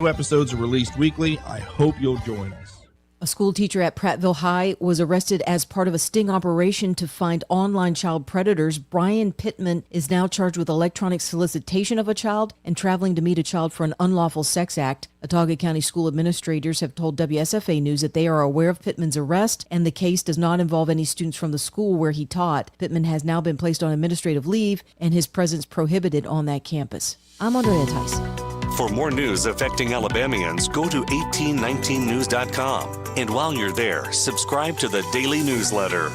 New episodes are released weekly. I hope you'll join us. A school teacher at Prattville High was arrested as part of a sting operation to find online child predators. Brian Pittman is now charged with electronic solicitation of a child and traveling to meet a child for an unlawful sex act. Watauga County school administrators have told WSFA News that they are aware of Pittman's arrest, and the case does not involve any students from the school where he taught. Pittman has now been placed on administrative leave, and his presence prohibited on that campus. I'm Andrea Tice. For more news affecting Alabamians, go to 1819news.com. And while you're there, subscribe to the daily newsletter.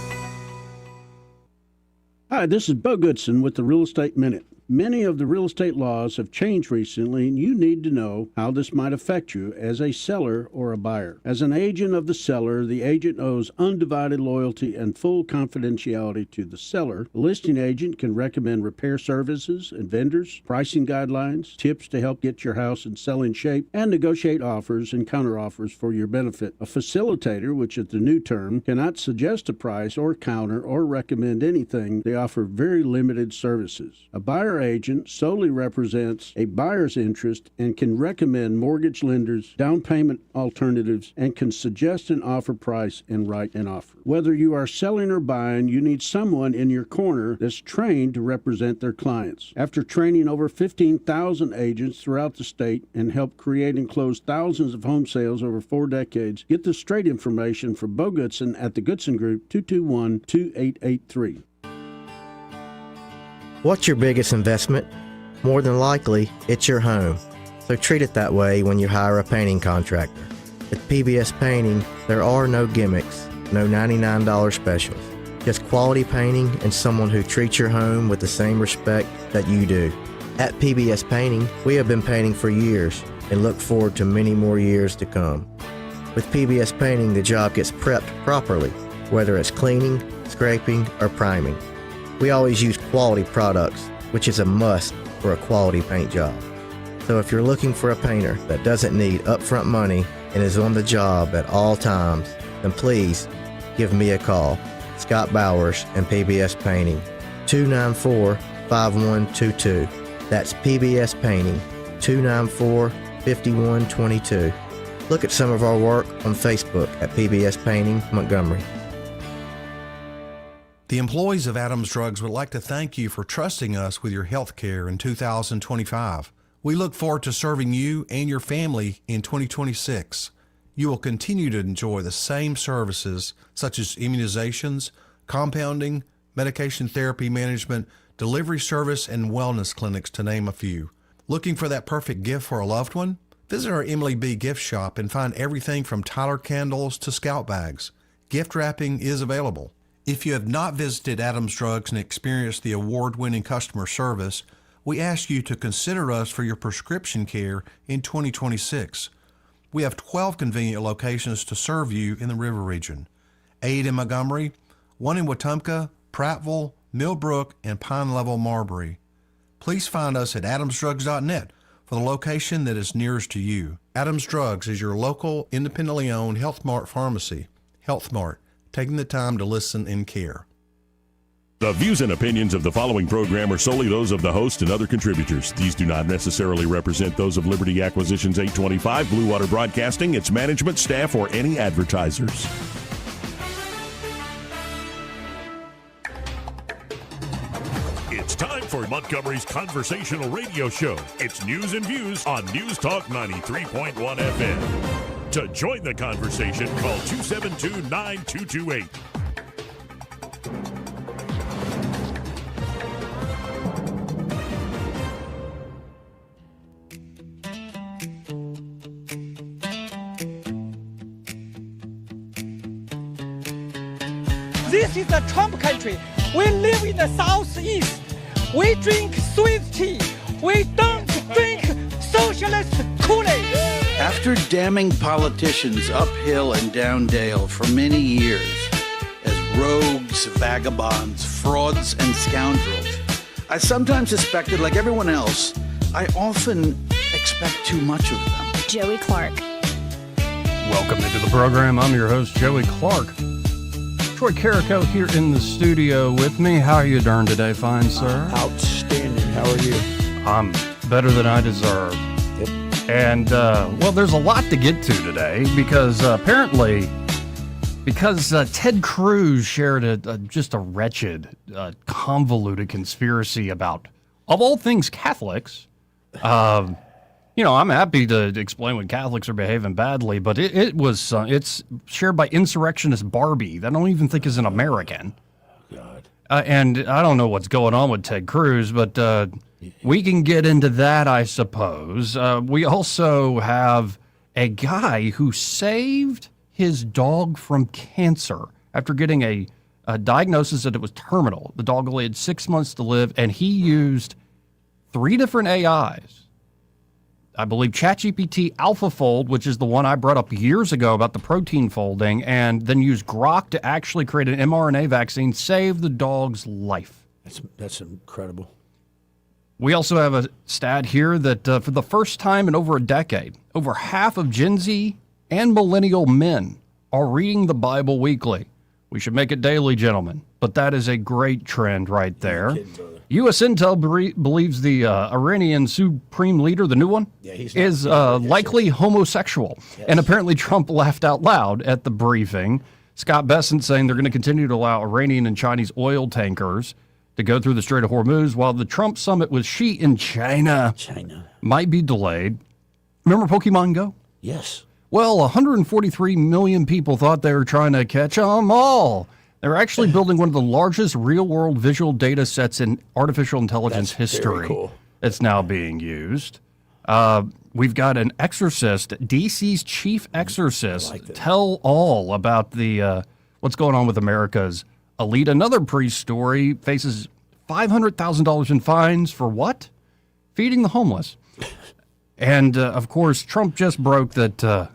Hi, this is Bo Goodson with the Real Estate Minute. Many of the real estate laws have changed recently, and you need to know how this might affect you as a seller or a buyer. As an agent of the seller, the agent owes undivided loyalty and full confidentiality to the seller. The listing agent can recommend repair services and vendors, pricing guidelines, tips to help get your house in selling shape, and negotiate offers and counteroffers for your benefit. A facilitator, which is the new term, cannot suggest a price or counter or recommend anything. They offer very limited services. A buyer agent solely represents a buyer's interest and can recommend mortgage lenders, down payment alternatives, and can suggest an offer price and write an offer. Whether you are selling or buying, you need someone in your corner that's trained to represent their clients. After training over 15,000 agents throughout the state and help create and close thousands of home sales over 4 decades, get the straight information from Bo Goodson at the Goodson Group, 221-2883. What's your biggest investment? More than likely, it's your home. So treat it that way when you hire a painting contractor. At PBS Painting, there are no gimmicks, no $99 specials. Just quality painting and someone who treats your home with the same respect that you do. At PBS Painting, we have been painting for years and look forward to many more years to come. With PBS Painting, the job gets prepped properly, whether it's cleaning, scraping, or priming. We always use quality products, which is a must for a quality paint job. So if you're looking for a painter that doesn't need upfront money and is on the job at all times, then please give me a call. Scott Bowers and PBS Painting, 294-5122. That's PBS Painting, 294-5122. Look at some of our work on Facebook at PBS Painting Montgomery. The employees of Adams Drugs would like to thank you for trusting us with your health care in 2025. We look forward to serving you and your family in 2026. You will continue to enjoy the same services such as immunizations, compounding, medication therapy management, delivery service, and wellness clinics, to name a few. Looking for that perfect gift for a loved one? Visit our Emily B. gift shop and find everything from Tyler candles to scout bags. Gift wrapping is available. If you have not visited Adams Drugs and experienced the award-winning customer service, we ask you to consider us for your prescription care in 2026. We have 12 convenient locations to serve you in the River Region. 8 in Montgomery, 1 in Wetumpka, Prattville, Millbrook, and Pine Level, Marbury. Please find us at adamsdrugs.net for the location that is nearest to you. Adams Drugs is your local, independently owned Health Mart pharmacy. Health Mart, taking the time to listen and care. The views and opinions of the following program are solely those of the host and other contributors. These do not necessarily represent those of Liberty Acquisitions 825, Blue Water Broadcasting, its management, staff, or any advertisers. It's time for Montgomery's conversational radio show. It's News and Views on News Talk 93.1 FM. To join the conversation, call 272-9228. This is the Trump country. We live in the Southeast. We drink sweet tea. We don't drink socialist Kool-Aid. After damning politicians uphill and down dale for many years as rogues, vagabonds, frauds, and scoundrels, I sometimes suspected, like everyone else, I often expect too much of them. Joey Clark. Welcome into the program. I'm your host, Joey Clark. Troy Carrico here in the studio with me. How are you doing today, fine sir? Outstanding. How are you? I'm better than I deserve. Yep. And, well, there's a lot to get to today because apparently, because Ted Cruz shared just a wretched, convoluted conspiracy about, of all things, Catholics. You know, I'm happy to explain when Catholics are behaving badly, but it's shared by insurrectionist Barbie that I don't even think is an American. God. And I don't know what's going on with Ted Cruz, but we can get into that, I suppose. We also have a guy who saved his dog from cancer after getting a diagnosis that it was terminal. The dog only had 6 months to live, and he used 3 different AIs. I believe ChatGPT AlphaFold, which is the one I brought up years ago about the protein folding, and then used Grok to actually create an mRNA vaccine, save the dog's life. That's incredible. We also have a stat here that for the first time in over a decade, over half of Gen Z and millennial men are reading the Bible weekly. We should make it daily, gentlemen, but that is a great trend right there. U.S. Intel believes the Iranian supreme leader, the new one, is likely homosexual. Yes. And apparently Trump laughed out loud at the briefing. Scott Bessent saying they're going to continue to allow Iranian and Chinese oil tankers to go through the Strait of Hormuz while the Trump summit with Xi in China might be delayed. Remember Pokemon Go? Yes. Well, 143 million people thought they were trying to catch them all. They're actually building one of the largest real-world visual data sets in artificial intelligence history. Very cool. It's now being used. We've got an exorcist, DC's chief exorcist, tell all about the what's going on with America's elite. Another priest story faces $500,000 in fines for what? Feeding the homeless. And, of course, Trump just broke that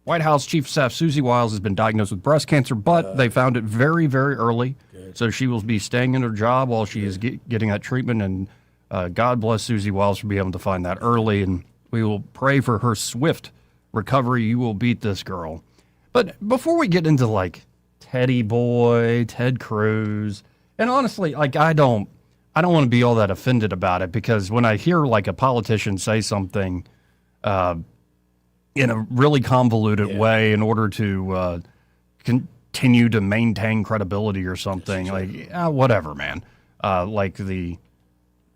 White House Chief of Staff Susie Wiles has been diagnosed with breast cancer, but they found it very, very early. Good. So she will be staying in her job while she is getting that treatment. And God bless Susie Wiles for being able to find that early. And we will pray for her swift recovery. You will beat this girl. But before we get into, like, Teddy Boy, Ted Cruz, and honestly, like, I don't want to be all that offended about it, because when I hear, like, a politician say something in a really convoluted way in order to continue to maintain credibility or something, like, whatever, man.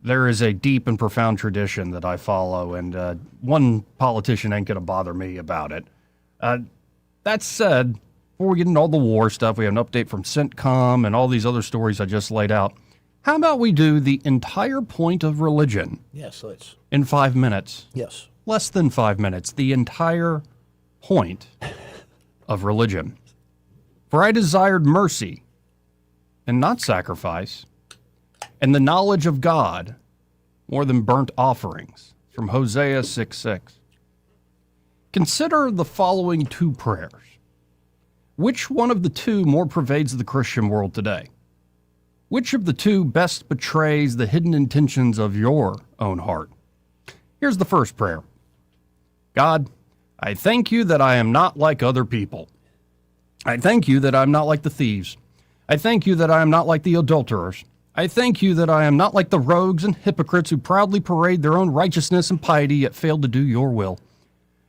There is a deep and profound tradition that I follow, and one politician ain't going to bother me about it. That said, before we get into all the war stuff, we have an update from CENTCOM and all these other stories I just laid out. How about we do the entire point of religion? Yes, let's. In 5 minutes. Yes. Less than 5 minutes. The entire point of religion. For I desired mercy and not sacrifice, and the knowledge of God more than burnt offerings. From Hosea 6:6. Consider the following 2 prayers. Which one of the 2 more pervades the Christian world today? Which of the 2 best betrays the hidden intentions of your own heart? Here's the first prayer. God, I thank you that I am not like other people. I thank you that I am not like the thieves. I thank you that I am not like the adulterers. I thank you that I am not like the rogues and hypocrites who proudly parade their own righteousness and piety yet fail to do your will.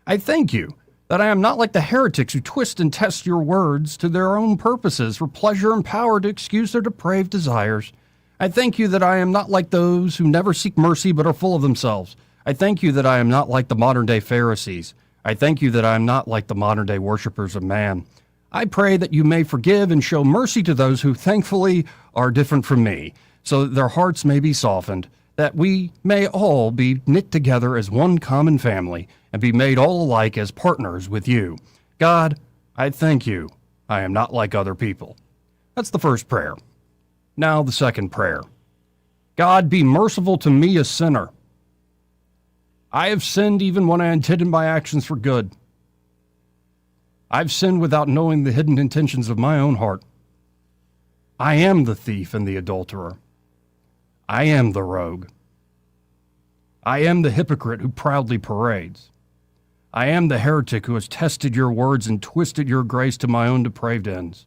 I thank you that I am not like the heretics who twist and test your words to their own purposes for pleasure and power to excuse their depraved desires. I thank you that I am not like those who never seek mercy but are full of themselves. I thank you that I am not like the modern-day Pharisees. I thank you that I am not like the modern-day worshipers of man. I pray that you may forgive and show mercy to those who thankfully are different from me, so that their hearts may be softened, that we may all be knit together as one common family and be made all alike as partners with you. God, I thank you. I am not like other people. That's the first prayer. Now the second prayer. God, be merciful to me, a sinner. I have sinned even when I intended my actions for good. I've sinned without knowing the hidden intentions of my own heart. I am the thief and the adulterer. I am the rogue. I am the hypocrite who proudly parades. I am the heretic who has tested your words and twisted your grace to my own depraved ends.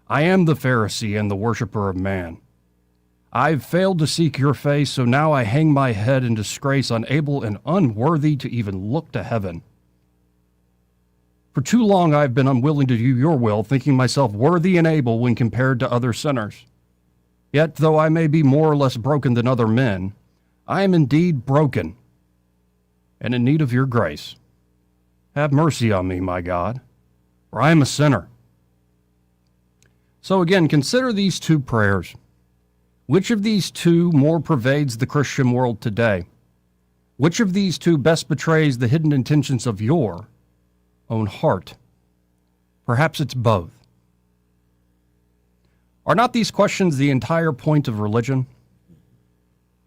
I am the Pharisee and the worshiper of man. I've failed to seek your face, so now I hang my head in disgrace, unable and unworthy to even look to heaven. For too long I've been unwilling to do your will, thinking myself worthy and able when compared to other sinners. Yet, though I may be more or less broken than other men, I am indeed broken and in need of your grace. Have mercy on me, my God, for I am a sinner. So again, consider these two prayers. Which of these two more pervades the Christian world today? Which of these two best betrays the hidden intentions of your own heart? Perhaps it's both. Are not these questions the entire point of religion?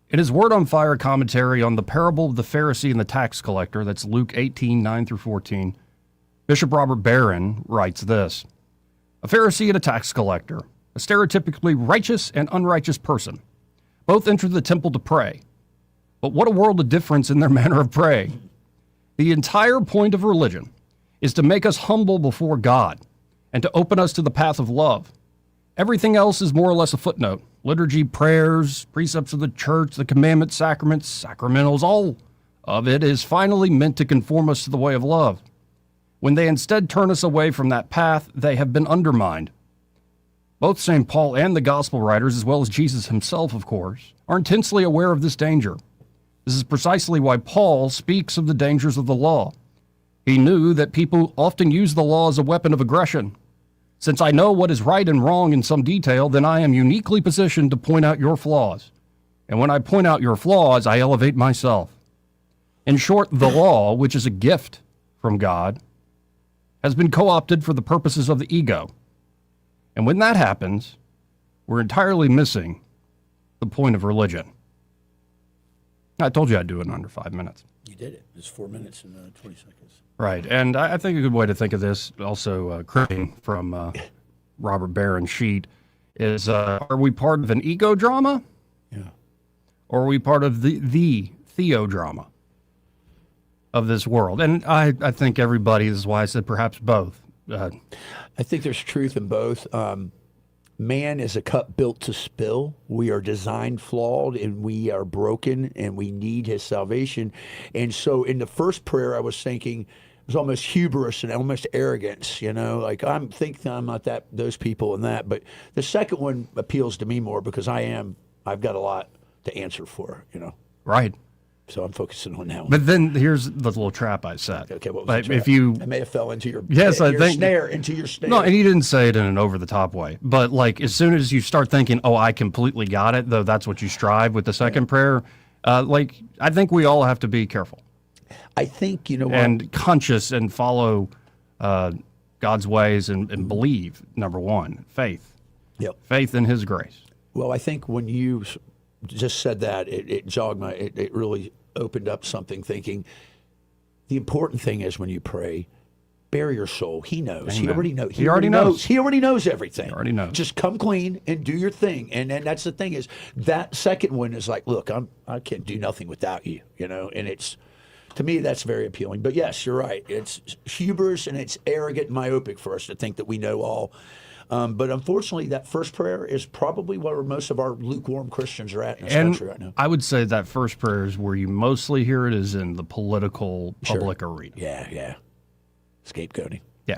In his Word on Fire commentary on the parable of the Pharisee and the tax collector, that's Luke 18, 9 through 14, Bishop Robert Barron writes this: a Pharisee and a tax collector, a stereotypically righteous and unrighteous person, both enter the temple to pray. But what a world of difference in their manner of praying. The entire point of religion is to make us humble before God and to open us to the path of love. Everything else is more or less a footnote. Liturgy, prayers, precepts of the church, the commandments, sacraments, sacramentals, all of it is finally meant to conform us to the way of love. When they instead turn us away from that path, they have been undermined. Both St. Paul and the gospel writers, as well as Jesus himself, of course, are intensely aware of this danger. This is precisely why Paul speaks of the dangers of the law. He knew that people often use the law as a weapon of aggression. Since I know what is right and wrong in some detail, then I am uniquely positioned to point out your flaws. And when I point out your flaws, I elevate myself. In short, the law, which is a gift from God, has been co-opted for the purposes of the ego. And when that happens, we're entirely missing the point of religion. I told you I'd do it in under 5 minutes. You did it. It's 4 minutes and 20 seconds. Right. And I think a good way to think of this, also quoting from Robert Barron's sheet, is are we part of an ego drama? Yeah. Or are we part of the theodrama of this world? And I think everybody, this is why I said perhaps both. I think there's truth in both. Man is a cup built to spill. We are designed flawed and we are broken and we need his salvation. And so in the first prayer, I was thinking, it was almost hubris and almost arrogance, you know, like I'm thinking I'm not those people and that. But the second one appeals to me more because I've got a lot to answer for, you know. Right. So I'm focusing on that one. But then here's the little trap I set. Okay, what was the trap? I may have fell into your into your snare. No, and you didn't say it in an over-the-top way. But like as soon as you start thinking, oh, I completely got it, though that's what you strive with the second prayer, I think we all have to be careful. I think, you know what? And conscious and follow God's ways and believe, number one, faith. Yep. Faith in his grace. Well, I think when you just said that, it jogged it really opened up something, thinking the important thing is when you pray, bare your soul. He knows. Amen. He already knows. He already knows. He already knows everything. He already knows. Just come clean and do your thing. And then that's the thing is that second one is like, look, I can't do nothing without you, you know, and it's, to me, that's very appealing. But yes, you're right. It's hubris and it's arrogant and myopic for us to think that we know all. But unfortunately, that first prayer is probably where most of our lukewarm Christians are at in this country right now. I would say that first prayer is where you mostly hear it is in the political public arena. Yeah. Scapegoating. Yeah.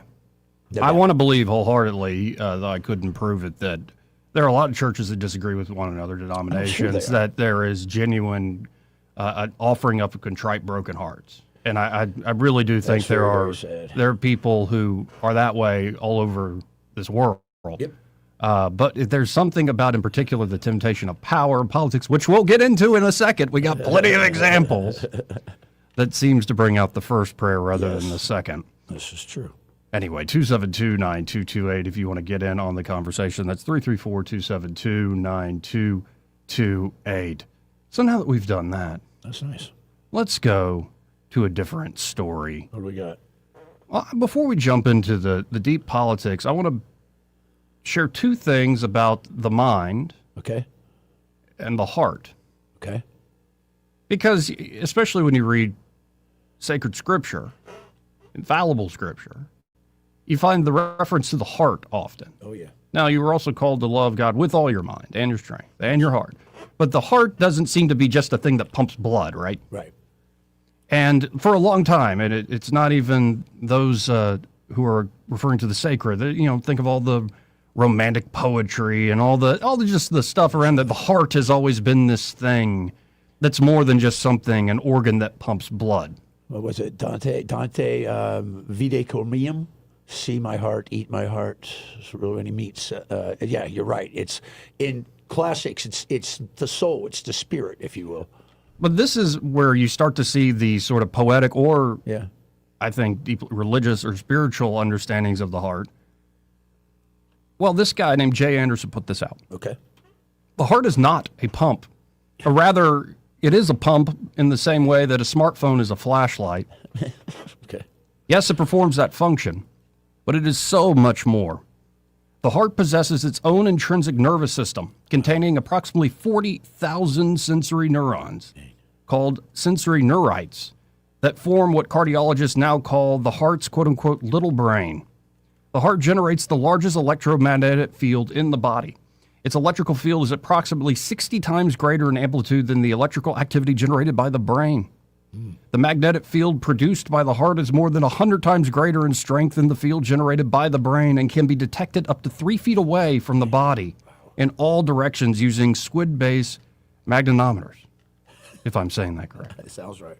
I want to believe wholeheartedly, though I couldn't prove it, that there are a lot of churches that disagree with one another, denominations, that there is genuine offering up of contrite, broken hearts. And I really do think there are people who are that way all over this world. Yep. But if there's something about, in particular, the temptation of power and politics, which we'll get into in a second. We got plenty of examples that seems to bring out the first prayer rather than the second. This is true. Anyway, 272-9228 if you want to get in on the conversation. That's 334-272-9228. So now that we've done that, that's nice. Let's go to a different story. What do we got? Well, before we jump into the deep politics, I want to share two things about the mind and the heart. Okay. Because especially when you read sacred scripture, infallible scripture, you find the reference to the heart often. Oh, yeah. Now, you were also called to love God with all your mind and your strength and your heart. But the heart doesn't seem to be just a thing that pumps blood, right? Right. And for a long time, and it's not even those who are referring to the sacred. Think of all the romantic poetry and all the just the stuff around that. The heart has always been this thing that's more than just something, an organ that pumps blood. What was it? Dante, vide comium, see my heart, eat my heart, when he meets. Yeah, you're right. It's in classics. It's the soul. It's the spirit, if you will. But this is where you start to see the sort of poetic or, I think, deep religious or spiritual understandings of the heart. Well, this guy named Jay Anderson put this out. Okay. The heart is not a pump. Or rather, it is a pump in the same way that a smartphone is a flashlight. Okay. Yes, it performs that function, but it is so much more. The heart possesses its own intrinsic nervous system containing approximately 40,000 sensory neurons called sensory neurites that form what cardiologists now call the heart's quote-unquote little brain. The heart generates the largest electromagnetic field in the body. Its electrical field is approximately 60 times greater in amplitude than the electrical activity generated by the brain. The magnetic field produced by the heart is more than 100 times greater in strength than the field generated by the brain and can be detected up to 3 feet away from the body in all directions using squid-based magnetometers, if I'm saying that correct. That sounds right.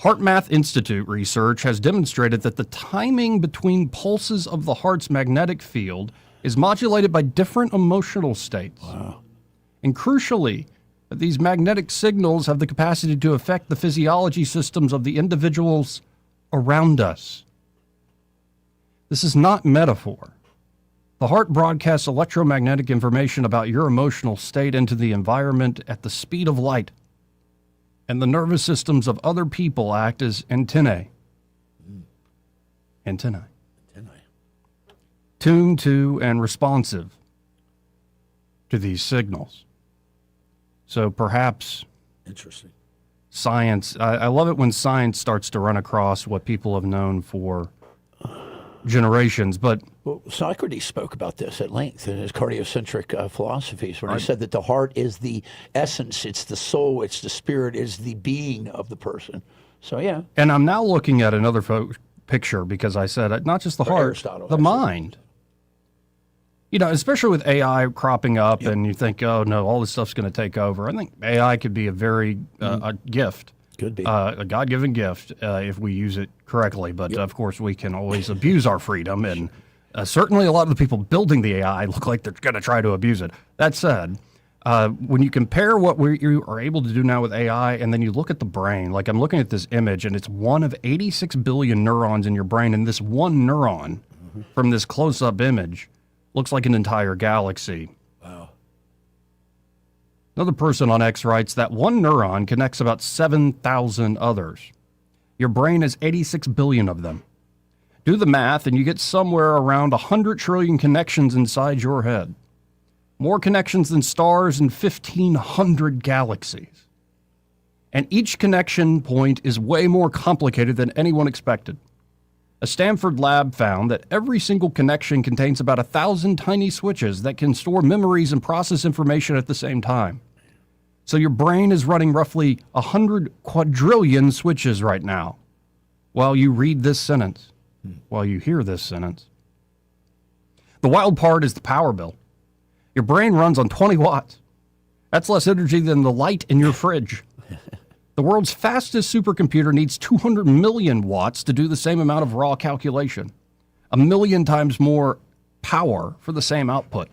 HeartMath Institute research has demonstrated that the timing between pulses of the heart's magnetic field is modulated by different emotional states. Wow. And crucially, these magnetic signals have the capacity to affect the physiology systems of the individuals around us. This is not metaphor. The heart broadcasts electromagnetic information about your emotional state into the environment at the speed of light, and the nervous systems of other people act as antennae. Antennae. Tuned to and responsive to these signals. So perhaps interesting science. I love it when science starts to run across what people have known for generations. But Socrates spoke about this at length in his cardiocentric philosophies when he said that the heart is the essence, it's the soul, it's the spirit, it's the being of the person. So yeah. And I'm now looking at another picture because I said not just the heart, Aristotle, the mind. Especially with AI cropping up, and you think, oh no, all this stuff's going to take over. I think AI could be a very a gift. Could be. A God-given gift if we use it correctly. But of course, we can always abuse our freedom. And certainly a lot of the people building the AI look like they're going to try to abuse it. That said, when you compare what you are able to do now with AI, and then you look at the brain, like I'm looking at this image, and it's one of 86 billion neurons in your brain. And this one neuron from this close-up image looks like an entire galaxy. Wow. Another person on X writes that one neuron connects about 7,000 others. Your brain has 86 billion of them. Do the math and you get somewhere around 100 trillion connections inside your head. More connections than stars in 1,500 galaxies. And each connection point is way more complicated than anyone expected. A Stanford lab found that every single connection contains about 1,000 tiny switches that can store memories and process information at the same time. So your brain is running roughly 100 quadrillion switches right now while you read this sentence, while you hear this sentence. The wild part is the power bill. Your brain runs on 20 watts. That's less energy than the light in your fridge. The world's fastest supercomputer needs 200 million watts to do the same amount of raw calculation, 1 million times more power for the same output.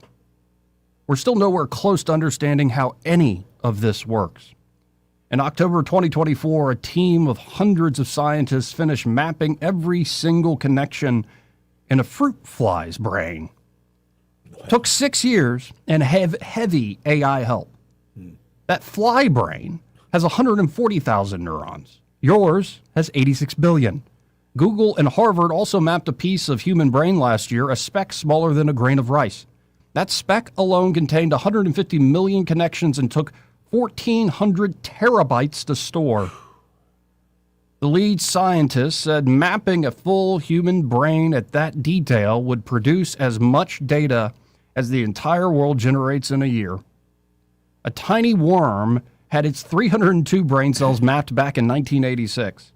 We're still nowhere close to understanding how any of this works. In October 2024, a team of hundreds of scientists finished mapping every single connection in a fruit fly's brain. Took 6 years and have heavy AI help. That fly brain has 140,000 neurons. Yours has 86 billion. Google and Harvard also mapped a piece of human brain last year, a speck smaller than a grain of rice. That speck alone contained 150 million connections and took 1,400 terabytes to store. The lead scientist said mapping a full human brain at that detail would produce as much data as the entire world generates in a year. A tiny worm had its 302 brain cells mapped back in 1986.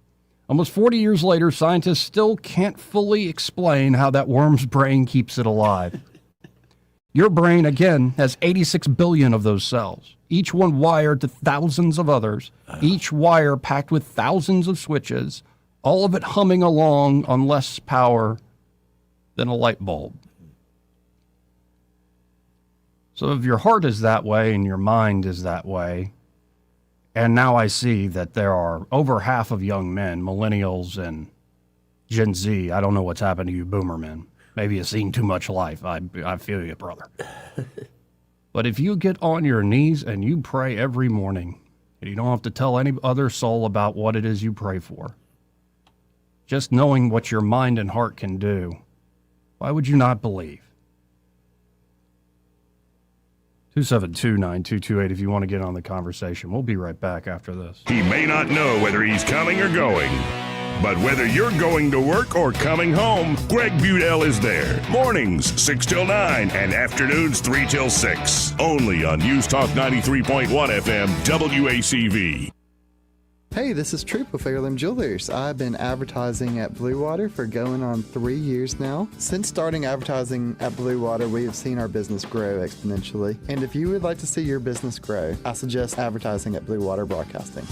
Almost 40 years later, scientists still can't fully explain how that worm's brain keeps it alive. Your brain, again, has 86 billion of those cells, each one wired to thousands of others, each wire packed with thousands of switches, all of it humming along on less power than a light bulb. So if your heart is that way and your mind is that way, and now I see that there are over half of young men, millennials and Gen Z, I don't know what's happened to you boomer men. Maybe you've seen too much life. I feel you, brother. But if you get on your knees and you pray every morning, and you don't have to tell any other soul about what it is you pray for, just knowing what your mind and heart can do, why would you not believe? 272-9228 if you want to get on the conversation. We'll be right back after this. He may not know whether he's coming or going, but whether you're going to work or coming home, Greg Budell is there. Mornings, 6 till 9, and afternoons, 3 till 6. Only on News Talk 93.1 FM, WACV. Hey, this is Troop with Heirloom Jewelers. I've been advertising at Blue Water for going on 3 years now. Since starting advertising at Blue Water, we have seen our business grow exponentially. And if you would like to see your business grow, I suggest advertising at Blue Water Broadcasting.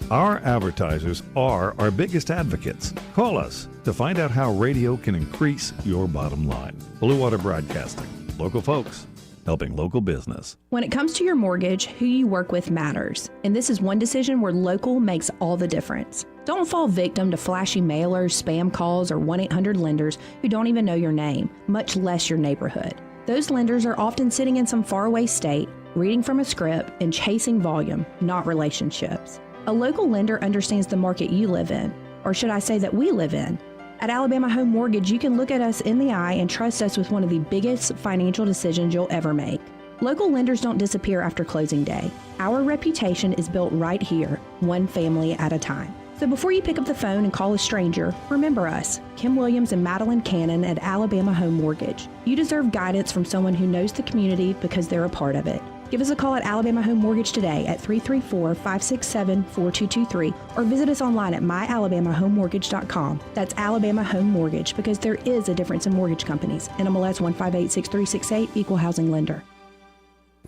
Our advertisers are our biggest advocates. Call us to find out how radio can increase your bottom line. Blue Water Broadcasting. Local folks, helping local business. When it comes to your mortgage, who you work with matters. And this is one decision where local makes all the difference. Don't fall victim to flashy mailers, spam calls, or 1-800 lenders who don't even know your name, much less your neighborhood. Those lenders are often sitting in some faraway state, reading from a script and chasing volume, not relationships. A local lender understands the market you live in, or should I say that we live in. At Alabama Home Mortgage, you can look at us in the eye and trust us with one of the biggest financial decisions you'll ever make. Local lenders don't disappear after closing day. Our reputation is built right here, one family at a time. So before you pick up the phone and call a stranger, remember us, Kim Williams and Madeline Cannon at Alabama Home Mortgage. You deserve guidance from someone who knows the community because they're a part of it. Give us a call at Alabama Home Mortgage today at 334-567-4223 or visit us online at myalabamahomemortgage.com. That's Alabama Home Mortgage, because there is a difference in mortgage companies. NMLS 1586368, Equal Housing Lender.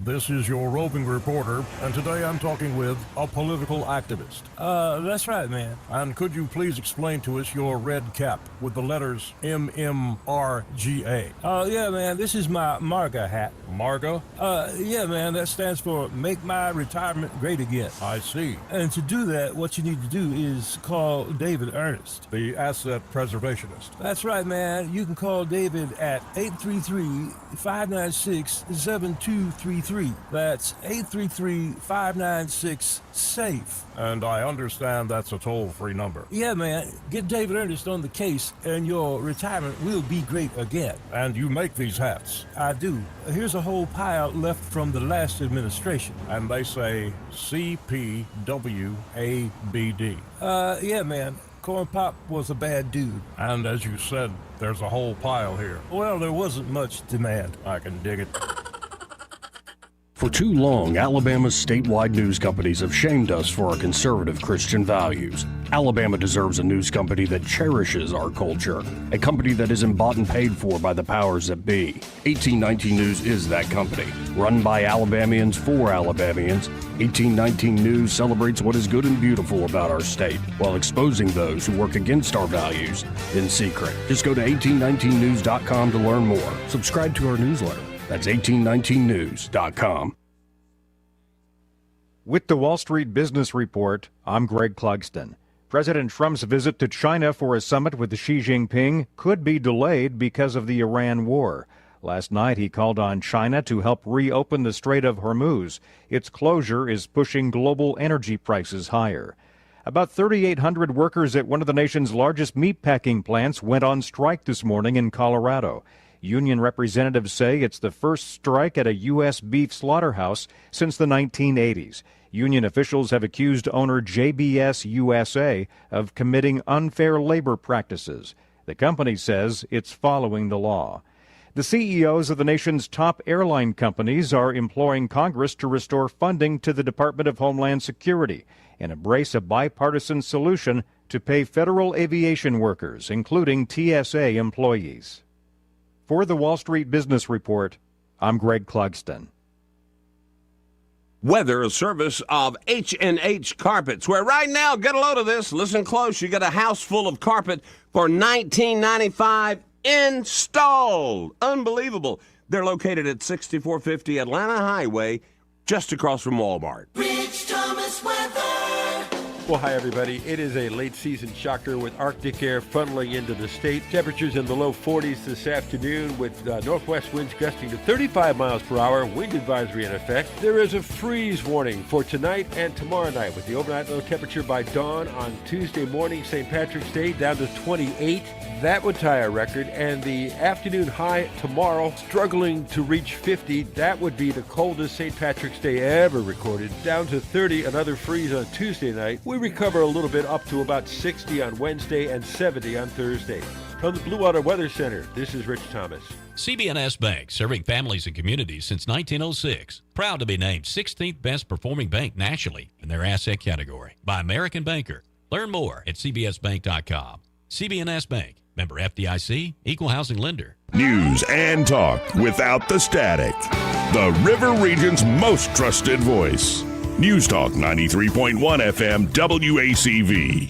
This is your roving reporter, and today I'm talking with a political activist. That's right, man. And could you please explain to us your red cap with the letters MMRGA? Yeah, man, this is my MARGA hat. MARGA? Yeah, man, that stands for Make My Retirement Great Again. I see. And to do that, what you need to do is call David Ernest, the asset preservationist. That's right, man. You can call David at 833-596-7233. That's 833-596-SAFE. And I understand that's a toll-free number. Yeah, man. Get David Ernest on the case, and your retirement will be great again. And you make these hats? I do. Here's a whole pile left from the last administration. And they say CPWABD. Yeah, man. Corn Pop was a bad dude. And as you said, there's a whole pile here. Well, there wasn't much demand. I can dig it. For too long, Alabama's statewide news companies have shamed us for our conservative Christian values. Alabama deserves a news company that cherishes our culture, a company that isn't bought and paid for by the powers that be. 1819 News is that company. Run by Alabamians for Alabamians, 1819 News celebrates what is good and beautiful about our state, while exposing those who work against our values in secret. Just go to 1819news.com to learn more. Subscribe to our newsletter. That's 1819news.com. With the Wall Street Business Report, I'm Greg Clugston. President Trump's visit to China for a summit with Xi Jinping could be delayed because of the Iran war. Last night, he called on China to help reopen the Strait of Hormuz. Its closure is pushing global energy prices higher. About 3,800 workers at one of the nation's largest meatpacking plants went on strike this morning in Colorado. Union representatives say it's the first strike at a U.S. beef slaughterhouse since the 1980s. Union officials have accused owner JBS USA of committing unfair labor practices. The company says it's following the law. The CEOs of the nation's top airline companies are imploring Congress to restore funding to the Department of Homeland Security and embrace a bipartisan solution to pay federal aviation workers, including TSA employees. For the Wall Street Business Report, I'm Greg Clugston. Weather, a service of H&H Carpets, where right now, get a load of this, listen close, you get a house full of carpet for $19.95 installed. Unbelievable. They're located at 6450 Atlanta Highway, just across from Walmart. Rich Thomas weather. Well, hi, everybody. It is a late season shocker with Arctic air funneling into the state. Temperatures in the low 40s this afternoon with northwest winds gusting to 35 miles per hour. Wind advisory in effect. There is a freeze warning for tonight and tomorrow night with the overnight low temperature by dawn on Tuesday morning, St. Patrick's Day, down to 28. That would tie a record. And the afternoon high tomorrow, struggling to reach 50. That would be the coldest St. Patrick's Day ever recorded. Down to 30, another freeze on Tuesday night. We recover a little bit up to about 60 on Wednesday and 70 on Thursday. From the Blue Water Weather Center, this is Rich Thomas. CB&S Bank, serving families and communities since 1906. Proud to be named 16th best performing bank nationally in their asset category by American Banker. Learn more at cbsbank.com. CB&S Bank, member FDIC, equal housing lender. News and talk without the static. The River Region's most trusted voice. News Talk 93.1 FM WACV.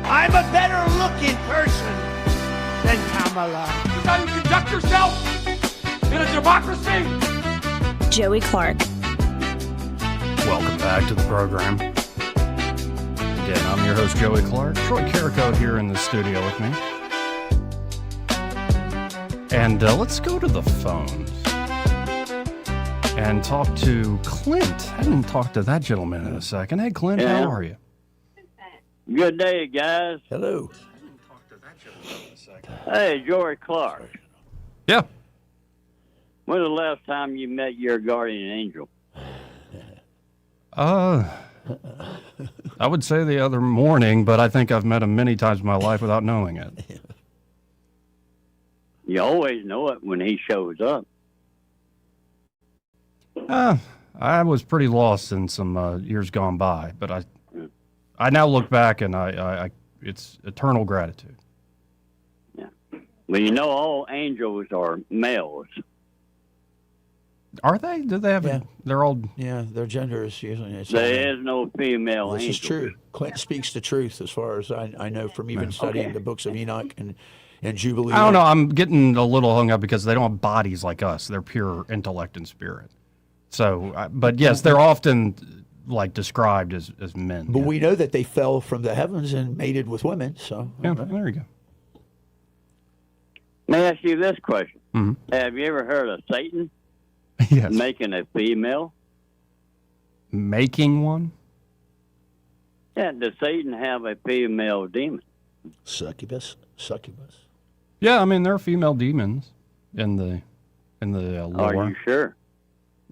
I'm a better looking person than Kamala. Is that how you conduct yourself in a democracy? Joey Clark. Welcome back to the program. Again, I'm your host, Joey Clark. Troy Carrico here in the studio with me. And let's go to the phones and talk to Clint. I haven't talked to that gentleman in a second. Hey, Clint, how are you? Good day, guys. Hello. Hey, Joey Clark. Yeah. When was the last time you met your guardian angel? I would say the other morning, but I think I've met him many times in my life without knowing it. You always know it when he shows up. I was pretty lost in some years gone by, but I now look back and I it's eternal gratitude. Yeah. Well, you know, all angels are males. Are they? Do they have? Yeah. They're all. Yeah, their gender is usually. There is no female This angel. is true. Clint speaks the truth as far as I know from even studying the books of Enoch and Jubilee. I don't know. I'm getting a little hung up because they don't have bodies like us. They're pure intellect and spirit. So, but yes, they're often like described as men. But we know that they fell from the heavens and mated with women. So yeah, there you go. May I ask you this question? Mm-hmm. Have you ever heard of Satan? Yes. Making a female? Making one? Yeah, does Satan have a female demon? Succubus. Yeah, I mean there are female demons in the lore. Are you sure?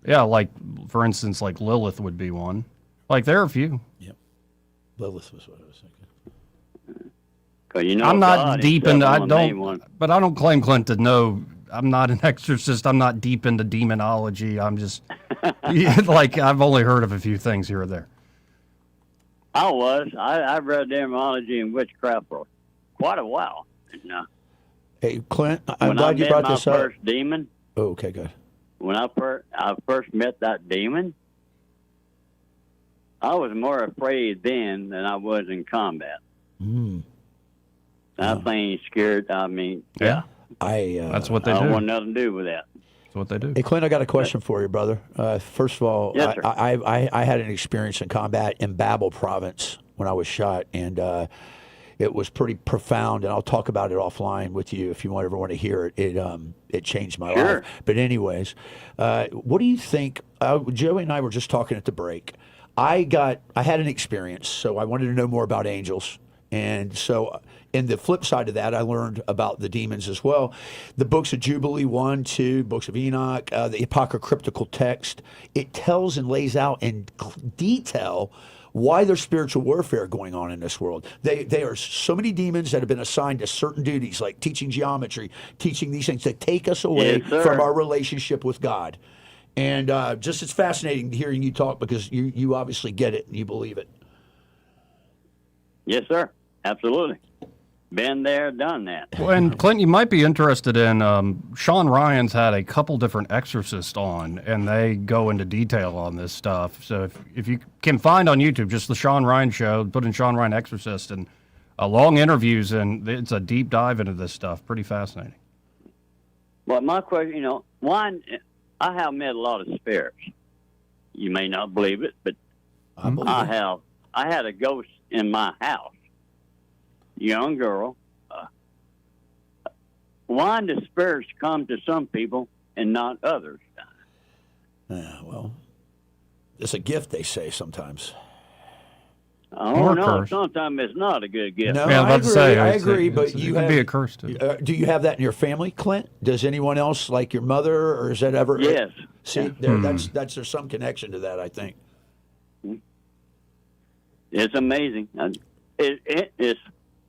Yeah, like for instance, like Lilith would be one. Like there are a few. Yep. Lilith was what I was thinking. 'Cause you know I'm not God deep himself into. I on the main don't. one. But I don't claim Clint to know. I'm not an exorcist. I'm not deep into demonology. I'm just like I've only heard of a few things here or there. I was. I've read demonology and witchcraft for quite a while. And, Hey, Clint, I'm when glad I you met brought my this up. first demon, Oh, okay, good. when I first met that demon, I was more afraid then than I was in combat. That thing scared. I mean, yeah. That's what they I do. want nothing to do with that. That's what they do. Hey, Clint, I got a question for you, brother. First of all, Yes, sir. I had an experience in combat in Babel province when I was shot, and it was pretty profound. And I'll talk about it offline with you if you ever want to hear it. It changed my life. But anyways, what do you think? Joey and I were just talking at the break. I had an experience, so I wanted to know more about angels. And so And the flip side of that, I learned about the demons as well. The books of Jubilee 1, 2, books of Enoch, the apocryptical text, it tells and lays out in detail why there's spiritual warfare going on in this world. They are so many demons that have been assigned to certain duties, like teaching geometry, teaching these things that take us away from our relationship with God. And just it's fascinating hearing you talk because you obviously get it and you believe it. Yes, sir. Absolutely. Been there, done that. Well, and Clint, you might be interested in Sean Ryan's had a couple different exorcists on, and they go into detail on this stuff. So if you can find on YouTube just the Sean Ryan show, put in Sean Ryan Exorcist, and long interviews, and it's a deep dive into this stuff. Pretty fascinating. Well, my question, one, I have met a lot of spirits. You may not believe it, but I have. I had a ghost in my house. Young girl. Why do spirits come to some people and not others? Well, it's a gift, they say sometimes. Oh, no, sometimes it's not a good gift. No, I agree, but you could be a curse, too. Do you have that in your family, Clint? Does anyone else, like your mother, or is that ever? Yes. See, there's some connection to that, I think. It's amazing. It's.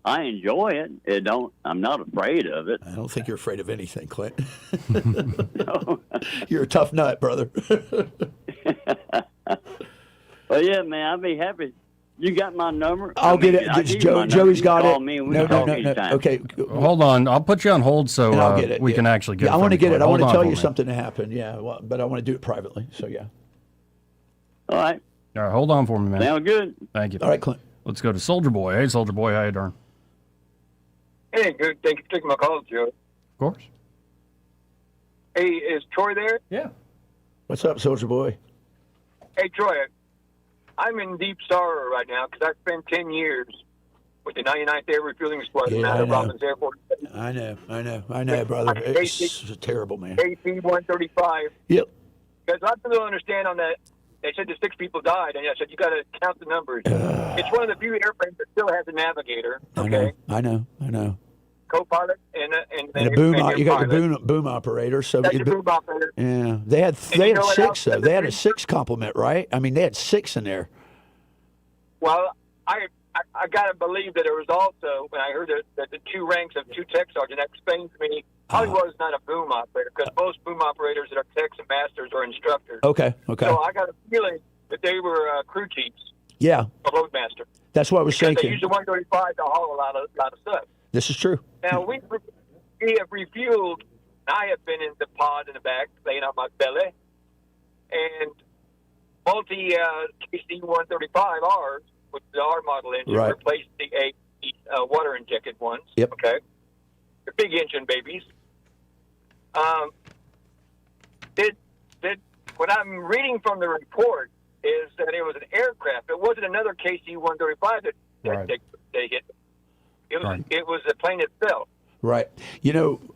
I enjoy it. I'm not afraid of it. I don't think you're afraid of anything, Clint. You're a tough nut, brother. Well, yeah, man, I'd be happy. You got my number? I'll get it. Joey's got it. Call me and we talk anytime. Okay. Hold on. I'll put you on hold so I'll get it. we can actually get it. I want to get it. I want to tell you me. something that happened. Yeah, well, but I want to do it privately. So, yeah. All right. All right, hold on for me, man. Sound good. Thank you. All right, Clint. Let's go to Soldier Boy. Hey, Soldier Boy, how you doing? Hey, good. Thank you for taking my call, Joe. Of course. Hey, is Troy there? Yeah. What's up, Soldier Boy? Hey, Troy, I'm in deep sorrow right now because I spent 10 years with the 99th Air Refueling Squadron out of Robbins Air Force. I know, brother. It's terrible, man. AC-135. Yep. Because I don't understand on that. They said the 6 people died, and I said, you got to count the numbers. It's one of the few airplanes that still has a navigator, okay? I know. Co-pilot and a boom. You got the boom operator. So that's the boom operator. Yeah, they had 6 though. They had a 6 complement, right? I mean, they had 6 in there. Well, I got to believe that there was also, when I heard that the 2 ranks of 2 tech sergeants, that explains to me Hollywood is not a boom operator because most boom operators that are techs and masters are instructors. Okay. So I got a feeling that they were crew chiefs. Yeah. A loadmaster. That's what I was thinking. They used the 135 to haul a lot of stuff. This is true. Now, we have refueled. I have been in the pod in the back, laying on my belly, and KC-135Rs, with the R model engine, replaced the water-injected ones. Yep. Okay. The big engine babies. What I'm reading from the report is that it was an aircraft. It wasn't another KC-135 that they hit. It was the plane itself. Right.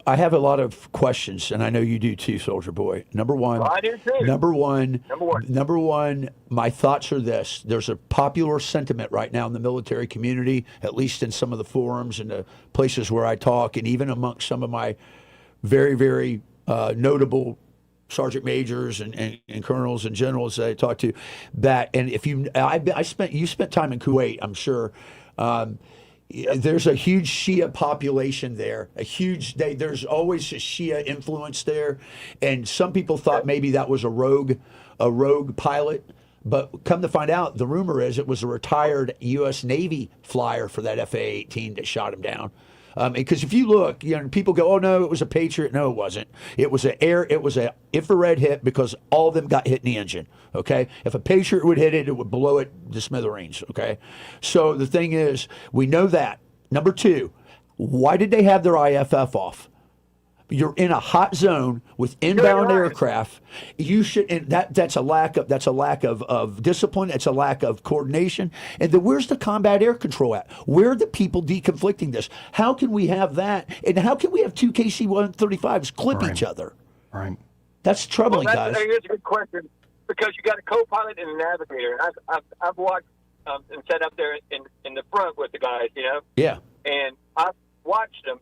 I have a lot of questions, and I know you do too, Soldier Boy. Number one. Well, I do too. Number one, my thoughts are this. There's a popular sentiment right now in the military community, at least in some of the forums and the places where I talk, and even amongst some of my very, very notable sergeant majors and colonels and generals that I talk to, that, and if you spent time in Kuwait, I'm sure. There's a huge Shia population there. There's always a Shia influence there, and some people thought maybe that was a rogue pilot. But come to find out, the rumor is it was a retired U.S. Navy flyer for that FA-18 that shot him down. Because if you look, people go, "Oh no, it was a Patriot." No, it wasn't. It was an infrared hit because all of them got hit in the engine. Okay, if a Patriot would hit it, it would blow it to smithereens. Okay, so the thing is, we know that. Number 2, why did they have their IFF off? You're in a hot zone with inbound aircraft. You should, and that's a lack of discipline. It's a lack of coordination. And then where's the combat air control at? Where are the people deconflicting this? How can we have that? And how can we have 2 KC-135s clip each other? Right. That's troubling, guys. Here's a good question, because you got a co-pilot and a navigator, and I've watched and sat up there in the front with the guys, Yeah. and I watched them.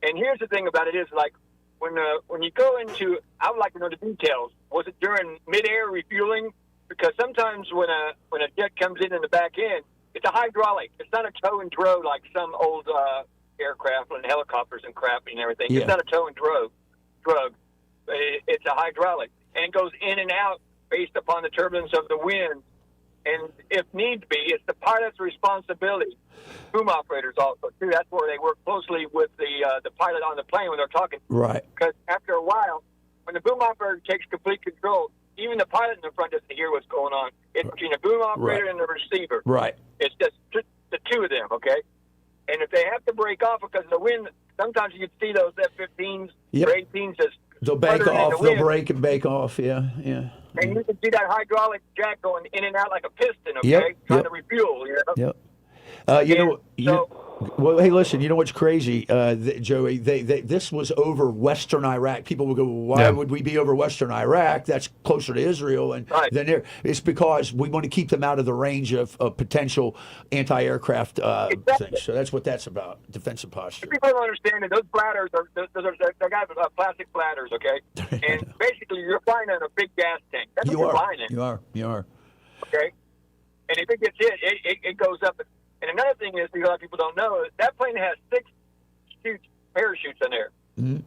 And here's the thing about it is, like, when you go into, I would like to know the details. Was it during mid-air refueling? Because sometimes when a jet comes in the back end, it's a hydraulic. It's not a tow and throw like some old aircraft and helicopters and crap and everything. Yeah. It's not a tow and drug. It's a hydraulic, and it goes in and out based upon the turbulence of the wind. And if need be, it's the pilot's responsibility. Boom operators also too. That's where they work closely with the pilot on the plane when they're talking. Right. Because after a while, when the boom operator takes complete control, even the pilot in the front doesn't hear what's going on. It's between the boom operator and the receiver. Right. It's just the two of them, okay? And if they have to break off because of the wind, sometimes you can see those F-15s or 18s just They'll bank sputtering in off. the They'll wind. break and bake off. Yeah. And you can see that hydraulic jack going in and out like a piston, okay? Yep, Trying to refuel, you know? Yep. Well, hey, listen. You know what's crazy, Joey? This was over Western Iraq. People will go, "Why would we be over Western Iraq? That's closer to Israel." And then there, it's because we want to keep them out of the range of potential anti-aircraft things. So that's what that's about: defensive posture. People don't understand that those bladders they're got plastic bladders, okay? And basically, you're flying in a big gas tank. That's what you're flying in. You are. Okay? And if it gets hit, it goes up. And another thing is, a lot of people don't know, that plane has 6 parachutes in there. Mm-hmm.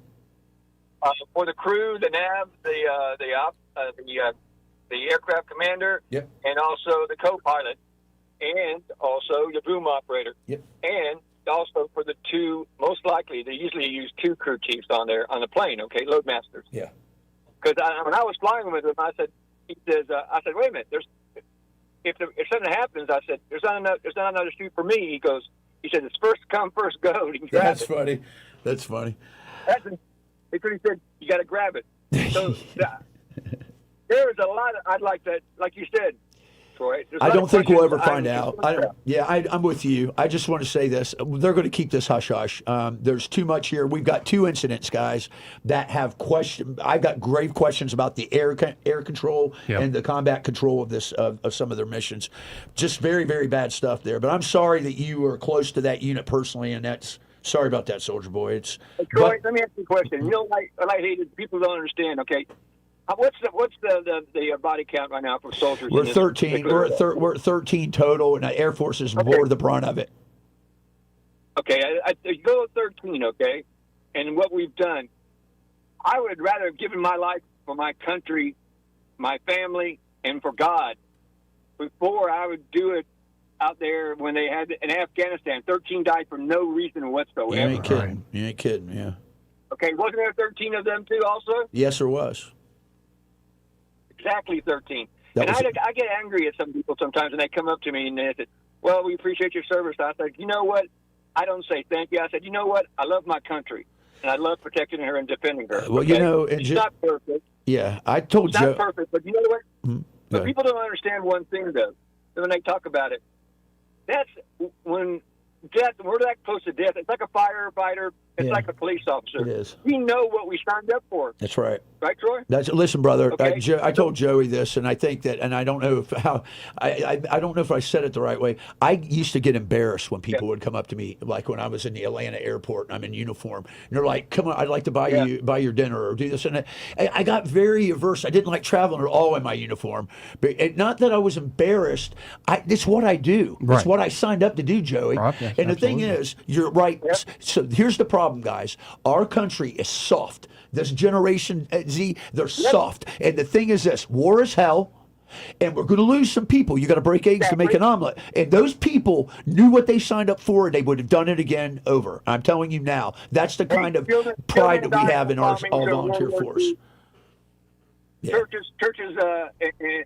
For the crew, the nav, the aircraft commander, and also the co-pilot, and also the boom operator. And also for the two, most likely, they usually use 2 crew chiefs on the plane, okay, loadmasters. Yeah. Because when I was flying with him, I said, I said, wait a minute, if something happens, I said, there's not another chute for me. He said, it's first come, first go. You can grab That's it. funny. That's funny. That's what he said. You got to grab it. So there is a lot. I'd like that, like you said, Troy. I don't think we'll ever find out. I'm with you. I just want to say this. They're going to keep this hush-hush. There's too much here. We've got 2 incidents, guys, that have questions. I've got grave questions about the air control and the combat control of this of some of their missions. Just very, very bad stuff there. But I'm sorry that you were close to that unit personally, and that's sorry about that, Soldier Boy. Troy, let me ask you a question. You know what I hate is people don't understand, okay? What's the body count right now for soldiers? We're 13. We're at 13 total, and the Air Force is bore the brunt of it. Okay, I go to 13. Okay, and what we've done, I would rather have given my life for my country, my family, and for God before I would do it out there when they had in Afghanistan. 13 died for no reason whatsoever. You ain't kidding. You ain't kidding. Yeah. Okay, wasn't there 13 of them too? Also. Yes, there was. Exactly 13. And I get angry at some people sometimes, and they come up to me and they say, well, we appreciate your service. I said, you know what? I don't say thank you. I said, you know what? I love my country, and I love protecting her and defending her. Well, okay? you know, it's not perfect. Yeah, I told it's Joe. It's not perfect, but you know what? But Yeah. people don't understand one thing, though, when they talk about it. That's when death, we're that close to death. It's like a firefighter. It's like a police officer. It is. We know what we signed up for. That's right. Right, Troy? Listen, brother. Okay. I told Joey this, and I think that, and I don't know I don't know if I said it the right way. I used to get embarrassed when people would come up to me, like when I was in the Atlanta airport and I'm in uniform, and they're like, "Come on, I'd like to buy your dinner or do this." And I got very averse. I didn't like traveling at all in my uniform, but not that I was embarrassed. It's what I do. Right. It's what I signed up to do, Joey. Right. Yes, and the thing is, you're right. So here's the problem, guys. Our country is soft. This Generation Z, they're soft. And the thing is this, war is hell, and we're going to lose some people. You got to break eggs to make an omelet. And those people knew what they signed up for, and they would have done it again over. I'm telling you now. That's the kind of pride that we have in our all-volunteer force. Yeah. Churches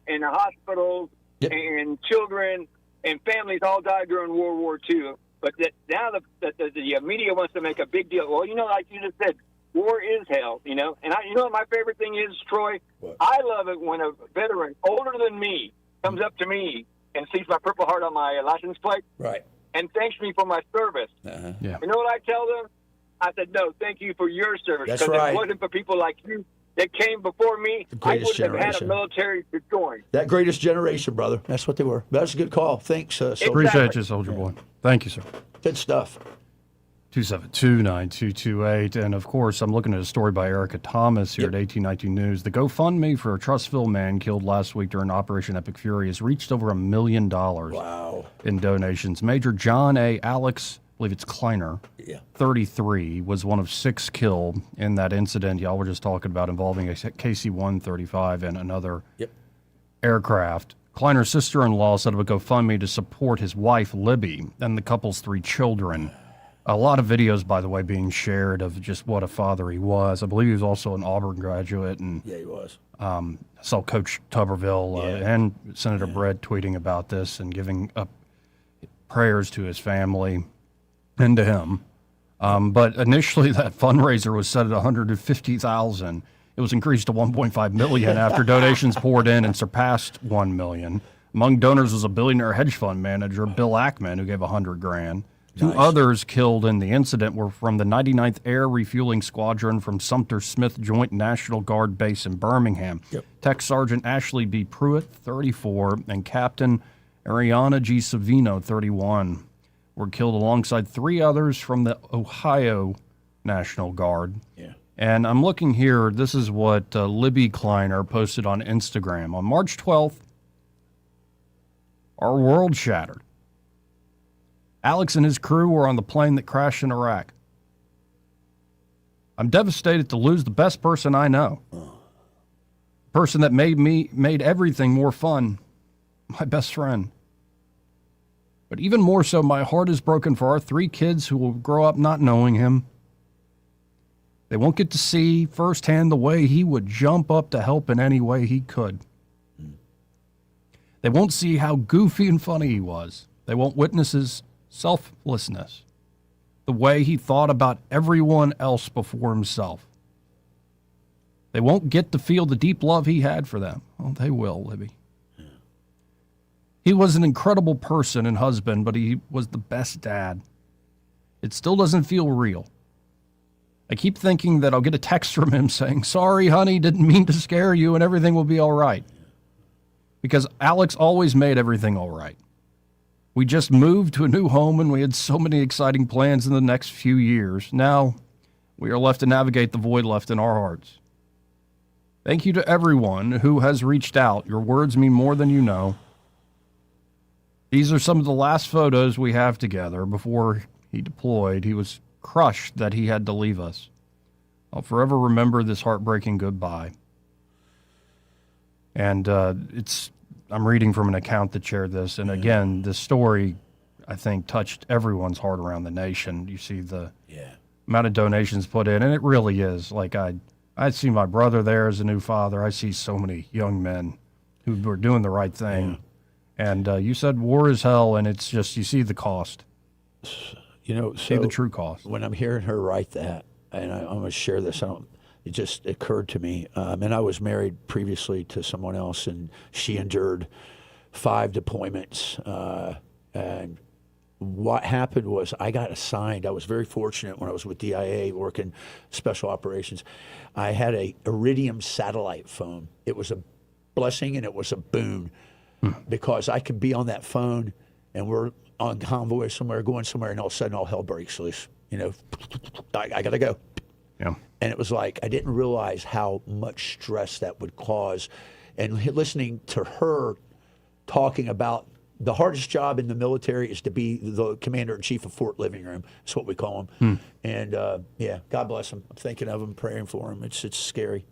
in the hospitals, and children and families all died during World War II. But now the media wants to make a big deal. Well, like you just said, war is hell, And you know what my favorite thing is, Troy? What? I love it when a veteran older than me comes up to me and sees my Purple Heart on my license plate, right, and thanks me for my service. Yeah. You know what I tell them? I said, no, thank you for your service. That's because right. if it wasn't for people like you that came before me, I wouldn't have had a military to join. That greatest generation, brother. That's what they were. That's a good call. Thanks, Soldier. Appreciate you, Soldier Boy. Thank you, sir. Good stuff. 272-9228. And of course, I'm looking at a story by Erica Thomas here at 1819 News. The GoFundMe for a Trustville man killed last week during Operation Epic Fury has reached over $1 million in donations. Major John A. Alex, I believe it's Kleiner, 33, was one of 6 killed in that incident y'all were just talking about involving a KC-135 and another aircraft. Kleiner's sister-in-law set up a GoFundMe to support his wife, Libby, and the couple's 3 children. A lot of videos, by the way, being shared of just what a father he was. I believe he was also an Auburn graduate. And yeah, he was. I saw Coach Tuberville and Senator Brett tweeting about this and giving up prayers to his family and to him. But initially, that fundraiser was set at $150,000. It was increased to $1.5 million after donations poured in and surpassed $1 million. Among donors was a billionaire hedge fund manager, Bill Ackman, who gave $100,000. 2 others killed in the incident were from the 99th Air Refueling Squadron from Sumter Smith Joint National Guard Base in Birmingham. Tech Sergeant Ashley B. Pruitt, 34, and Captain Ariana G. Savino, 31, were killed alongside 3 others from the Ohio National Guard. And I'm looking here, this is what Libby Kleiner posted on Instagram. On March 12th, our world shattered. Alex and his crew were on the plane that crashed in Iraq. I'm devastated to lose the best person I know. Person that made everything more fun. My best friend. But even more so, my heart is broken for our 3 kids who will grow up not knowing him. They won't get to see firsthand the way he would jump up to help in any way he could. They won't see how goofy and funny he was. They won't witness his selflessness, the way he thought about everyone else before himself. They won't get to feel the deep love he had for them. Oh, they will, Libby. He was an incredible person and husband, but he was the best dad. It still doesn't feel real. I keep thinking that I'll get a text from him saying, "Sorry, honey, didn't mean to scare you, and everything will be all right." Because Alex always made everything all right. We just moved to a new home, and we had so many exciting plans in the next few years. Now, we are left to navigate the void left in our hearts. Thank you to everyone who has reached out. Your words mean more than you know. These are some of the last photos we have together before he deployed. He was crushed that he had to leave us. I'll forever remember this heartbreaking goodbye. And I'm reading from an account that shared this. And again, this story, I think, touched everyone's heart around the nation. You see the amount of donations put in, and it really is. Like, I see my brother there as a new father. I see so many young men who were doing the right thing. And you said war is hell, and it's just, you see the cost. You know, see the true cost. When I'm hearing her write that, and I'm going to share this, it just occurred to me. And I was married previously to someone else, and she endured 5 deployments. And what happened was I got assigned. I was very fortunate when I was with DIA working special operations. I had a Iridium satellite phone. It was a blessing and it was a boon because I could be on that phone and we're on convoy somewhere, going somewhere, and all of a sudden all hell breaks loose. You know, I got to go. Yeah. And it was like, I didn't realize how much stress that would cause. And listening to her talking about the hardest job in the military is to be the commander-in-chief of Fort Living Room. That's what we call him. And, God bless him. I'm thinking of him, praying for him. It's scary.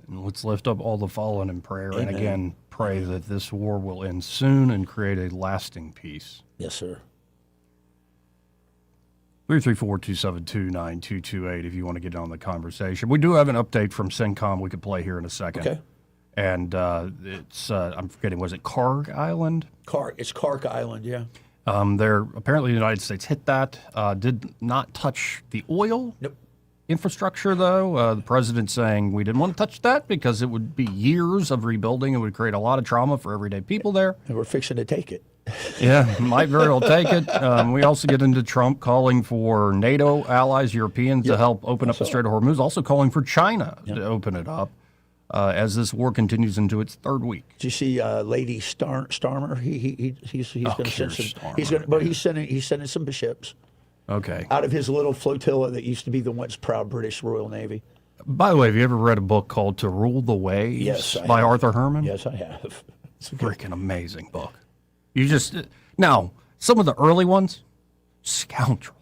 And let's lift up all the fallen in prayer. Amen. And again, pray that this war will end soon and create a lasting peace. Yes, sir. 334-272-9228 if you want to get on the conversation. We do have an update from CENTCOM we could play here in a second. Okay. And it's, I'm forgetting, was it Karg Island? It's Karg Island, yeah. Apparently the United States hit that. Did not touch the oil infrastructure, though. The president saying we didn't want to touch that because it would be years of rebuilding. It would create a lot of trauma for everyday people there. And we're fixing to take it. Yeah, might very well take it. We also get into Trump calling for NATO allies, Europeans, to help open up the Strait of Hormuz, also calling for China to open it up as this war continues into its 3rd week. Did you see Lady Starmer? He's going to send some. He's sending some ships. Okay. Out of his little flotilla that used to be the once proud British Royal Navy. By the way, have you ever read a book called To Rule the Waves Yes, I by have. Arthur Herman? Yes, I have. It's a freaking amazing book. You just now some of the early ones, scoundrels.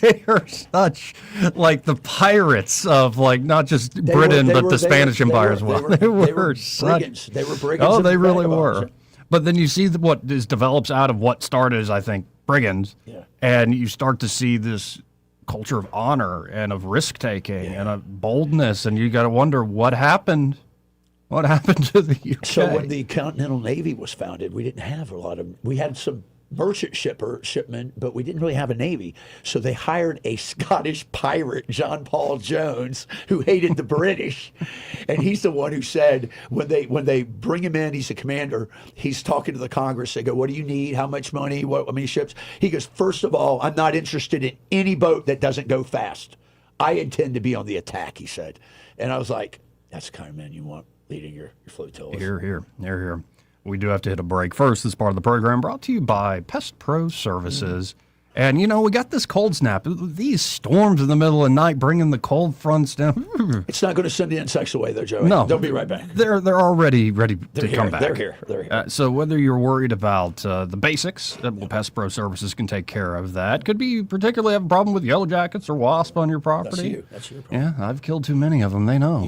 They are such like the pirates of like not just Britain but the Spanish Empire as well. They were such brigands. They were brigands. Oh, and they really vagabonds. were. But then you see what develops out of what started as, I think, brigands, and you start to see this culture of honor and of risk taking and of boldness, and you got to wonder what happened. What happened to the UK? So when the Continental Navy was founded, we didn't have a lot of. We had some merchant shipmen, but we didn't really have a navy. So they hired a Scottish pirate, John Paul Jones, who hated the British, and he's the one who said when they bring him in, he's a commander. He's talking to the Congress. They go, "What do you need? How much money? How many ships?" He goes, "First of all, I'm not interested in any boat that doesn't go fast. I intend to be on the attack," he said. And I was like, "That's the kind of man you want leading your flotilla." Here. We do have to hit a break. First, this part of the program brought to you by Pest Pro Services. And, you know, we got this cold snap. These storms in the middle of the night bringing the cold fronts down. It's not going to send the insects away, though, Joey. No. They'll be right back. They're already ready to come back. They're here. So whether you're worried about the basics, Pest Pro Services can take care of that. Could be particularly have a problem with yellow jackets or wasp on your property. That's your problem. Yeah, I've killed too many of them. They know.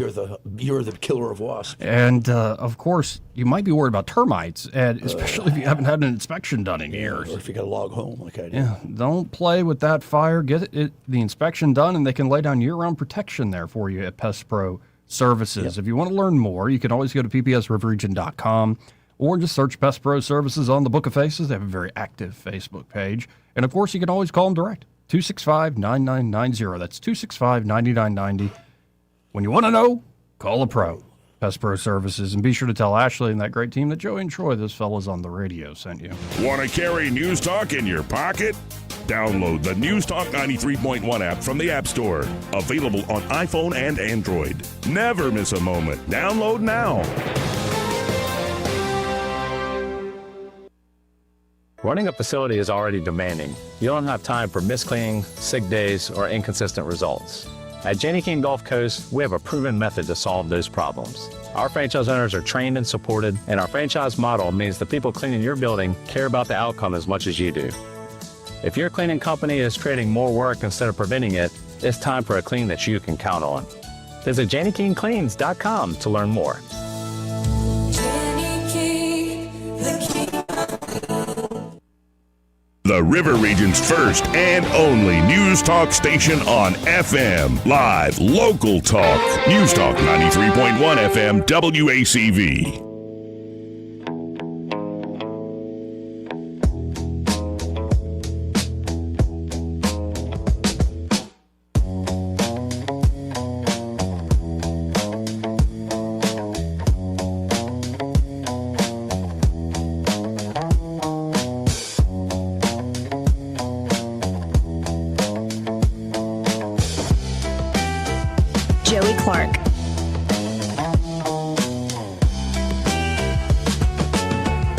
You're the killer of wasps. And, of course, you might be worried about termites, and especially if you haven't had an inspection done in years. Or if you got a log home like I do. Yeah, don't play with that fire. Get the inspection done, and they can lay down year-round protection there for you at Pest Pro Services. If you want to learn more, you can always go to ppsriverregion.com or just search Pest Pro Services on the Book of Faces. They have a very active Facebook page. And, of course, you can always call them direct, 265-9990. That's 265-9990. When you want to know, call a pro. Pest Pro Services. And be sure to tell Ashley and that great team that Joey and Troy, those fellas on the radio, sent you. Want to carry News Talk in your pocket? Download the News Talk 93.1 app from the App Store. Available on iPhone and Android. Never miss a moment. Download now. Running a facility is already demanding. You don't have time for miscleaning, sick days, or inconsistent results. At Janney King Gulf Coast, we have a proven method to solve those problems. Our franchise owners are trained and supported, and our franchise model means the people cleaning your building care about the outcome as much as you do. If your cleaning company is creating more work instead of preventing it, it's time for a clean that you can count on. Visit JannyKingCleans.com to learn more. The River Region's first and only News Talk station on FM. Live, local talk. News Talk 93.1 FM WACV. Joey Clark.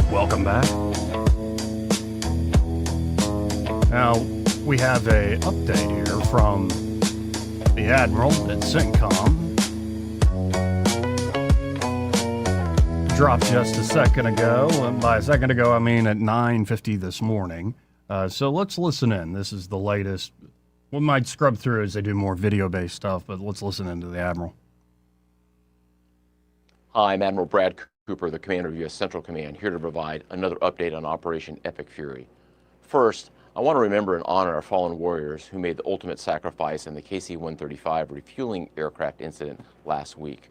Welcome back. Now, we have a update here from the Admiral at CENTCOM. Dropped just a second ago, and by a second ago I mean at 9:50 this morning. So let's listen in. This is the latest. We might scrub through as they do more video-based stuff, but let's listen into the Admiral. Hi, I'm Admiral Brad Cooper, the commander of U.S. Central Command, here to provide another update on Operation Epic Fury. First, I want to remember and honor our fallen warriors who made the ultimate sacrifice in the KC-135 refueling aircraft incident last week.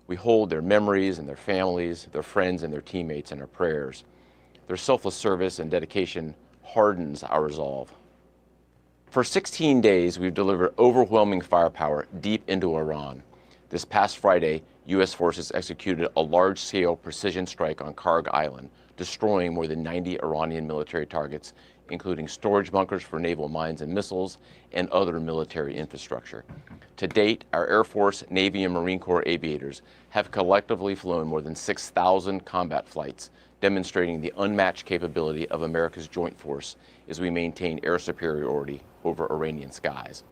We hold their memories and their families, their friends and their teammates in our prayers. Their selfless service and dedication hardens our resolve. For 16 days, we've delivered overwhelming firepower deep into Iran. This past Friday, U.S. forces executed a large-scale precision strike on Karg Island, destroying more than 90 Iranian military targets including storage bunkers for naval mines and missiles and other military infrastructure. To date, our Air Force, Navy, and Marine Corps aviators have collectively flown more than 6,000 combat flights, demonstrating the unmatched capability of America's joint force as we maintain air superiority over Iranian skies.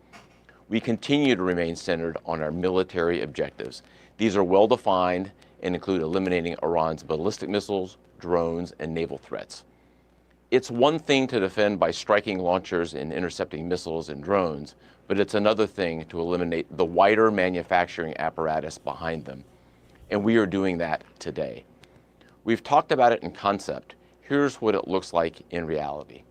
We continue to remain centered on our military objectives. These are well defined and include eliminating Iran's ballistic missiles, drones, and naval threats. It's one thing to defend by striking launchers and intercepting missiles and drones, but it's another thing to eliminate the wider manufacturing apparatus behind them. And we are doing that today. We've talked about it in concept. Here's what it looks like in reality.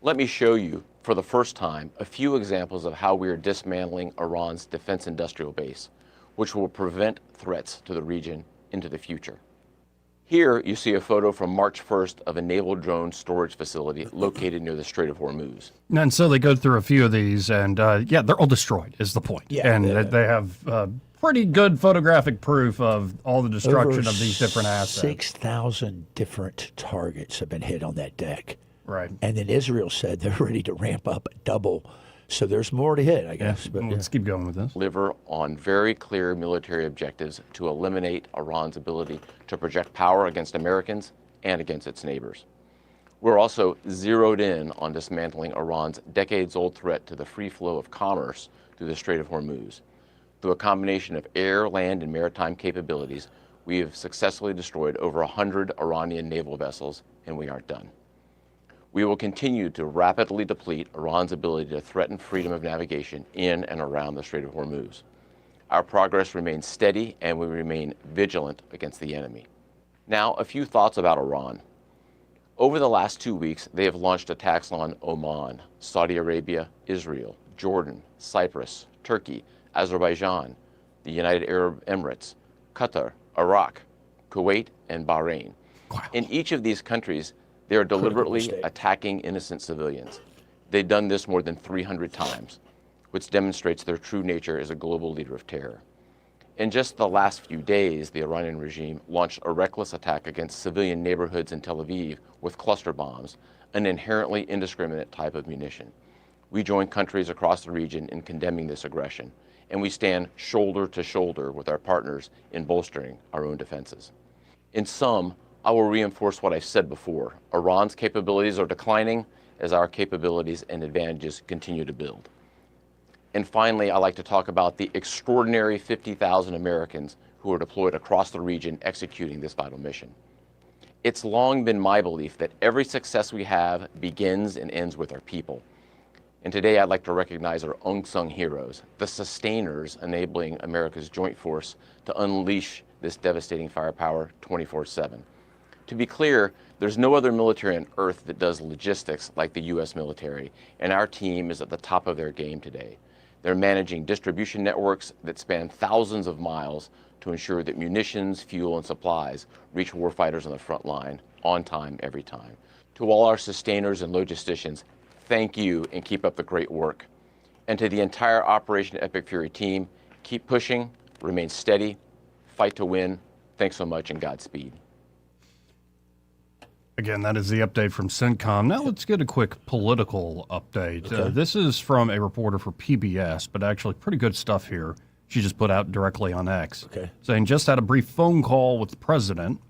Let me show you, for the first time, a few examples of how we are dismantling Iran's defense industrial base, which will prevent threats to the region into the future. Here you see a photo from March 1st of a naval drone storage facility located near the Strait of Hormuz. And so they go through a few of these, and yeah, they're all destroyed, is the point. Yeah, and they have pretty good photographic proof of all the destruction over of these different assets. 6,000 different targets have been hit on that deck. Right. And then Israel said they're ready to ramp up double. So there's more to hit, I guess. Yeah. But Let's keep going with this. Deliver on very clear military objectives to eliminate Iran's ability to project power against Americans and against its neighbors. We're also zeroed in on dismantling Iran's decades-old threat to the free flow of commerce through the Strait of Hormuz. Through a combination of air, land, and maritime capabilities, we have successfully destroyed over 100 Iranian naval vessels, and we aren't done. We will continue to rapidly deplete Iran's ability to threaten freedom of navigation in and around the Strait of Hormuz. Our progress remains steady, and we remain vigilant against the enemy. Now, a few thoughts about Iran. Over the last 2 weeks, they have launched attacks on Oman, Saudi Arabia, Israel, Jordan, Cyprus, Turkey, Azerbaijan, the United Arab Emirates, Qatar, Iraq, Kuwait, and Bahrain. Wow. In each of these countries, they are deliberately attacking innocent civilians. They've done this more than 300 times, which demonstrates their true nature as a global leader of terror. In just the last few days, the Iranian regime launched a reckless attack against civilian neighborhoods in Tel Aviv with cluster bombs, an inherently indiscriminate type of munition. We join countries across the region in condemning this aggression, and we stand shoulder to shoulder with our partners in bolstering our own defenses. In sum, I will reinforce what I said before. Iran's capabilities are declining as our capabilities and advantages continue to build. And finally, I'd like to talk about the extraordinary 50,000 Americans who are deployed across the region executing this vital mission. It's long been my belief that every success we have begins and ends with our people. And today I'd like to recognize our unsung heroes, the sustainers enabling America's joint force to unleash this devastating firepower 24/7. To be clear, there's no other military on earth that does logistics like the U.S. military, and our team is at the top of their game today. They're managing distribution networks that span thousands of miles to ensure that munitions, fuel, and supplies reach warfighters on the front line on time, every time. To all our sustainers and logisticians, thank you and keep up the great work. And to the entire Operation Epic Fury team, keep pushing, remain steady, fight to win. Thanks so much and Godspeed. Again, that is the update from CENTCOM. Now let's get a quick political update. Okay. This is from a reporter for PBS, but actually pretty good stuff here. She just put out directly on X. Okay. Saying just had a brief phone call with the president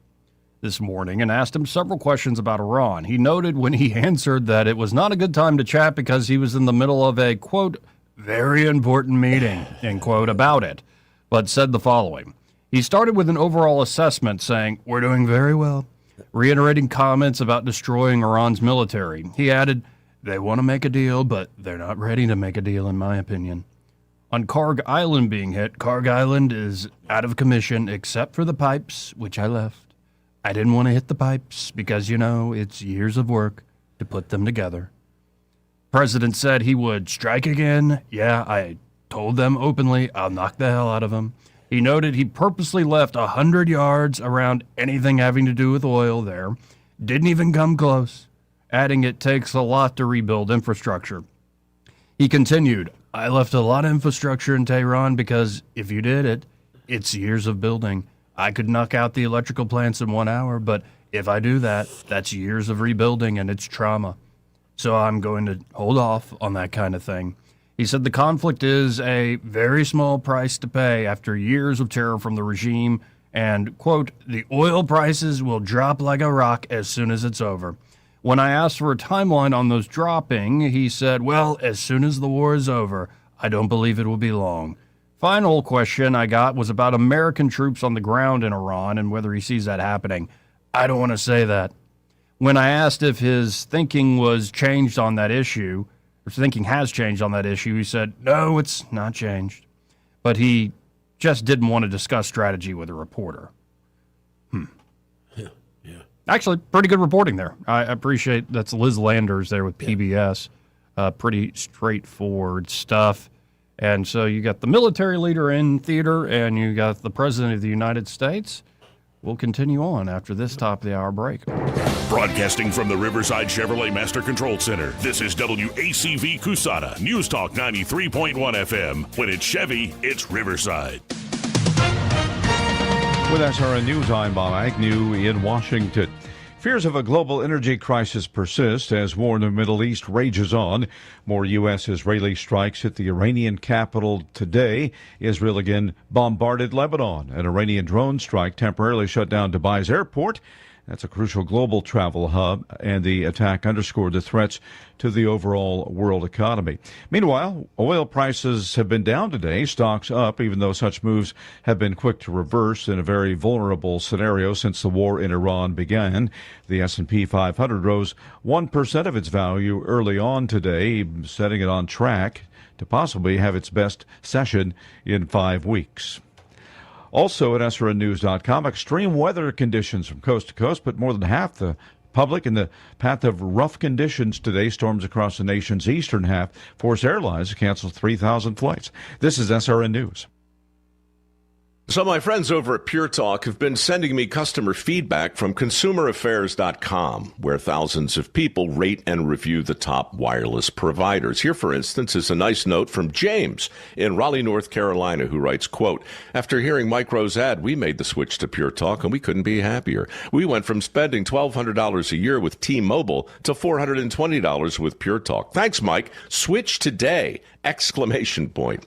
this morning and asked him several questions about Iran. He noted when he answered that it was not a good time to chat because he was in the middle of a, quote, very important meeting, end quote, about it, but said the following. He started with an overall assessment saying, we're doing very well, reiterating comments about destroying Iran's military. He added, they want to make a deal, but they're not ready to make a deal, in my opinion. On Karg Island being hit, Karg Island is out of commission except for the pipes, which I left. I didn't want to hit the pipes because, you know, it's years of work to put them together. President said he would strike again. Yeah, I told them openly I'll knock the hell out of them. He noted he purposely left 100 yards around anything having to do with oil there. Didn't even come close, adding it takes a lot to rebuild infrastructure. He continued, I left a lot of infrastructure in Tehran because if you did it, it's years of building. I could knock out the electrical plants in 1 hour, but if I do that, that's years of rebuilding and it's trauma. so I'm going to hold off on that kind of thing. He said the conflict is a very small price to pay after years of terror from the regime, and, quote, the oil prices will drop like a rock as soon as it's over. When I asked for a timeline on those dropping, he said, well, as soon as the war is over. I don't believe it will be long. Final question I got was about American troops on the ground in Iran and whether he sees that happening. I don't want to say that. When I asked if his thinking was changed on that issue, or thinking has changed on that issue, he said, no, it's not changed. But he just didn't want to discuss strategy with a reporter. Actually, pretty good reporting there. I appreciate that's Liz Landers there with PBS. Pretty straightforward stuff. And so you got the military leader in theater and you got the President of the United States. We'll continue on after this top of the hour break. Broadcasting from the Riverside Chevrolet Master Control Center, this is WACV Cusada, News Talk 93.1 FM. When it's Chevy, it's Riverside. With SRN News, I'm Bob Agnew in Washington. Fears of a global energy crisis persist as war in the Middle East rages on. More U.S.-Israeli strikes hit the Iranian capital today. Israel again bombarded Lebanon. An Iranian drone strike temporarily shut down Dubai's airport. That's a crucial global travel hub, and the attack underscored the threats to the overall world economy. Meanwhile, oil prices have been down today, stocks up, even though such moves have been quick to reverse in a very vulnerable scenario since the war in Iran began. The S&P 500 rose 1% of its value early on today, setting it on track to possibly have its best session in 5 weeks. Also at SRNnews.com, extreme weather conditions from coast to coast, but more than half the public in the path of rough conditions today. Storms across the nation's eastern half force airlines to cancel 3,000 flights. This is SRN News. So my friends over at Pure Talk have been sending me customer feedback from consumeraffairs.com, where thousands of people rate and review the top wireless providers. Here, for instance, is a nice note from James in Raleigh, North Carolina, who writes, quote, after hearing Mike Rowe's ad, we made the switch to Pure Talk, and we couldn't be happier. We went from spending $1,200 a year with T-Mobile to $420 with Pure Talk. Thanks, Mike. Switch today! Exclamation point.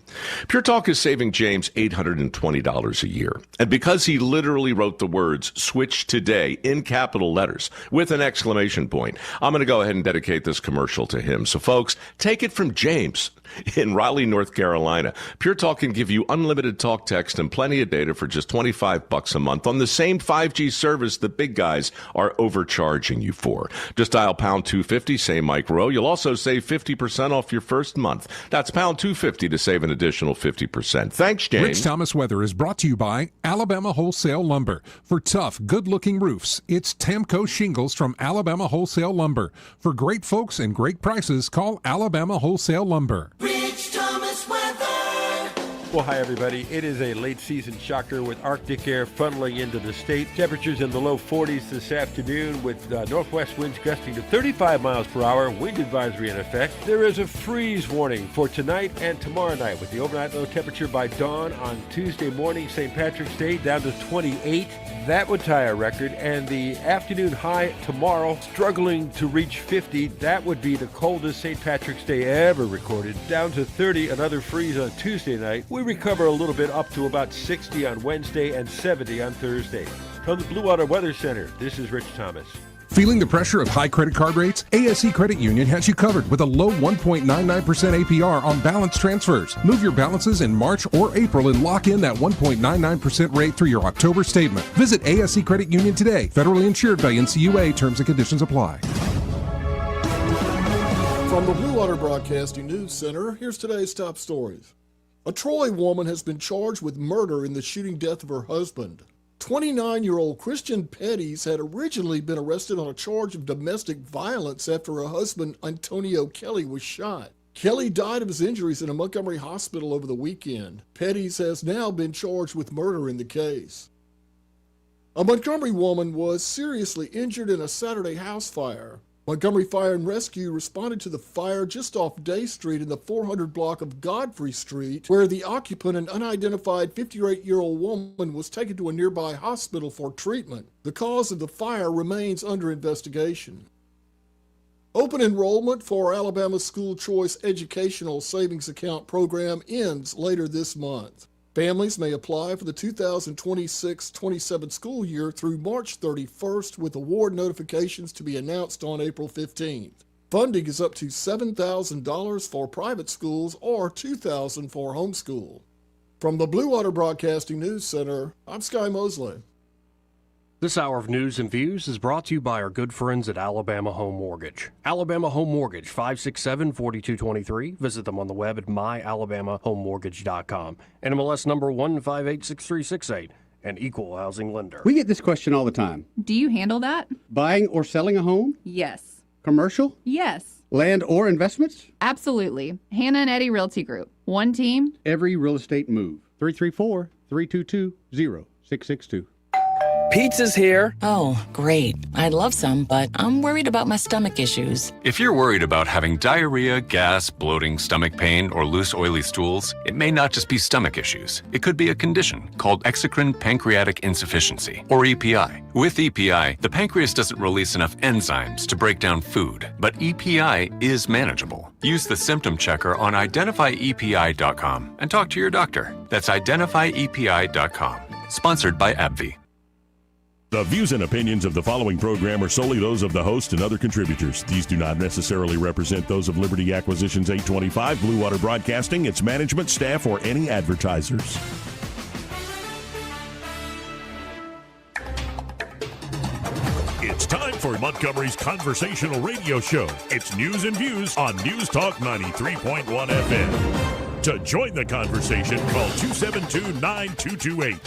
Pure Talk is saving James $820 a year. And because he literally wrote the words switch today in capital letters with an exclamation point, I'm going to go ahead and dedicate this commercial to him. So folks, take it from James in Raleigh, North Carolina. Pure Talk can give you unlimited talk, text, and plenty of data for just $25 a month on the same 5G service the big guys are overcharging you for. Just dial pound 250, say Mike Rowe. You'll also save 50% off your first month. That's pound 250 to save an additional 50%. Thanks, James. Rich Thomas Weather is brought to you by Alabama Wholesale Lumber. For tough, good-looking roofs, it's Tamco Shingles from Alabama Wholesale Lumber. For great folks and great prices, call Alabama Wholesale Lumber. Rich Thomas Weather. Well, hi, everybody. It is a late season shocker with Arctic air funneling into the state. Temperatures in the low 40s this afternoon with northwest winds gusting to 35 miles per hour. Wind advisory in effect. There is a freeze warning for tonight and tomorrow night with the overnight low temperature by dawn on Tuesday morning, St. Patrick's Day, down to 28. That would tie a record. And the afternoon high tomorrow, struggling to reach 50. That would be the coldest St. Patrick's Day ever recorded. Down to 30, another freeze on Tuesday night. We recover a little bit up to about 60 on Wednesday and 70 on Thursday. From the Blue Water Weather Center, this is Rich Thomas. Feeling the pressure of high credit card rates? ASE Credit Union has you covered with a low 1.99% APR on balance transfers. Move your balances in March or April and lock in that 1.99% rate through your October statement. Visit ASE Credit Union today. Federally insured by NCUA. Terms and conditions apply. From the Blue Water Broadcasting News Center, here's today's top stories. A Troy woman has been charged with murder in the shooting death of her husband. 29-year-old Christian Petties had originally been arrested on a charge of domestic violence after her husband, Antonio Kelly, was shot. Kelly died of his injuries in a Montgomery hospital over the weekend. Petties has now been charged with murder in the case. A Montgomery woman was seriously injured in a Saturday house fire. Montgomery Fire and Rescue responded to the fire just off Day Street in the 400 block of Godfrey Street, where the occupant, an unidentified 58-year-old woman, was taken to a nearby hospital for treatment. The cause of the fire remains under investigation. Open enrollment for Alabama's School Choice Educational Savings Account program ends later this month. Families may apply for the 2026-27 school year through March 31st, with award notifications to be announced on April 15th. Funding is up to $7,000 for private schools or $2,000 for homeschool. From the Blue Water Broadcasting News Center, I'm Sky Mosley. This hour of news and views is brought to you by our good friends at Alabama Home Mortgage. Alabama Home Mortgage, 567-4223. Visit them on the web at myalabamahomemortgage.com. NMLS number 1586368, an equal housing lender. We get this question all the time. Do you handle that? Buying or selling a home? Yes. Commercial? Yes. Land or investments? Absolutely. Hannah and Eddie Realty Group. One team. Every real estate move. 334-322-0662. Pizza's here. Oh, great. I'd love some, but I'm worried about my stomach issues. If you're worried about having diarrhea, gas, bloating, stomach pain, or loose, oily stools, it may not just be stomach issues. It could be a condition called exocrine pancreatic insufficiency, or EPI. With EPI, the pancreas doesn't release enough enzymes to break down food, but EPI is manageable. Use the symptom checker on identifyepi.com and talk to your doctor. That's identifyepi.com. Sponsored by AbbVie. The views and opinions of the following program are solely those of the host and other contributors. These do not necessarily represent those of Liberty Acquisitions 825, Blue Water Broadcasting, its management, staff, or any advertisers. It's time for Montgomery's conversational radio show. It's news and views on News Talk 93.1 FM. To join the conversation, call 272-9228.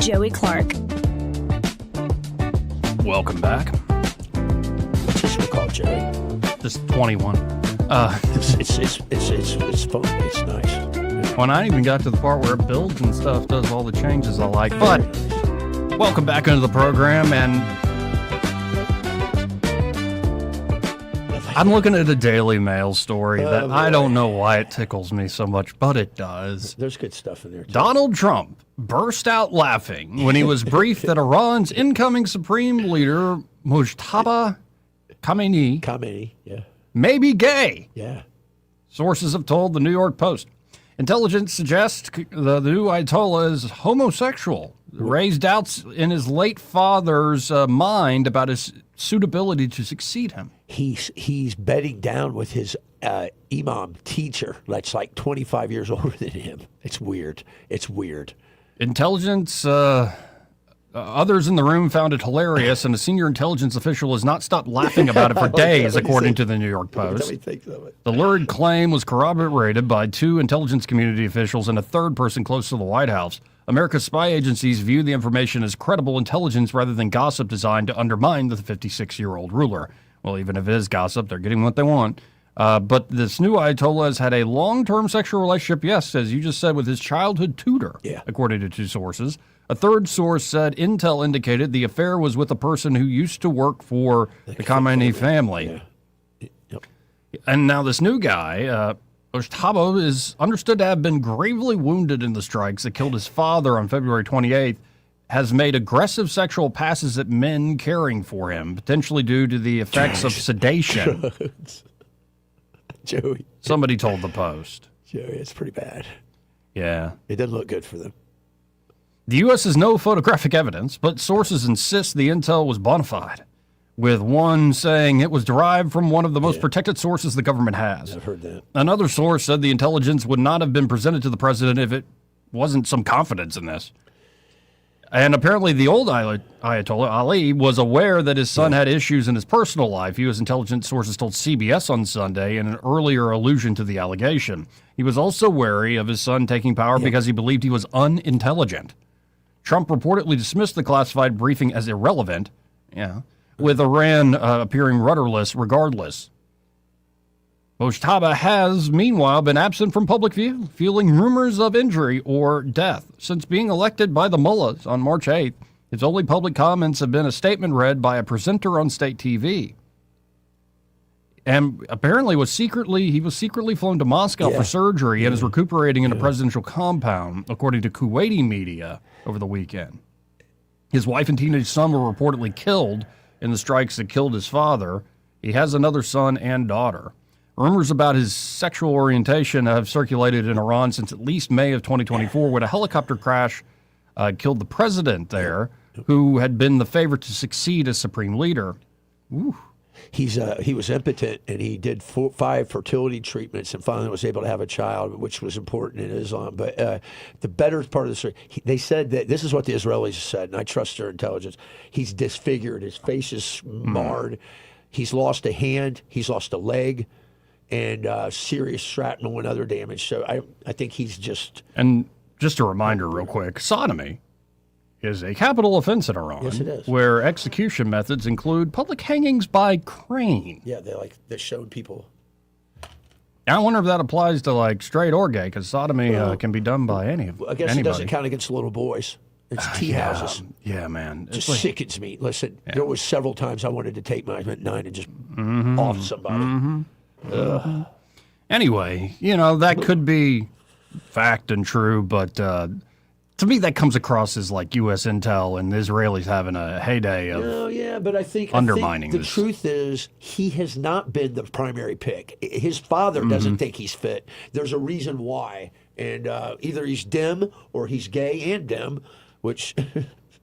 Joey Clark. Welcome back. What's this one called, Joey? Just 21. It's fun. It's nice. When I even got to the part where it builds and stuff, does all the changes I like. But welcome back into the program, and I'm looking at a Daily Mail story that I don't know why it tickles me so much, but it does. There's good stuff in there, too. Donald Trump burst out laughing when he was briefed that Iran's incoming supreme leader, Mujtaba Khamenei, may be gay. Yeah. Sources have told the New York Post. Intelligence suggests the new Ayatollah is homosexual, raised doubts in his late father's mind about his suitability to succeed him. He's bedding down with his imam teacher that's like 25 years older than him. It's weird. Intelligence, others in the room found it hilarious, and a senior intelligence official has not stopped laughing about it for days, according to the New York Post. The lurid claim was corroborated by two intelligence community officials and a third person close to the White House. America's spy agencies view the information as credible intelligence rather than gossip designed to undermine the 56-year-old ruler. Well, even if it is gossip, they're getting what they want. But this new Ayatollah has had a long-term sexual relationship, yes, as you just said, with his childhood tutor, according to two sources. A third source said intel indicated the affair was with a person who used to work for the Khamenei family. Yep. And now this new guy, Mujtaba, is understood to have been gravely wounded in the strikes that killed his father on February 28th, has made aggressive sexual passes at men caring for him, potentially due to the effects of sedation. Joey. Somebody told the Post. Joey, it's pretty bad. Yeah. It doesn't look good for them. The U.S. has no photographic evidence, but sources insist the intel was bona fide, with one saying it was derived from one of the most protected sources the government has. I've heard that. Another source said the intelligence would not have been presented to the president if it wasn't some confidence in this. And apparently the old Ayatollah Ali was aware that his son had issues in his personal life. U.S. intelligence sources told CBS on Sunday in an earlier allusion to the allegation. He was also wary of his son taking power because he believed he was unintelligent. Trump reportedly dismissed the classified briefing as irrelevant, with Iran appearing rudderless regardless. Mojtaba has, meanwhile, been absent from public view, fueling rumors of injury or death. Since being elected by the mullahs on March 8th, his only public comments have been a statement read by a presenter on state TV. And apparently he was secretly flown to Moscow for surgery and is recuperating in a presidential compound, according to Kuwaiti media over the weekend. His wife and teenage son were reportedly killed in the strikes that killed his father. He has another son and daughter. Rumors about his sexual orientation have circulated in Iran since at least May of 2024, when a helicopter crash killed the president there, who had been the favorite to succeed as supreme leader. Ooh. He was impotent, and he did 5 fertility treatments and finally was able to have a child, which was important in Islam. But the better part of the story, they said that this is what the Israelis said, and I trust their intelligence. He's disfigured. His face is marred. He's lost a hand. He's lost a leg, and serious shrapnel and other damage. So I think he's just... And just a reminder real quick, sodomy is a capital offense in Iran. Yes, it is. Where execution methods include public hangings by crane. Yeah, they showed people. I wonder if that applies to like straight or gay, because sodomy can be done by I guess anybody. it doesn't count against little boys. It's tea houses. Yeah, man. Just sickens me. Listen, there was several times I wanted to take my 9 and just off somebody. Anyway, that could be fact and true, but to me that comes across as like U.S. intel and the Israelis having a heyday of but I think undermining the this. truth is he has not been the primary pick. His father doesn't think he's fit. There's a reason why, and either he's dim or he's gay and dim, which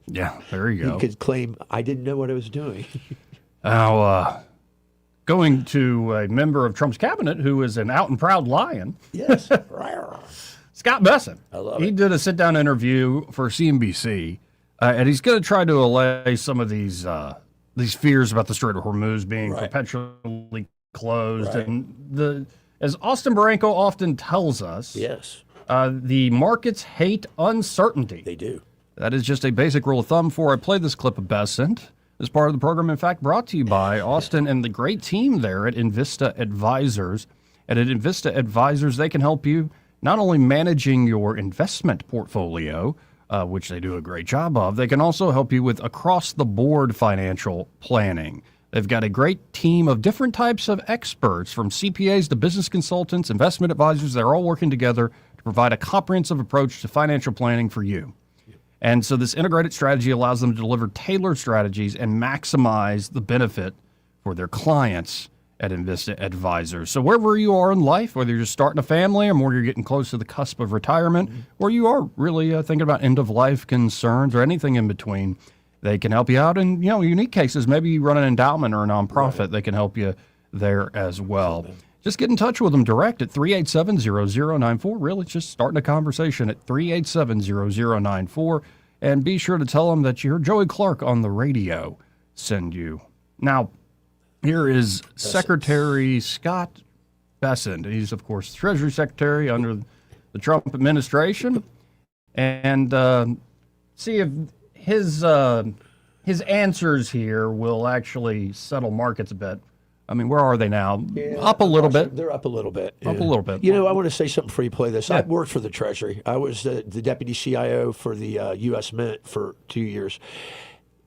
yeah, there you go. He could claim I didn't know what I was doing. Now, going to a member of Trump's cabinet who is an out and proud lion. Yes. Scott Besson. I love He did a sit-down interview for CNBC, and he's going to try to allay some of these fears about the Strait of Hormuz being perpetually closed. And as Austin Baranko often tells us, the markets hate uncertainty. They do. That is just a basic rule of thumb. Before I play this clip of Besson, this part of the program, in fact, brought to you by Austin and the great team there at Invista Advisors. And at Invista Advisors, they can help you not only managing your investment portfolio, which they do a great job of, they can also help you with across-the-board financial planning. They've got a great team of different types of experts, from CPAs to business consultants, investment advisors. They're all working together to provide a comprehensive approach to financial planning for you. And so this integrated strategy allows them to deliver tailored strategies and maximize the benefit for their clients at Invista Advisors. So wherever you are in life, whether you're just starting a family or more you're getting close to the cusp of retirement, or you are really thinking about end-of-life concerns or anything in between, they can help you out. In unique cases, maybe you run an endowment or a nonprofit, they can help you there as well. Just get in touch with them direct at 387-0094. Really, just starting a conversation at 387-0094. And be sure to tell them that you heard Joey Clark on the radio send you. Now, here is Secretary Scott Besson. He's, of course, Treasury Secretary under the Trump administration. And see if his answers here will actually settle markets a bit. I mean, where are they now? Up a little bit. They're up a little bit. Up a little bit. I want to say something before you play this. I worked for the Treasury. I was the deputy CIO for the U.S. Mint for 2 years.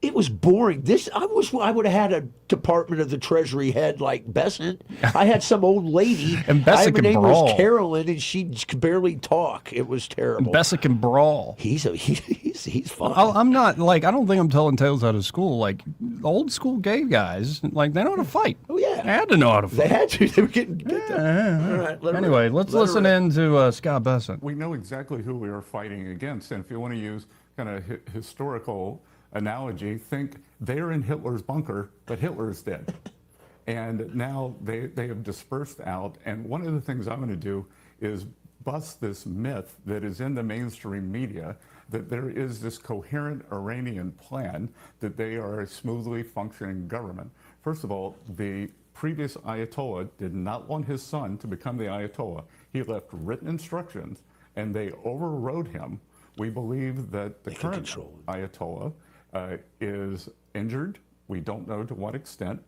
It was boring. I would have had a Department of the Treasury head like Besson. I had some old lady. And Besson can name brawl. was Carolyn, and she could barely talk. It was terrible. Besson can brawl. He's fun. I'm not I don't think I'm telling tales out of school. Like old school gay guys, they know how to fight. Oh yeah, they had to know how to fight. They had to. They were getting. All right. Anyway, let's listen in to Scott Besson. We know exactly who we are fighting against, and if you want to use kind of historical analogy, think they're in Hitler's bunker, but Hitler's dead. And now they have dispersed out. And one of the things I'm going to do is bust this myth that is in the mainstream media that there is this coherent Iranian plan, that they are a smoothly functioning government. First of all, the previous Ayatollah did not want his son to become the Ayatollah. He left written instructions and they overrode him. We believe that the current Ayatollah is injured, we don't know to what extent,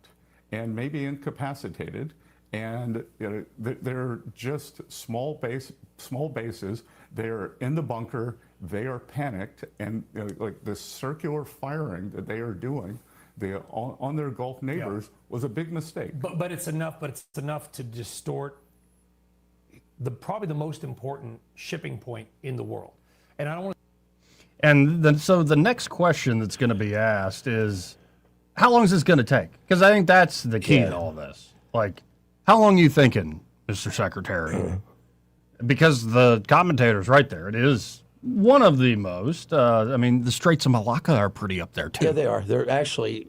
and maybe incapacitated, And they're just small bases. They're in the bunker. They are panicked, and like the circular firing that they are doing on their Gulf neighbors was a big mistake. But it's enough. But it's enough to distort probably the most important shipping point in the world. And I don't want. And then, so the next question that's going to be asked is, how long is this going to take? Because I think that's the key to all this. Like, how long are you thinking, Mr. Secretary? Because the commentator's right there. It is one of the most. I mean, the Straits of Malacca are pretty up there, too. Yeah, they are. They're actually,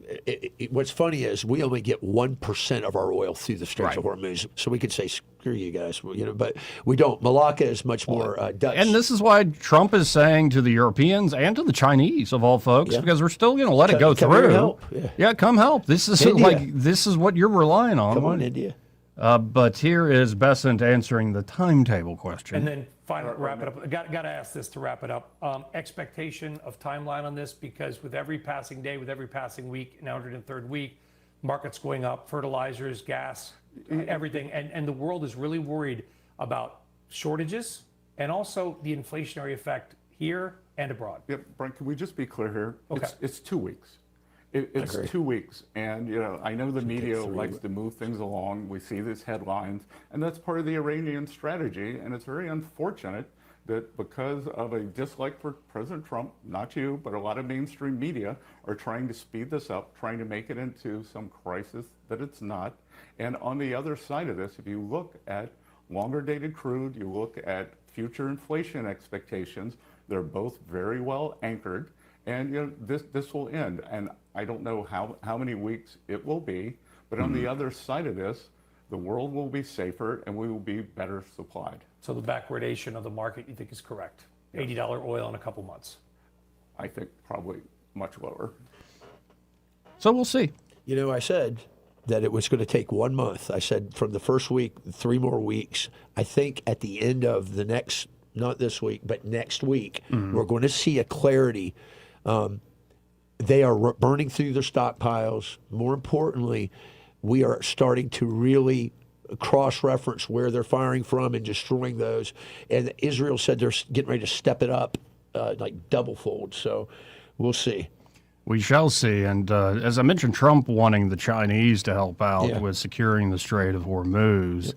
what's funny is we only get 1% of our oil through the Straits of Hormuz. So we could say, screw you guys, but we don't. Malacca is much more Dutch. And this is why Trump is saying to the Europeans and to the Chinese, of all folks, because we're still going to let it go through. Help. Yeah, come help. This is this is what you're relying on. Come on, India. But here is Besant answering the timetable question. And then finally, wrap it up. Got to ask this to wrap it up. Expectation of timeline on this, because with every passing day, with every passing week, now 103rd week, markets going up, fertilizers, gas, everything. And the world is really worried about shortages and also the inflationary effect here and abroad. Yep, Brent, can we just be clear here? Okay. It's 2 weeks. It's 2 weeks, and I know the media likes to move things along. We see these headlines, and that's part of the Iranian strategy. And it's very unfortunate that because of a dislike for President Trump, not you, but a lot of mainstream media are trying to speed this up, trying to make it into some crisis that it's not. And on the other side of this, if you look at longer dated crude, you look at future inflation expectations, they're both very well anchored. And this will end, and I don't know how many weeks it will be, but on the other side of this, the world will be safer and we will be better supplied. So the backwardation of the market, you think, is correct? $80 oil in a couple months. I think probably much lower. So we'll see. I said that it was going to take 1 month. I said from the first week, 3 more weeks. I think at the end of the next, not this week, but next week, we're going to see a clarity. They are burning through their stockpiles. More importantly, we are starting to really cross-reference where they're firing from and destroying those. And Israel said they're getting ready to step it up like double-fold. So we'll see. We shall see. And as I mentioned, Trump wanting the Chinese to help out with securing the Strait of Hormuz.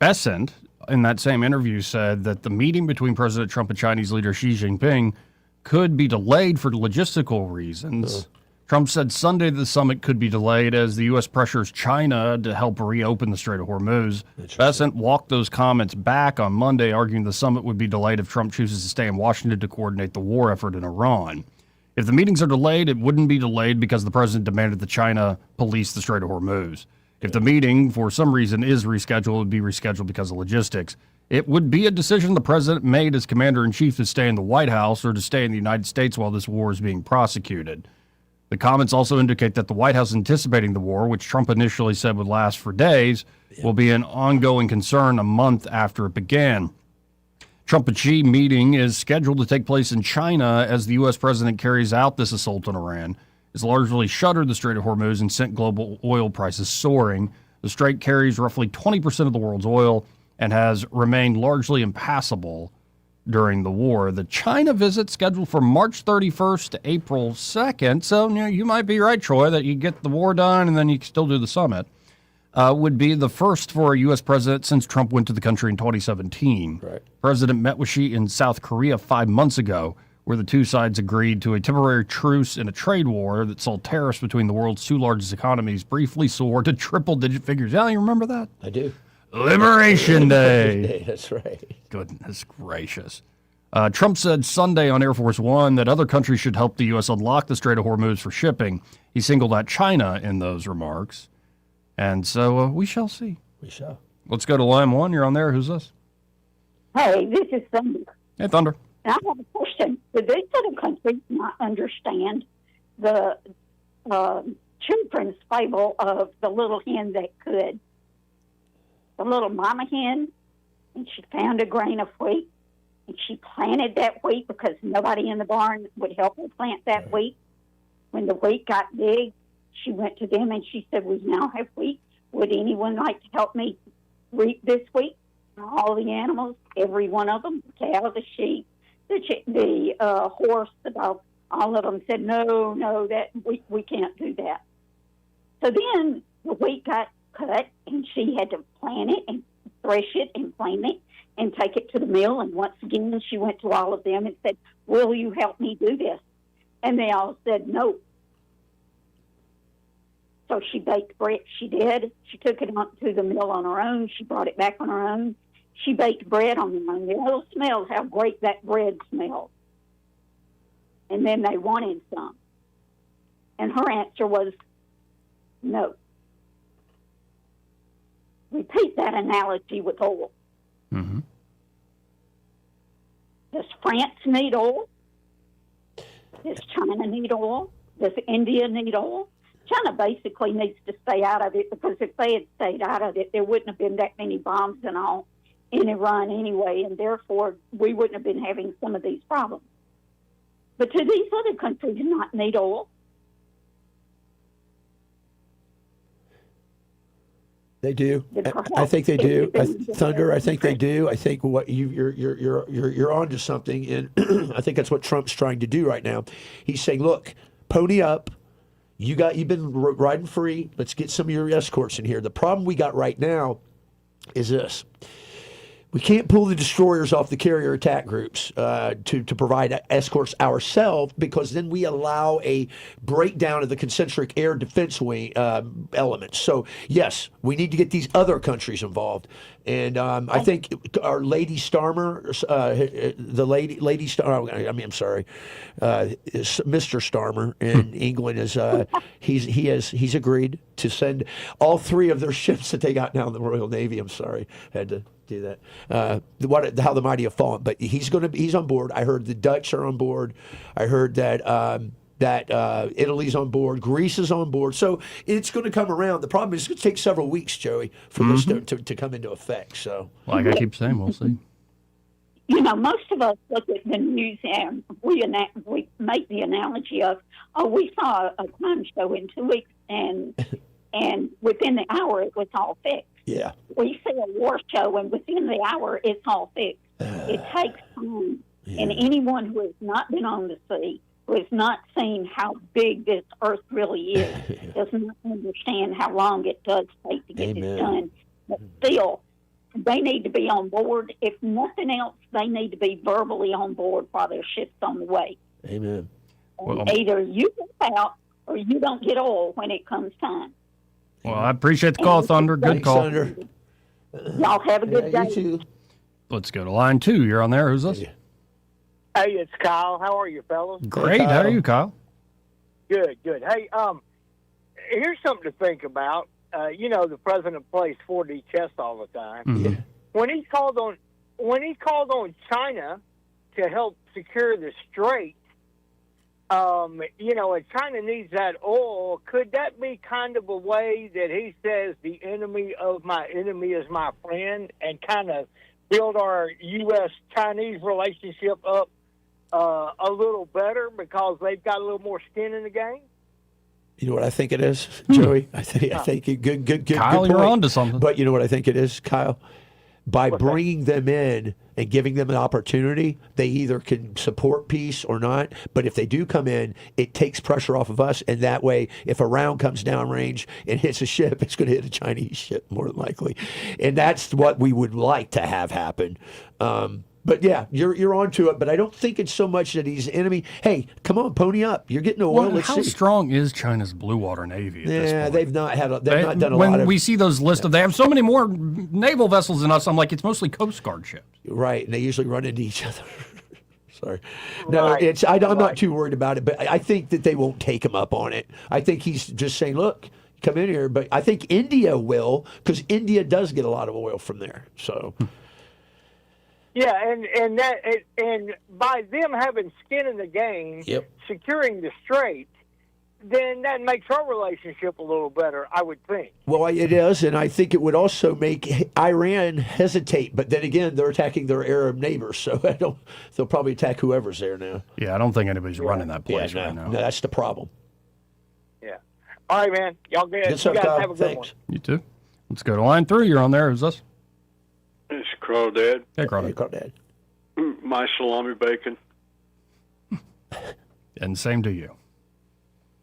Besant, in that same interview, said that the meeting between President Trump and Chinese leader Xi Jinping could be delayed for logistical reasons. Trump said Sunday the summit could be delayed as the U.S. pressures China to help reopen the Strait of Hormuz. Besant walked those comments back on Monday, arguing the summit would be delayed if Trump chooses to stay in Washington to coordinate the war effort in Iran. If the meetings are delayed, it wouldn't be delayed because the president demanded that China police the Strait of Hormuz. If the meeting, for some reason, is rescheduled, it would be rescheduled because of logistics. It would be a decision the president made as commander-in-chief to stay in the White House or to stay in the United States while this war is being prosecuted. The comments also indicate that the White House anticipating the war, which Trump initially said would last for days, will be an ongoing concern a month after it began. Trump and Xi meeting is scheduled to take place in China as the U.S. president carries out this assault on Iran. It's largely shuttered the Strait of Hormuz and sent global oil prices soaring. The strait carries roughly 20% of the world's oil and has remained largely impassable during the war. The China visit scheduled for March 31st to April 2nd. So you might be right, Troy, that you get the war done and then you can still do the summit. Would be the first for a U.S. president since Trump went to the country in 2017. Right. President met with Xi in South Korea 5 months ago, where the two sides agreed to a temporary truce in a trade war that saw tariffs between the world's two largest economies briefly soar to triple-digit figures. Yeah, you remember that? I do. Liberation Day. That's right. Goodness gracious. Trump said Sunday on Air Force One that other countries should help the U.S. unlock the Strait of Hormuz for shipping. He singled out China in those remarks. And so we shall see. We shall. Let's go to line one. You're on there. Who's this? Hey, this is Thunder. Hey, Thunder. I have a question. Do these other countries not understand the children's fable of the little hen that could? The little mama hen, and she found a grain of wheat, and she planted that wheat because nobody in the barn would help her plant that wheat. When the wheat got big, she went to them and she said, we now have wheat. Would anyone like to help me reap this wheat? All the animals, every one of them, the cow, the sheep, the horse, the dog, all of them said, no, that we can't do that. So then the wheat got cut, and she had to plant it and thresh it and plant it and take it to the mill. And once again, she went to all of them and said, will you help me do this? And they all said no. So she baked bread. She did. She took it on to the mill on her own. She brought it back on her own. She baked bread on her own. They all smelled how great that bread smelled. And then they wanted some. And her answer was no. Repeat that analogy with oil. Mm-hmm. Does France need oil? Does China need oil? Does India need oil? China basically needs to stay out of it, because if they had stayed out of it, there wouldn't have been that many bombs and all in Iran anyway, and therefore we wouldn't have been having some of these problems. But do these other countries not need oil? They do. I think they do. Thunder, I think they do. I think what you're onto something, and I think that's what Trump's trying to do right now. He's saying, look, pony up. You've been riding free. Let's get some of your escorts in here. The problem we got right now is this. We can't pull the destroyers off the carrier attack groups to provide escorts ourselves, because then we allow a breakdown of the concentric air defense wing elements. So, yes, we need to get these other countries involved. And I think our Lady Starmer, Mr. Starmer in England is he's agreed to send all three of their ships that they got now in the Royal Navy. I'm sorry, had to do that. How the mighty have fallen, but he's on board. I heard the Dutch are on board. I heard that Italy's on board, Greece is on board. So it's going to come around. The problem is it's going to take several weeks, Joey, for this to come into effect. So, like I keep saying, we'll see. You know, most of us look at the news and we make the analogy of, we saw a crime show in 2 weeks, and within the hour it was all fixed. Yeah. We see a war show, and within the hour it's all fixed. It takes time. Yeah. And anyone who has not been on the sea, who has not seen how big this earth really is, does not understand how long it does take to get this done. But still, they need to be on board. If nothing else, they need to be verbally on board while their ship's on the way. Amen. Either you get out or you don't get oil when it comes time. Well, I appreciate the call, Thunder. Good call. Thunder. Y'all have a good day. You too. Let's go to line 2. You're on there. Who's this? Hey, it's Kyle. How are you, fellas? Great. How are you, Kyle? Good. Hey, here's something to think about. You know, the president plays 4D chess all the time. Mm-hmm. When he called on China to help secure the strait, you know, and China needs that oil, could that be kind of a way that he says the enemy of my enemy is my friend, and kind of build our U.S.-Chinese relationship up a little better because they've got a little more skin in the game? You know what I think it is, Joey? I think good Kyle, good you're point. on to something. But you know what I think it is, Kyle? By bringing them in and giving them an opportunity, they either can support peace or not. But if they do come in, it takes pressure off of us. And that way, if a round comes downrange and hits a ship, it's going to hit a Chinese ship more than likely. And that's what we would like to have happen. But yeah, you're onto it. But I don't think it's so much that he's an enemy. Hey, come on, pony up. You're getting oil. Let's how see. strong is China's blue water navy at this point? They've not done a lot When of. we see those lists of, they have so many more naval vessels than us. I'm like, it's mostly Coast Guard ships. Right, and they usually run into each other. Sorry. No, Right. I'm not too worried about it, but I think that they won't take him up on it. I think he's just saying, look, come in here. But I think India will, because India does get a lot of oil from there. So. Yeah, and by them having skin in the game, securing the strait, then that makes our relationship a little better, I would think. Well, it is, and I think it would also make Iran hesitate. But then again, they're attacking their Arab neighbors, so they'll probably attack whoever's there now. Yeah, I don't think anybody's running that place right now. No, that's the problem. Yeah. All right, man. Y'all good. Good You guys Kyle. have a good one. Thanks. You too. Let's go to line 3. You're on there. Who's this? It's Crawdad. Hey, Crawdad. Hey, Crawdad. My salami bacon. And same to you.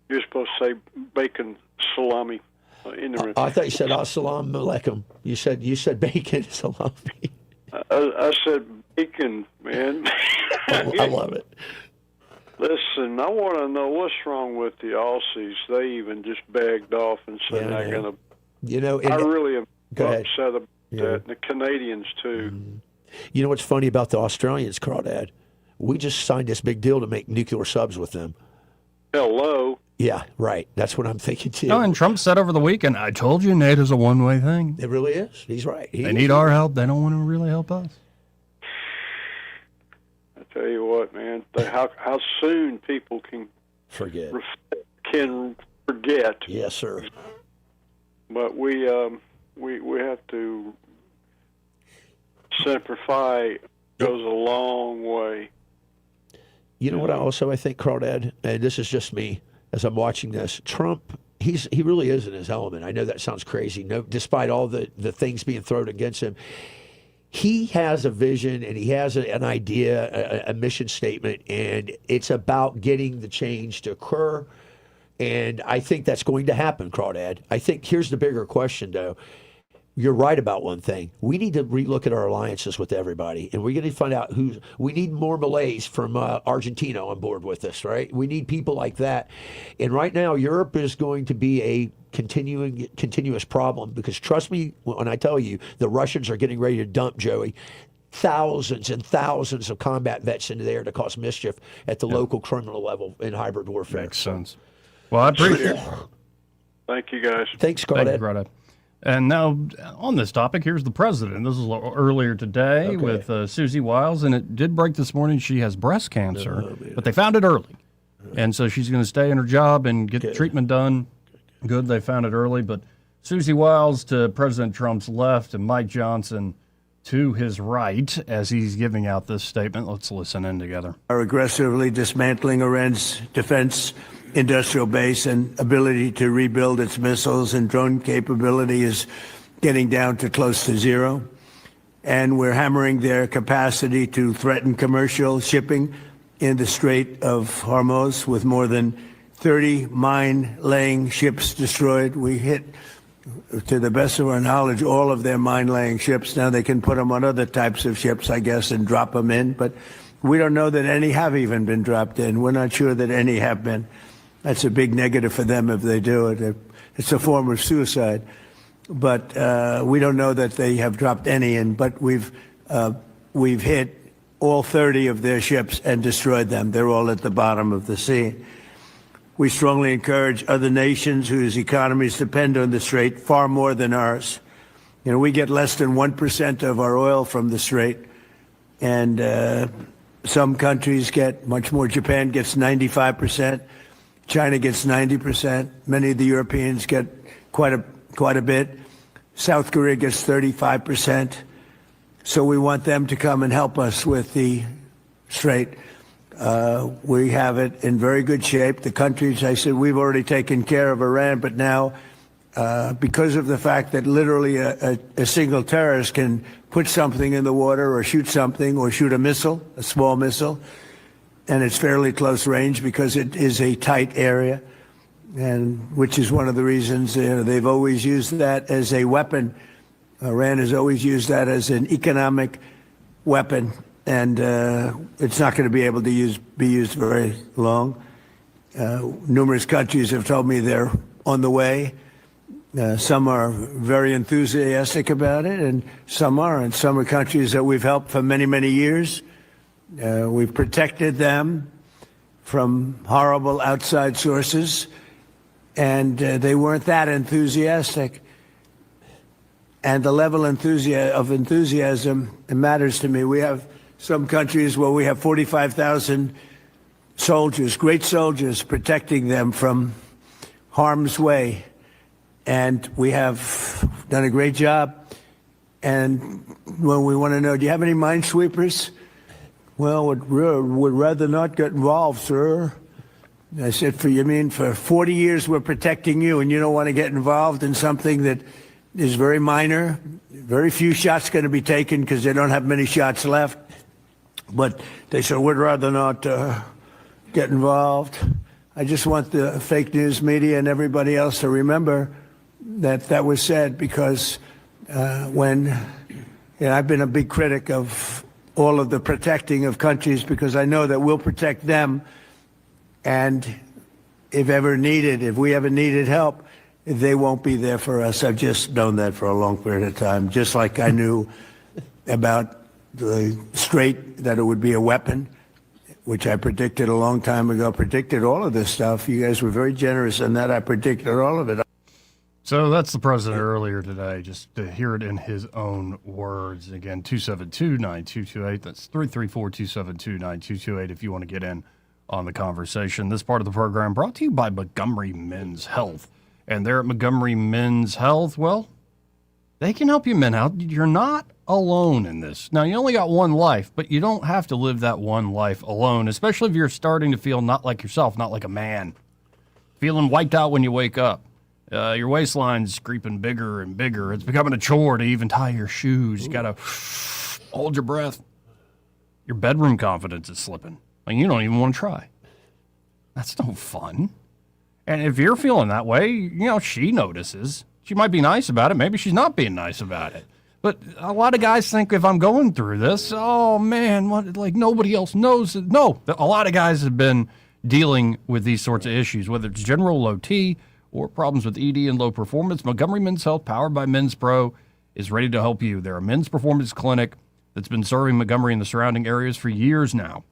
You're supposed to say bacon salami in the I thought you said assalamu alaikum. You said bacon salami. I said bacon, man. I love it. Listen, I want to know what's wrong with the Aussies. They even just bagged off and said they're going to. You know, I really am Go ahead. upset about that. And the Canadians, too. You know what's funny about the Australians, Crawdad? We just signed this big deal to make nuclear subs with them. Hello. Yeah, right. That's what I'm thinking, too. Oh, and Trump said over the weekend, I told you NATO's a one-way thing. It really is. He's right. They need our help. They don't want to really help us. I tell you what, man, how soon people can forget. Yes, sir. But we have to simplify. Goes a long way. You know what? I think, Crawdad, and this is just me as I'm watching this. Trump, he really is in his element. I know that sounds crazy. No, despite all the things being thrown against him. He has a vision and he has an idea, a mission statement, and it's about getting the change to occur. And I think that's going to happen, Crawdad. I think here's the bigger question, though. You're right about one thing. We need to relook at our alliances with everybody, and we're going to find out we need more Malays from Argentina on board with us, right? We need people like that. And right now, Europe is going to be a continuous problem because trust me when I tell you, the Russians are getting ready to dump, Joey, thousands and thousands of combat vets into there to cause mischief at the local criminal level in hybrid warfare. Makes sense. Well, I appreciate it. Thank you, guys. Thanks, Crawdad. Thank you, Crawdad. And now, on this topic, here's the president. This was earlier today with Susie Wiles, and it did break this morning. She has breast cancer, but they found it early. And so she's going to stay in her job and get the treatment done. Good, they found it early. But Susie Wiles to President Trump's left and Mike Johnson to his right as he's giving out this statement. Let's listen in together. Are aggressively dismantling Iran's defense industrial base and ability to rebuild its missiles and drone capability is getting down to close to zero. And we're hammering their capacity to threaten commercial shipping in the Strait of Hormuz with more than 30 mine-laying ships destroyed. We hit, to the best of our knowledge, all of their mine-laying ships. Now they can put them on other types of ships, I guess, and drop them in. But we don't know that any have even been dropped in. We're not sure that any have been. That's a big negative for them if they do it. It's a form of suicide. But we don't know that they have dropped any in. But we've hit all 30 of their ships and destroyed them. They're all at the bottom of the sea. We strongly encourage other nations whose economies depend on the Strait far more than ours. You know, we get less than 1% of our oil from the Strait. And some countries get much more. Japan gets 95%. China gets 90%. Many of the Europeans get quite a bit. South Korea gets 35%. So we want them to come and help us with the Strait. We have it in very good shape. The countries, I said, we've already taken care of Iran, but now because of the fact that literally a single terrorist can put something in the water or shoot something or shoot a missile, a small missile, and it's fairly close range because it is a tight area, and which is one of the reasons they've always used that as a weapon. Iran has always used that as an economic weapon, and it's not going to be able to be used very long. Numerous countries have told me they're on the way. Some are very enthusiastic about it, and some aren't. Some are countries that we've helped for many, many years. We've protected them from horrible outside sources, and they weren't that enthusiastic. And the level of enthusiasm, it matters to me. We have some countries where we have 45,000 soldiers, great soldiers, protecting them from harm's way. And we have done a great job. And when we want to know, do you have any minesweepers? Well, would rather not get involved, sir. I said, for 40 years we're protecting you, and you don't want to get involved in something that is very minor. Very few shots going to be taken because they don't have many shots left. But they said, we'd rather not get involved. I just want the fake news media and everybody else to remember that was said, because I've been a big critic of all of the protecting of countries, because I know that we'll protect them. And if we ever needed help, they won't be there for us. I've just known that for a long period of time, just like I knew about the Strait, that it would be a weapon, which I predicted a long time ago, predicted all of this stuff. You guys were very generous in that. I predicted all of it. So that's the president earlier today, just to hear it in his own words. Again, 272-9228. That's 334-272-9228 if you want to get in on the conversation. This part of the program brought to you by Montgomery Men's Health. And they're at Montgomery Men's Health. Well, they can help you men out. You're not alone in this. Now, you only got one life, but you don't have to live that one life alone, especially if you're starting to feel not like yourself, not like a man. Feeling wiped out when you wake up. Your waistline's creeping bigger and bigger. It's becoming a chore to even tie your shoes. You got to hold your breath. Your bedroom confidence is slipping. Like, you don't even want to try. That's no fun. And if you're feeling that way, she notices. She might be nice about it. Maybe she's not being nice about it. But a lot of guys think if I'm going through this, oh, man, like nobody else knows it. No, a lot of guys have been dealing with these sorts of issues, whether it's general low T or problems with ED and low performance. Montgomery Men's Health, powered by Men's Pro, is ready to help you. They're a men's performance clinic that's been serving Montgomery and the surrounding areas for years now.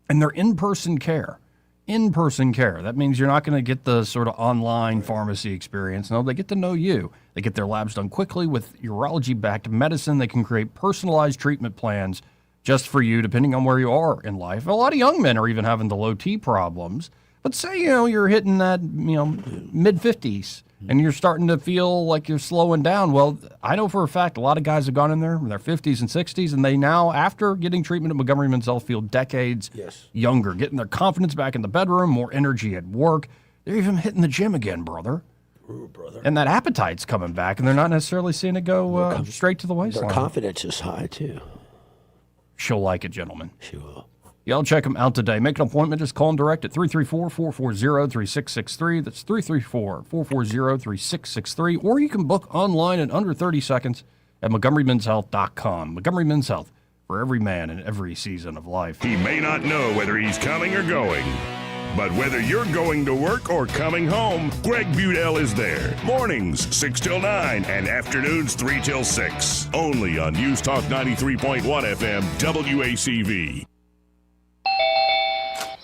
And they're in-person care. In-person care. That means you're not going to get the sort of online pharmacy experience. No, they get to know you. They get their labs done quickly with urology-backed medicine. They can create personalized treatment plans just for you, depending on where you are in life. A lot of young men are even having the low T problems. But say, you're hitting that, mid-50s, and you're starting to feel like you're slowing down. Well, I know for a fact a lot of guys have gone in there in their 50s and 60s, and they now, after getting treatment at Montgomery Men's Health, feel decades younger, getting their confidence back in the bedroom, more energy at work. They're even hitting the gym again, brother. Ooh, brother. And that appetite's coming back, and they're not necessarily seeing it go straight to the waistline. Their confidence is high, too. She'll like it, gentlemen. She will. Y'all check them out today. Make an appointment. Just call them direct at 334-440-3663. That's 334-440-3663. Or you can book online in under 30 seconds at MontgomeryMen'sHealth.com. Montgomery Men's Health, for every man in every season of life. He may not know whether he's coming or going, but whether you're going to work or coming home, Greg Budell is there. Mornings, 6 till 9, and afternoons, 3 till 6. Only on News Talk 93.1 FM, WACV.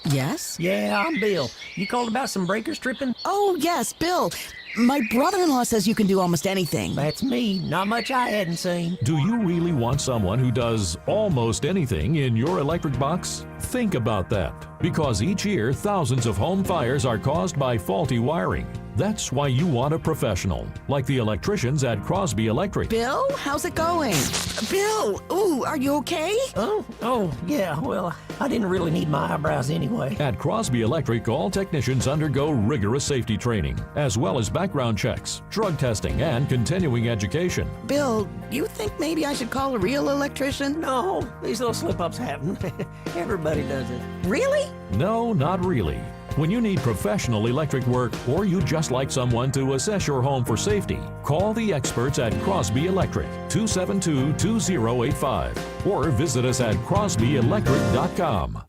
Yes? Yeah, I'm Bill. You called about some breakers tripping? Oh, yes, Bill. My brother-in-law says you can do almost anything. That's me. Not much I hadn't seen. Do you really want someone who does almost anything in your electric box? Think about that, because each year thousands of home fires are caused by faulty wiring. That's why you want a professional, like the electricians at Crosby Electric. Bill, how's it going? Bill, ooh, are you okay? Oh, yeah, well, I didn't really need my eyebrows anyway. At Crosby Electric, all technicians undergo rigorous safety training, as well as background checks, drug testing, and continuing education. Bill, you think maybe I should call a real electrician? No, these little slip-ups happen. Everybody does it. Really? No, not really. When you need professional electric work, or you just like someone to assess your home for safety, call the experts at Crosby Electric, 272-2085, or visit us at crosbyelectric.com.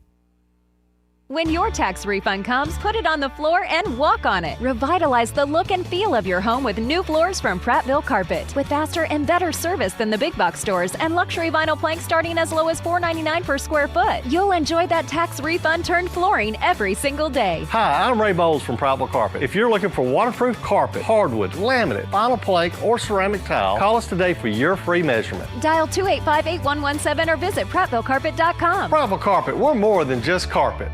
When your tax refund comes, put it on the floor and walk on it. Revitalize the look and feel of your home with new floors from Prattville Carpet. With faster and better service than the big box stores and luxury vinyl planks starting as low as $4.99 per square foot. You'll enjoy that tax refund turned flooring every single day. Hi, I'm Ray Bowles from Prattville Carpet. If you're looking for waterproof carpet, hardwood, laminate, vinyl plank, or ceramic tile, call us today for your free measurement. Dial 285-8117 or visit PrattvilleCarpet.com. Prattville Carpet, we're more than just carpet.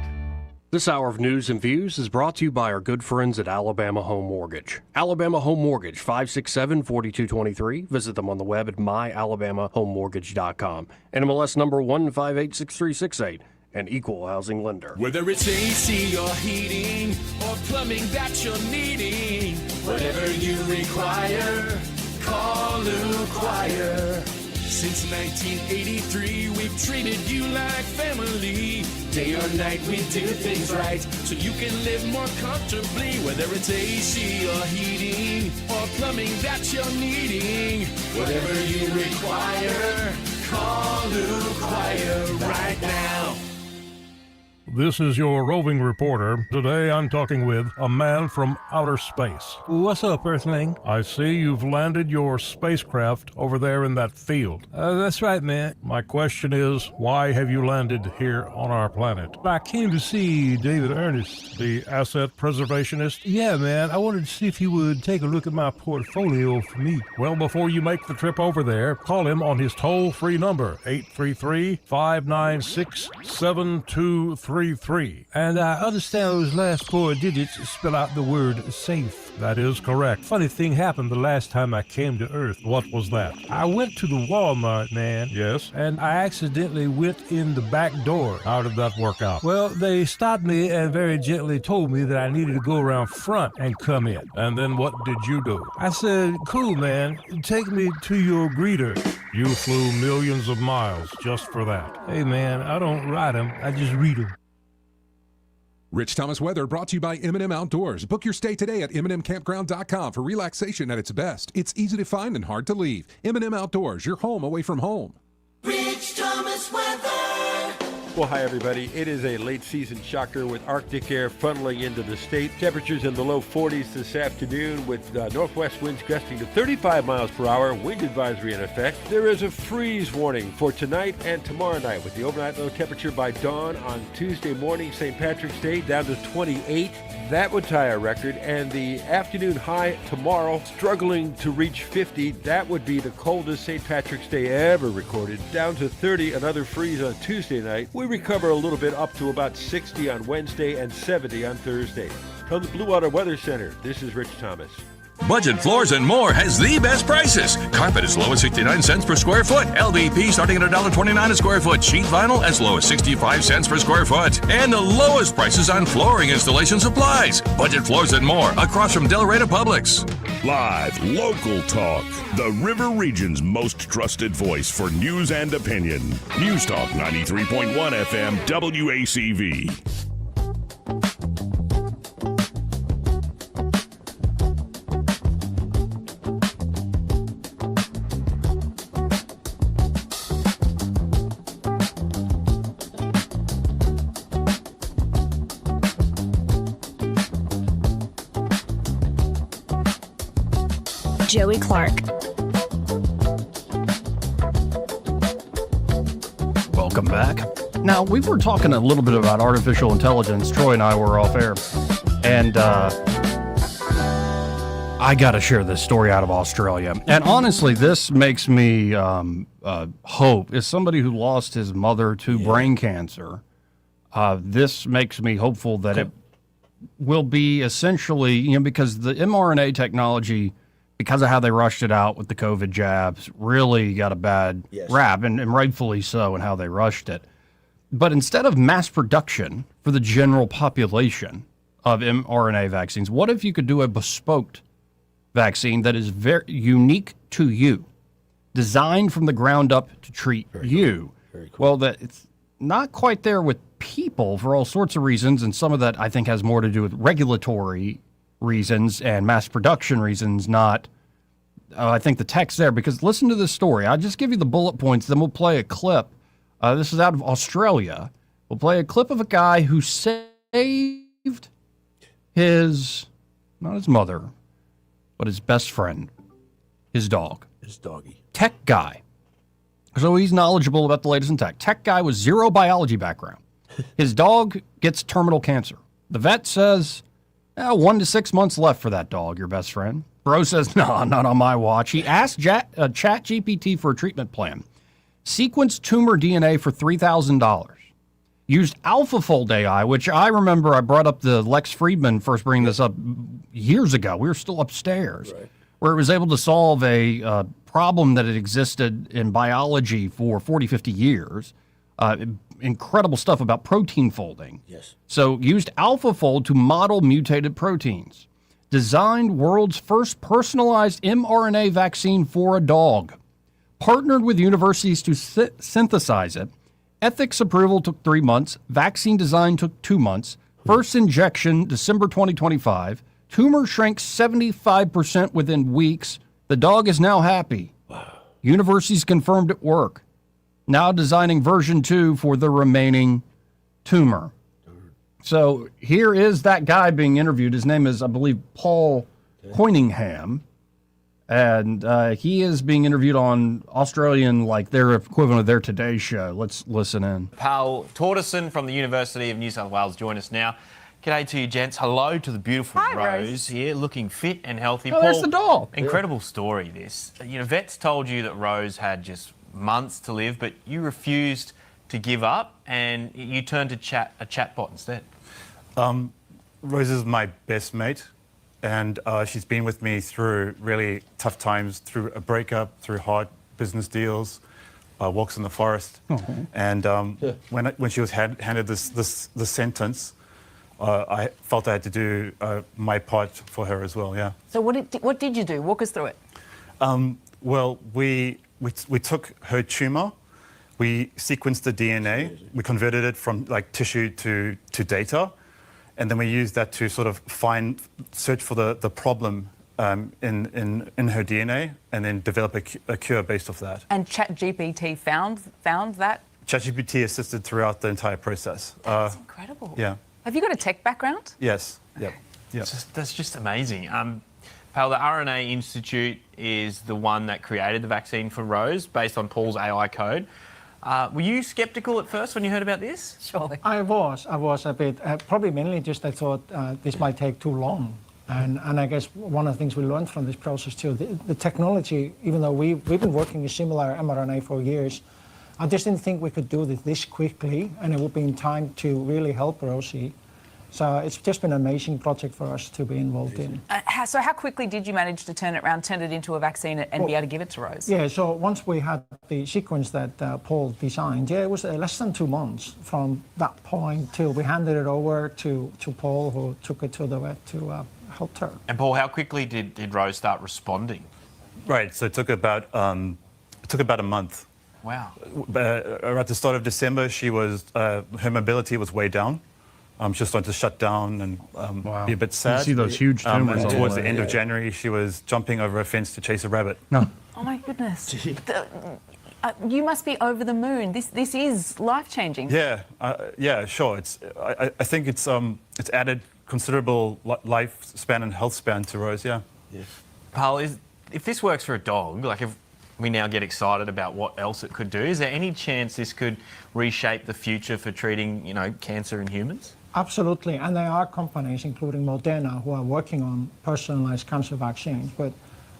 This hour of news and views is brought to you by our good friends at Alabama Home Mortgage. Alabama Home Mortgage, 567-4223. Visit them on the web at myalabamahomemortgage.com. NMLS number 1586368. an equal housing lender. Whether it's AC or heating or plumbing that you're needing, whatever you require, call Lou Choir. Since 1983, we've treated you like family. Day or night, we do things right so you can live more comfortably. Whether it's AC or heating or plumbing that you're needing, whatever you require, call Lou Choir right now. This is your roving reporter. Today I'm talking with a man from outer space. What's up, Earthling? I see you've landed your spacecraft over there in that field. That's right, man. My question is, why have you landed here on our planet? I came to see David Ernest. The asset preservationist? Yeah, man. I wanted to see if he would take a look at my portfolio for me. Well, before you make the trip over there, call him on his toll-free number, 833-596-7233. And I understand those last 4 digits spell out the word safe. That is correct. Funny thing happened the last time I came to Earth. What was that? I went to the Walmart, man. Yes? And I accidentally went in the back door. How did that work out? Well, they stopped me and very gently told me that I needed to go around front and come in. And then what did you do? I said, cool, man. Take me to your greeter. You flew millions of miles just for that. Hey, man, I don't ride them. I just read them. Rich Thomas Weather brought to you by M&M Outdoors. Book your stay today at MNMCampground.com for relaxation at its best. It's easy to find and hard to leave. M&M Outdoors, your home away from home. Rich Thomas Weather. Well, hi, everybody. It is a late season shocker with Arctic air funneling into the state. Temperatures in the low 40s this afternoon with northwest winds gusting to 35 miles per hour. Wind advisory in effect. There is a freeze warning for tonight and tomorrow night with the overnight low temperature by dawn on Tuesday morning, St. Patrick's Day, down to 28. That would tie a record. And the afternoon high tomorrow, struggling to reach 50. That would be the coldest St. Patrick's Day ever recorded. Down to 30, another freeze on Tuesday night. We recover a little bit up to about 60 on Wednesday and 70 on Thursday. From the Blue Water Weather Center, this is Rich Thomas. Budget Floors and More has the best prices. Carpet as low as 69 cents per square foot. LVP starting at $1.29 a square foot. Sheet vinyl as low as 65 cents per square foot. And the lowest prices on flooring installation supplies. Budget Floors and More across from Del Rey to Publix. Live local talk. The River Region's most trusted voice for news and opinion. News Talk 93.1 FM WACV. Joey Clark. Welcome back. Now, we were talking a little bit about artificial intelligence. Troy and I were off air. And I got to share this story out of Australia. And honestly, this makes me hope. As somebody who lost his mother to brain cancer, this makes me hopeful that it will be essentially, because the mRNA technology, because of how they rushed it out with the COVID jabs, really got a bad rap, and rightfully so, in how they rushed it. But instead of mass production for the general population of mRNA vaccines, what if you could do a bespoke vaccine that is very unique to you, designed from the ground up to treat you? Very cool. Well, that it's not quite there with people for all sorts of reasons, and some of that I think has more to do with regulatory reasons and mass production reasons, not I think the text there, because listen to this story. I'll just give you the bullet points, then we'll play a clip. This is out of Australia. We'll play a clip of a guy who saved his, not his mother, but his best friend, his dog. His doggy. Tech guy. So he's knowledgeable about the latest in tech. Tech guy with zero biology background. His dog gets terminal cancer. The vet says, 1 to 6 months left for that dog, your best friend. Bro says, no, not on my watch. He asked ChatGPT for a treatment plan. Sequenced tumor DNA for $3,000. Used AlphaFold AI, which I remember I brought up the Lex Friedman first bringing this up years ago. We were still upstairs. Right. Where it was able to solve a problem that had existed in biology for 40, 50 years. incredible stuff about protein folding. Yes. So used AlphaFold to model mutated proteins. Designed world's first personalized mRNA vaccine for a dog. Partnered with universities to synthesize it. Ethics approval took 3 months. Vaccine design took 2 months. First injection, December 2025. Tumor shrank 75% within weeks. The dog is now happy. Wow. Universities confirmed it work. Now designing version 2 for the remaining tumor. So here is that guy being interviewed. His name is, I believe, Paul Coiningham. And he is being interviewed on Australian, like their equivalent of their Today Show. Let's listen in. Pal Torderson from the University of New South Wales join us now. G'day to you, gents. Hello to the beautiful Rose here, looking fit and healthy. Oh, there's the dog. Incredible story, this. You know, vets told you that Rose had just months to live, but you refused to give up and you turned to a chatbot instead. Rose is my best mate. And she's been with me through really tough times, through a breakup, through hard business deals, walks in the forest. And when she was handed this sentence, I felt I had to do my part for her as well. Yeah. So what did you do? Walk us through it. Well, we took her tumor, we sequenced the DNA, we converted it from like tissue to data. And then we used that to sort of search for the problem in her DNA, and then develop a cure based off that. And ChatGPT found that? ChatGPT assisted throughout the entire process. That's incredible. Yeah. Have you got a tech background? Yes. Yep. Yep. That's just amazing. Pal, the RNA Institute is the one that created the vaccine for Rose based on Paul's AI code. Were you sceptical at first when you heard about this? Surely. I was a bit, probably mainly just I thought this might take too long. And I guess one of the things we learned from this process too, the technology, even though we've been working with similar mRNA for years, I just didn't think we could do this quickly and it would be in time to really help Rosie. So it's just been an amazing project for us to be involved in. So how quickly did you manage to turn it around, turn it into a vaccine and be able to give it to Rose? Yeah, so once we had the sequence that Paul designed, it was less than 2 months from that point till we handed it over to Paul, who took it to the vet to help her. And Paul, how quickly did Rose start responding? Right, so it took about a month. Wow. At the start of December, her mobility was way down. She was starting to shut down and be a bit sad. You see those huge tumors. And towards the end of January, she was jumping over a fence to chase a rabbit. No. Oh my goodness. You must be over the moon. This is life-changing. Yeah, sure. I think it's added considerable lifespan and health span to Rose. Yeah. Pal, if this works for a dog, like if we now get excited about what else it could do, is there any chance this could reshape the future for treating, cancer in humans? Absolutely, and there are companies, including Moderna, who are working on personalized cancer vaccines. But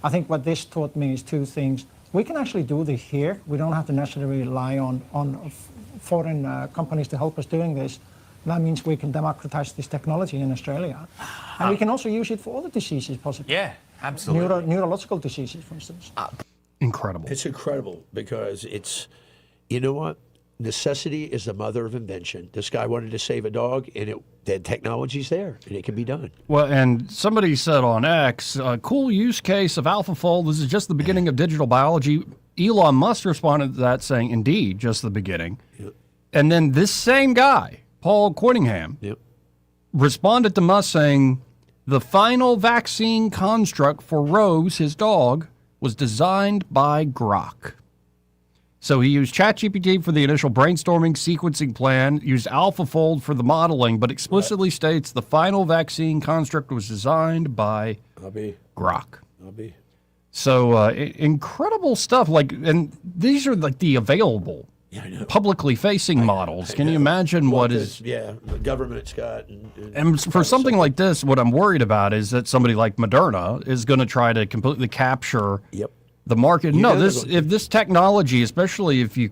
I think what this taught me is two things. We can actually do this here. We don't have to necessarily rely on foreign companies to help us doing this. That means we can democratize this technology in Australia. And we can also use it for other diseases, possibly. Yeah, absolutely. Neurological diseases, for instance. Incredible. It's incredible because you know what? Necessity is the mother of invention. This guy wanted to save a dog, and the technology's there, and it can be done. Well, and somebody said on X, cool use case of AlphaFold. This is just the beginning of digital biology. Elon Musk responded to that saying, indeed, just the beginning. Yep. And then this same guy, Paul Coiningham, responded to Musk saying, the final vaccine construct for Rose, his dog, was designed by Grok. So he used ChatGPT for the initial brainstorming sequencing plan, used AlphaFold for the modeling, but explicitly states the final vaccine construct was designed by Grok. So incredible stuff. And these are like the available, publicly facing models. Can you imagine what is? Yeah, the government's got. And for something like this, what I'm worried about is that somebody like Moderna is going to try to completely capture the market. If this technology, especially if you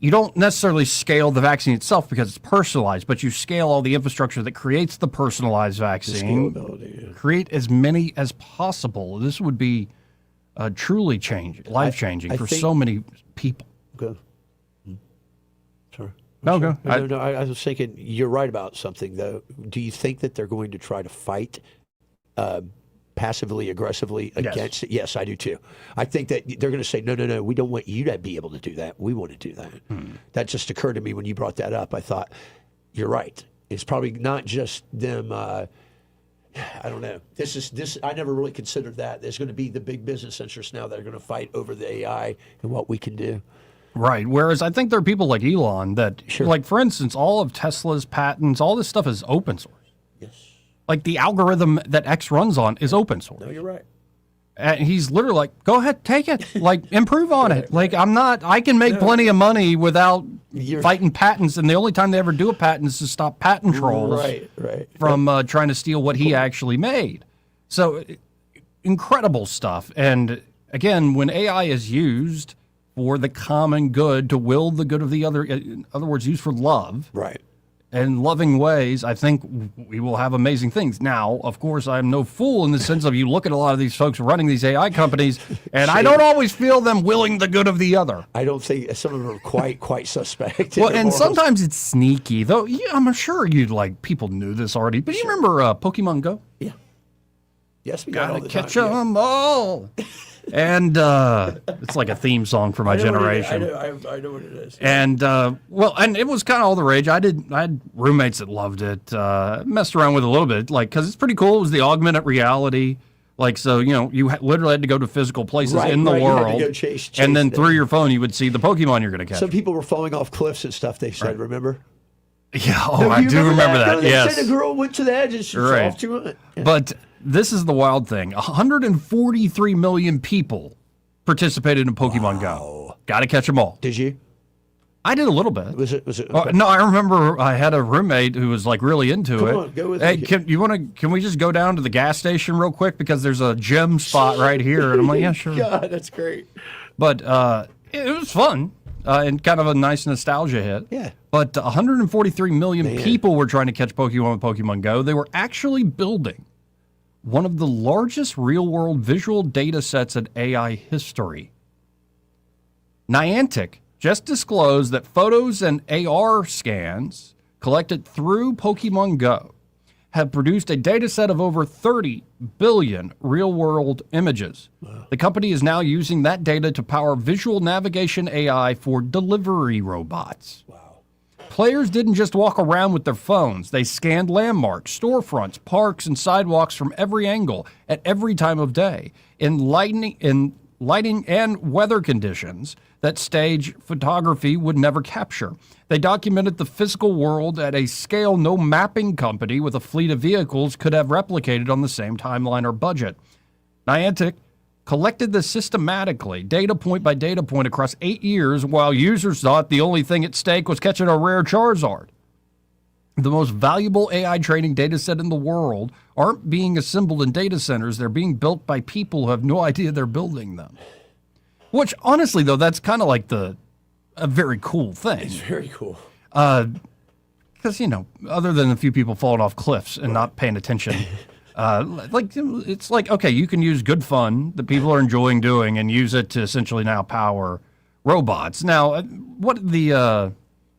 don't necessarily scale the vaccine itself because it's personalized, but you scale all the infrastructure that creates the personalized vaccine, create as many as possible. This would be truly life-changing for so many people. Okay. Sorry. No, go. I was thinking you're right about something, though. Do you think that they're going to try to fight passively, aggressively against it? Yes, I do too. I think that they're going to say, no, we don't want you to be able to do that. We want to do that. That just occurred to me when you brought that up. I thought, you're right. It's probably not just them. I don't know. This. I never really considered that. There's going to be the big business interests now that are going to fight over the AI and what we can do. Right. Whereas I think there are people like Elon that, like, for instance, all of Tesla's patents, all this stuff is open source. Yes. Like the algorithm that X runs on is open source. No, you're right. And he's literally like, go ahead, take it. Like, improve on it. Like, I can make plenty of money without fighting patents. And the only time they ever do a patent is to stop patent trolls from trying to steal what he actually made. So, incredible stuff. And again, when AI is used for the common good, to will the good of the other, in other words, used for love. Right. And loving ways, I think we will have amazing things. Now, of course, I'm no fool in the sense of you look at a lot of these folks running these AI companies, and I don't always feel them willing the good of the other. I don't think some of them are quite suspect. Well, and sometimes it's sneaky, though. Yeah, I'm sure people knew this already. But you remember Pokemon Go? Yeah. Yes, we got all Gotta the catch time. them all. And it's like a theme song for my generation. I know what it is. And and it was kind of all the rage. I had roommates that loved it. Messed around with it a little bit, like, because it's pretty cool. It was the augmented reality. Like, so, you literally had to go to physical places in the world. You had to go chase and then them. through your phone, you would see the Pokemon you're going to catch. Some people were falling off cliffs and stuff, they said, remember? Yeah, I do remember that. No, they yes. said a girl went to the edge and she fell off too much. Yeah. But this is the wild thing. 143 million people participated in Pokemon Go. Got to catch them all. Did you? I did a little bit. Was it? No, I remember I had a roommate who was like really into it. Come on, go with hey, me. Can we just go down to the gas station real quick because there's a gym spot right here? And I'm like, yeah, sure. God, that's great. But it was fun and kind of a nice nostalgia hit. Yeah. But 143 million people were trying to catch Pokemon with Pokemon Go. They were actually building one of the largest real-world visual data sets in AI history. Niantic just disclosed that photos and AR scans collected through Pokemon Go have produced a data set of over 30 billion real-world images. Wow. The company is now using that data to power visual navigation AI for delivery robots. Wow. Players didn't just walk around with their phones. They scanned landmarks, storefronts, parks, and sidewalks from every angle at every time of day in lighting and weather conditions that stage photography would never capture. They documented the physical world at a scale no mapping company with a fleet of vehicles could have replicated on the same timeline or budget. Niantic collected this systematically, data point by data point, across 8 years, while users thought the only thing at stake was catching a rare Charizard. The most valuable AI training data set in the world aren't being assembled in data centers. They're being built by people who have no idea they're building them. Which, honestly, though, that's kind of like a very cool thing. It's very cool. Because, other than a few people falling off cliffs and not paying attention, it's like, okay, you can use good fun that people are enjoying doing and use it to essentially now power robots. Now, what the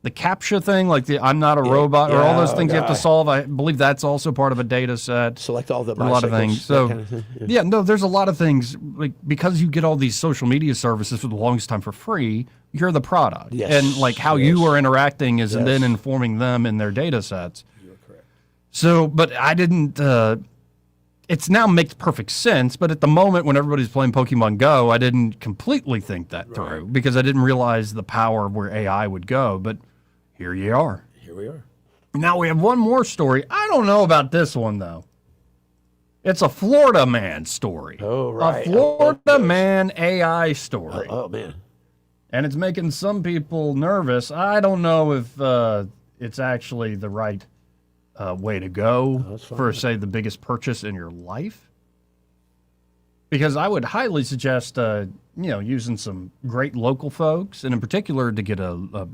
CAPTCHA thing, like the I'm not a robot, or all those things you have to solve, I believe that's also part of a data set. Select all the a lot of things. So, kind of thing. There's a lot of things, like, because you get all these social media services for the longest time for free, you're the product. Yes. And like how you are interacting is then informing them in their data sets. You're correct. So, but I didn't, it's now makes perfect sense, but at the moment when everybody's playing Pokemon Go, I didn't completely think that through because I didn't realize the power of where AI would go. But here you are. Here we are. Now we have one more story. I don't know about this one, though. It's a Florida man story. Oh, right. A Florida man AI story. Oh, man. And it's making some people nervous. I don't know if it's actually the right way to go for, say, the biggest purchase in your life. Because I would highly suggest, using some great local folks, and in particular to get a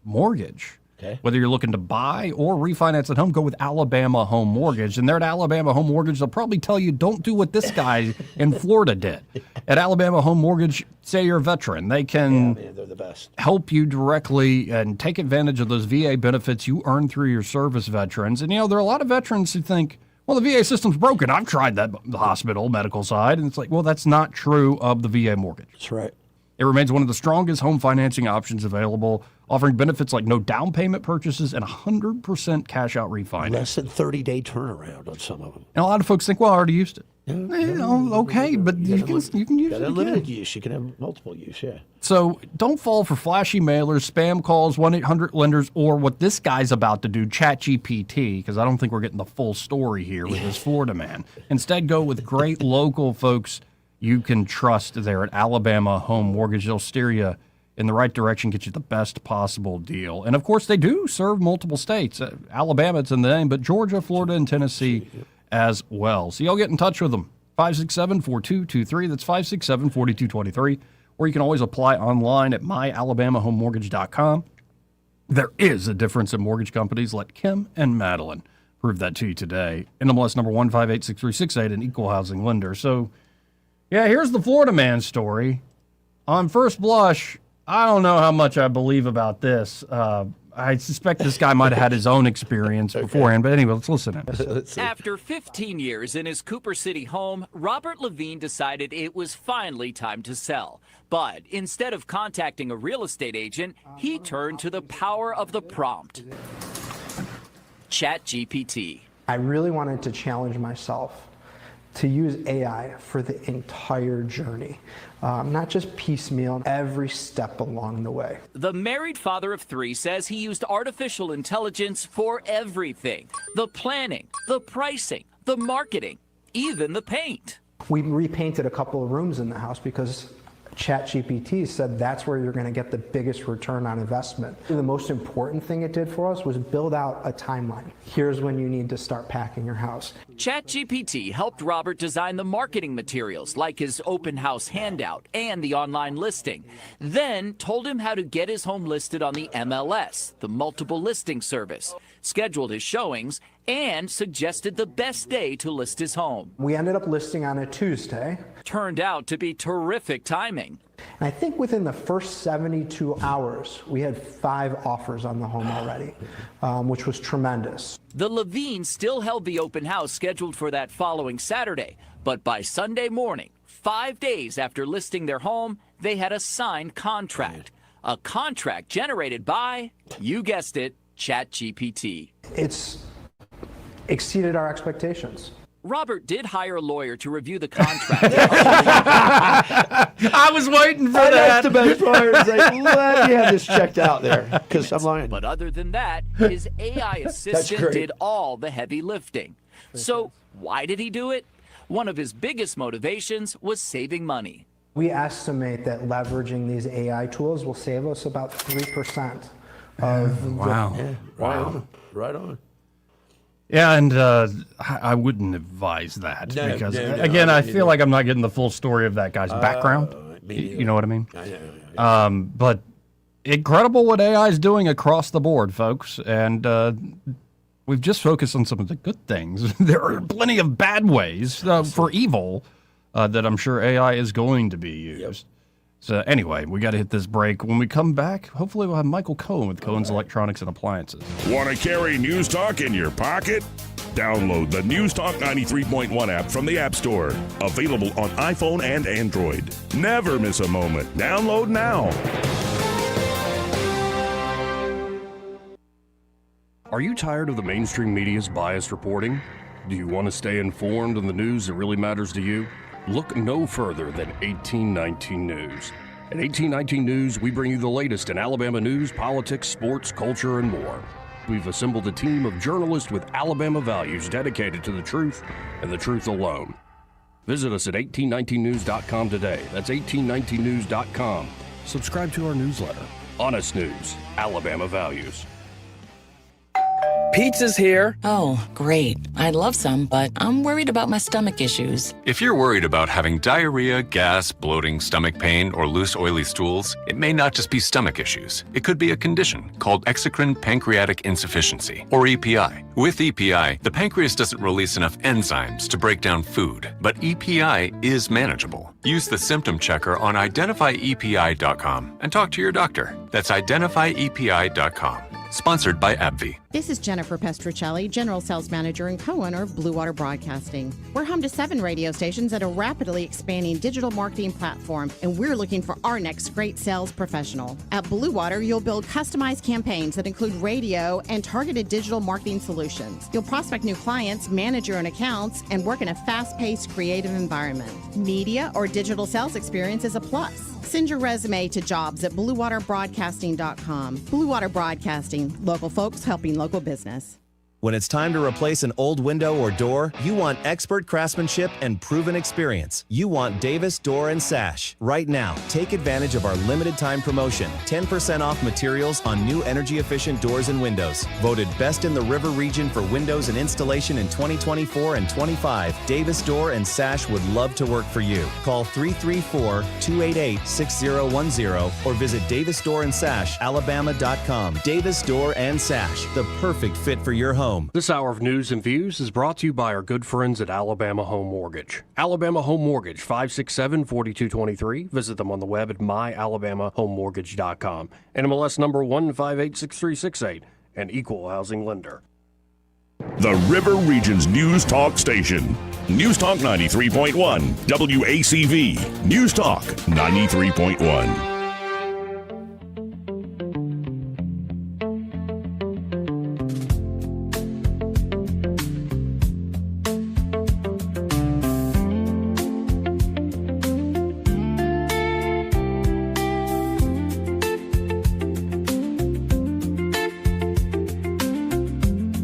mortgage. Okay. Whether you're looking to buy or refinance at home, go with Alabama Home Mortgage. And there at Alabama Home Mortgage, they'll probably tell you, don't do what this guy in Florida did. At Alabama Home Mortgage, say you're a veteran, they can they're the best. help you directly and take advantage of those VA benefits you earn through your service veterans. And, there are a lot of veterans who think, well, the VA system's broken. I've tried that, the hospital, medical side. And it's like, well, that's not true of the VA mortgage. That's right. It remains one of the strongest home financing options available, offering benefits like no down payment purchases and 100% cash out refinance. Less than 30-day turnaround on some of them. And a lot of folks think, well, I already used it. Okay, but you can use it Unlimited again. use. You can have multiple use, yeah. So don't fall for flashy mailers, spam calls, 1-800-LENDERS, or what this guy's about to do, ChatGPT, because I don't think we're getting the full story here with this Florida man. Instead, go with great local folks you can trust there at Alabama Home Mortgage. They'll steer you in the right direction, get you the best possible deal. And, of course, they do serve multiple states. Alabama, it's in the name, but Georgia, Florida, and Tennessee as well. So y'all get in touch with them. 567-4223. That's 567-4223. Or you can always apply online at myalabamahomemortgage.com. There is a difference in mortgage companies. Let Kim and Madeline prove that to you today. NMLS number 1586368, an equal housing lender. So, yeah, here's the Florida man story. On first blush, I don't know how much I believe about this. I suspect this guy might have had his own experience beforehand, but anyway, let's listen in. After 15 years in his Cooper City home, Robert Levine decided it was finally time to sell. But instead of contacting a real estate agent, he turned to the power of the prompt. ChatGPT. I really wanted to challenge myself to use AI for the entire journey, not just piecemeal, every step along the way. The married father of 3 says he used artificial intelligence for everything. The planning, the pricing, the marketing, even the paint. We repainted a couple of rooms in the house because ChatGPT said that's where you're going to get the biggest return on investment. The most important thing it did for us was build out a timeline. Here's when you need to start packing your house. ChatGPT helped Robert design the marketing materials like his open house handout and the online listing. Then told him how to get his home listed on the MLS, the multiple listing service, scheduled his showings, and suggested the best day to list his home. We ended up listing on a Tuesday. Turned out to be terrific timing. And I think within the first 72 hours, we had 5 offers on the home already, which was tremendous. The Levines still held the open house scheduled for that following Saturday, but by Sunday morning, 5 days after listing their home, they had a signed contract. A contract generated by, you guessed it, ChatGPT. It's exceeded our expectations. Robert did hire a lawyer to review the contract. I was waiting for that. That's the best part. It's like, let me have this checked out there, because I'm lying. But other than that, his AI assistant did all the heavy lifting. So why did he do it? One of his biggest motivations was saving money. We estimate that leveraging these AI tools will save us about 3% of Wow. the... Wow. Right on. Yeah, and I wouldn't advise that because, again, I feel like I'm not getting the full story of that guy's background. You know what I mean? But incredible what AI is doing across the board, folks. And we've just focused on some of the good things. There are plenty of bad ways for evil that I'm sure AI is going to be used. So anyway, we got to hit this break. When we come back, hopefully we'll have Michael Cohen with Cohen's Electronics and Appliances. Want to carry News Talk in your pocket? Download the News Talk 93.1 app from the App Store. Available on iPhone and Android. Never miss a moment. Download now. Are you tired of the mainstream media's biased reporting? Do you want to stay informed on the news that really matters to you? Look no further than 1819 News. At 1819 News, we bring you the latest in Alabama news, politics, sports, culture, and more. We've assembled a team of journalists with Alabama values dedicated to the truth and the truth alone. Visit us at 1819news.com today. That's 1819news.com. Subscribe to our newsletter. Honest News, Alabama Values. Pizza's here. Oh, great. I'd love some, but I'm worried about my stomach issues. If you're worried about having diarrhea, gas, bloating, stomach pain, or loose, oily stools, it may not just be stomach issues. It could be a condition called exocrine pancreatic insufficiency, or EPI. With EPI, the pancreas doesn't release enough enzymes to break down food, but EPI is manageable. Use the symptom checker on identifyepi.com and talk to your doctor. That's identifyepi.com. Sponsored by AbbVie. This is Jennifer Pestruccelli, General Sales Manager and co-owner of Blue Water Broadcasting. We're home to 7 radio stations at a rapidly expanding digital marketing platform, and we're looking for our next great sales professional. At Blue Water, you'll build customized campaigns that include radio and targeted digital marketing solutions. You'll prospect new clients, manage your own accounts, and work in a fast-paced, creative environment. Media or digital sales experience is a plus. Send your resume to jobs@bluewaterbroadcasting.com. Blue Water Broadcasting, local folks helping local business. When it's time to replace an old window or door, you want expert craftsmanship and proven experience. You want Davis Door & Sash. Right now, take advantage of our limited time promotion. 10% off materials on new energy-efficient doors and windows. Voted best in the River region for windows and installation in 2024 and 25, Davis Door & Sash would love to work for you. Call 334-288-6010 or visit davisdoorandsashalabama.com. Davis Door & Sash, the perfect fit for your home. This hour of news and views is brought to you by our good friends at Alabama Home Mortgage. Alabama Home Mortgage, 567-4223. Visit them on the web at myalabamahomemortgage.com. NMLS number 1586368, an equal housing lender. The River Region's News Talk station. News Talk 93.1, WACV. News Talk 93.1.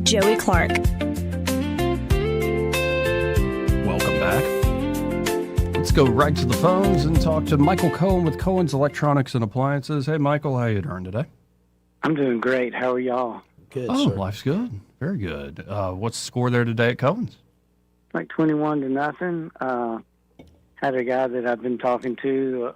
Joey Clark. Welcome back. Let's go right to the phones and talk to Michael Cohen with Cohen's Electronics and Appliances. Hey, Michael, how you doing today? I'm doing great. How are y'all? Good, sir. Life's good. Very good. What's the score there today at Cohen's? Like 21-0. Had a guy that I've been talking to.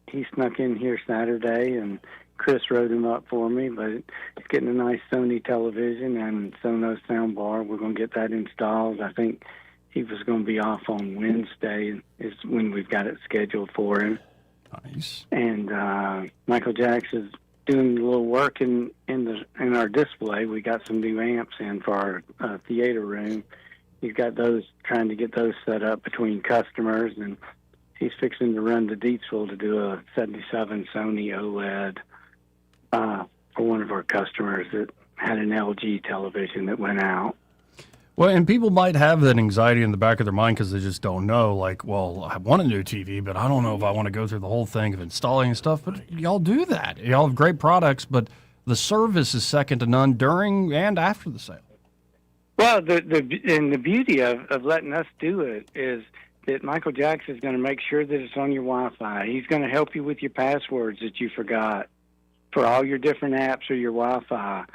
He snuck in here Saturday, and Chris wrote him up for me, but he's getting a nice Sony television and Sonos soundbar. We're going to get that installed. I think he was going to be off on Wednesday is when we've got it scheduled for him. Nice. And Michael Jacks is doing a little work in our display. We got some new amps in for our theater room. He's got those, trying to get those set up between customers, and he's fixing to run to Deepsville to do a 77 Sony OLED for one of our customers that had an LG television that went out. Well, and people might have that anxiety in the back of their mind because they just don't know, like, well, I want a new TV, but I don't know if I want to go through the whole thing of installing and stuff. But y'all do that. Y'all have great products, but the service is second to none during and after the sale. Well, the beauty of letting us do it is that Michael Jackson is going to make sure that it's on your Wi-Fi. He's going to help you with your passwords that you forgot for all your different apps or your Wi-Fi.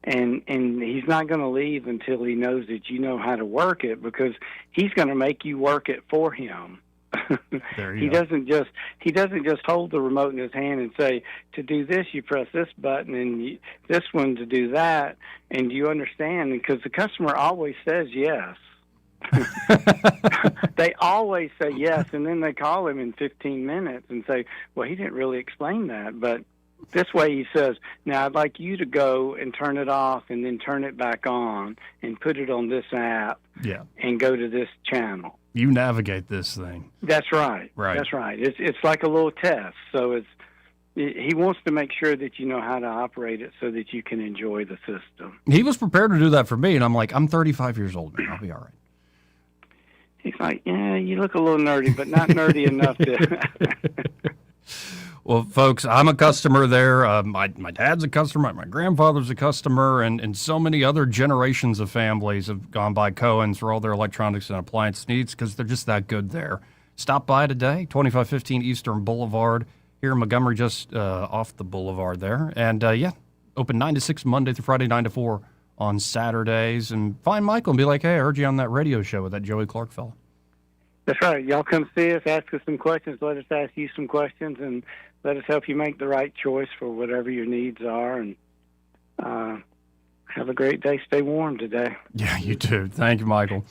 And he's not going to leave until he knows that you know how to work it, because he's going to make you work it for him. He doesn't just hold the remote in his hand and say, to do this you press this button, and this one to do that, and you understand, because the customer always says yes. They always say yes, and then they call him in 15 minutes and say, well, he didn't really explain that, but this way he says, now I'd like you to go and turn it off and then turn it back on and put it on this app and go to this channel. You navigate this thing. That's right. That's right. It's like a little test. So he wants to make sure that you know how to operate it so that you can enjoy the system. He was prepared to do that for me, and I'm like, I'm 35 years old, man. I'll be all right. He's like, yeah, you look a little nerdy, but not nerdy enough to... Well, folks, I'm a customer there. My dad's a customer. My grandfather's a customer. And so many other generations of families have gone by Cohen's for all their electronics and appliance needs because they're just that good there. Stop by today, 2515 Eastern Boulevard here in Montgomery, just off the boulevard there. And, open 9 to 6 Monday through Friday, 9 to 4 on Saturdays and find Michael and be like, hey, I heard you on that radio show with that Joey Clark fella. That's right. Y'all come see us, ask us some questions, let us ask you some questions, and let us help you make the right choice for whatever your needs are. And have a great day. Stay warm today. Yeah, you too. Thank you, Michael.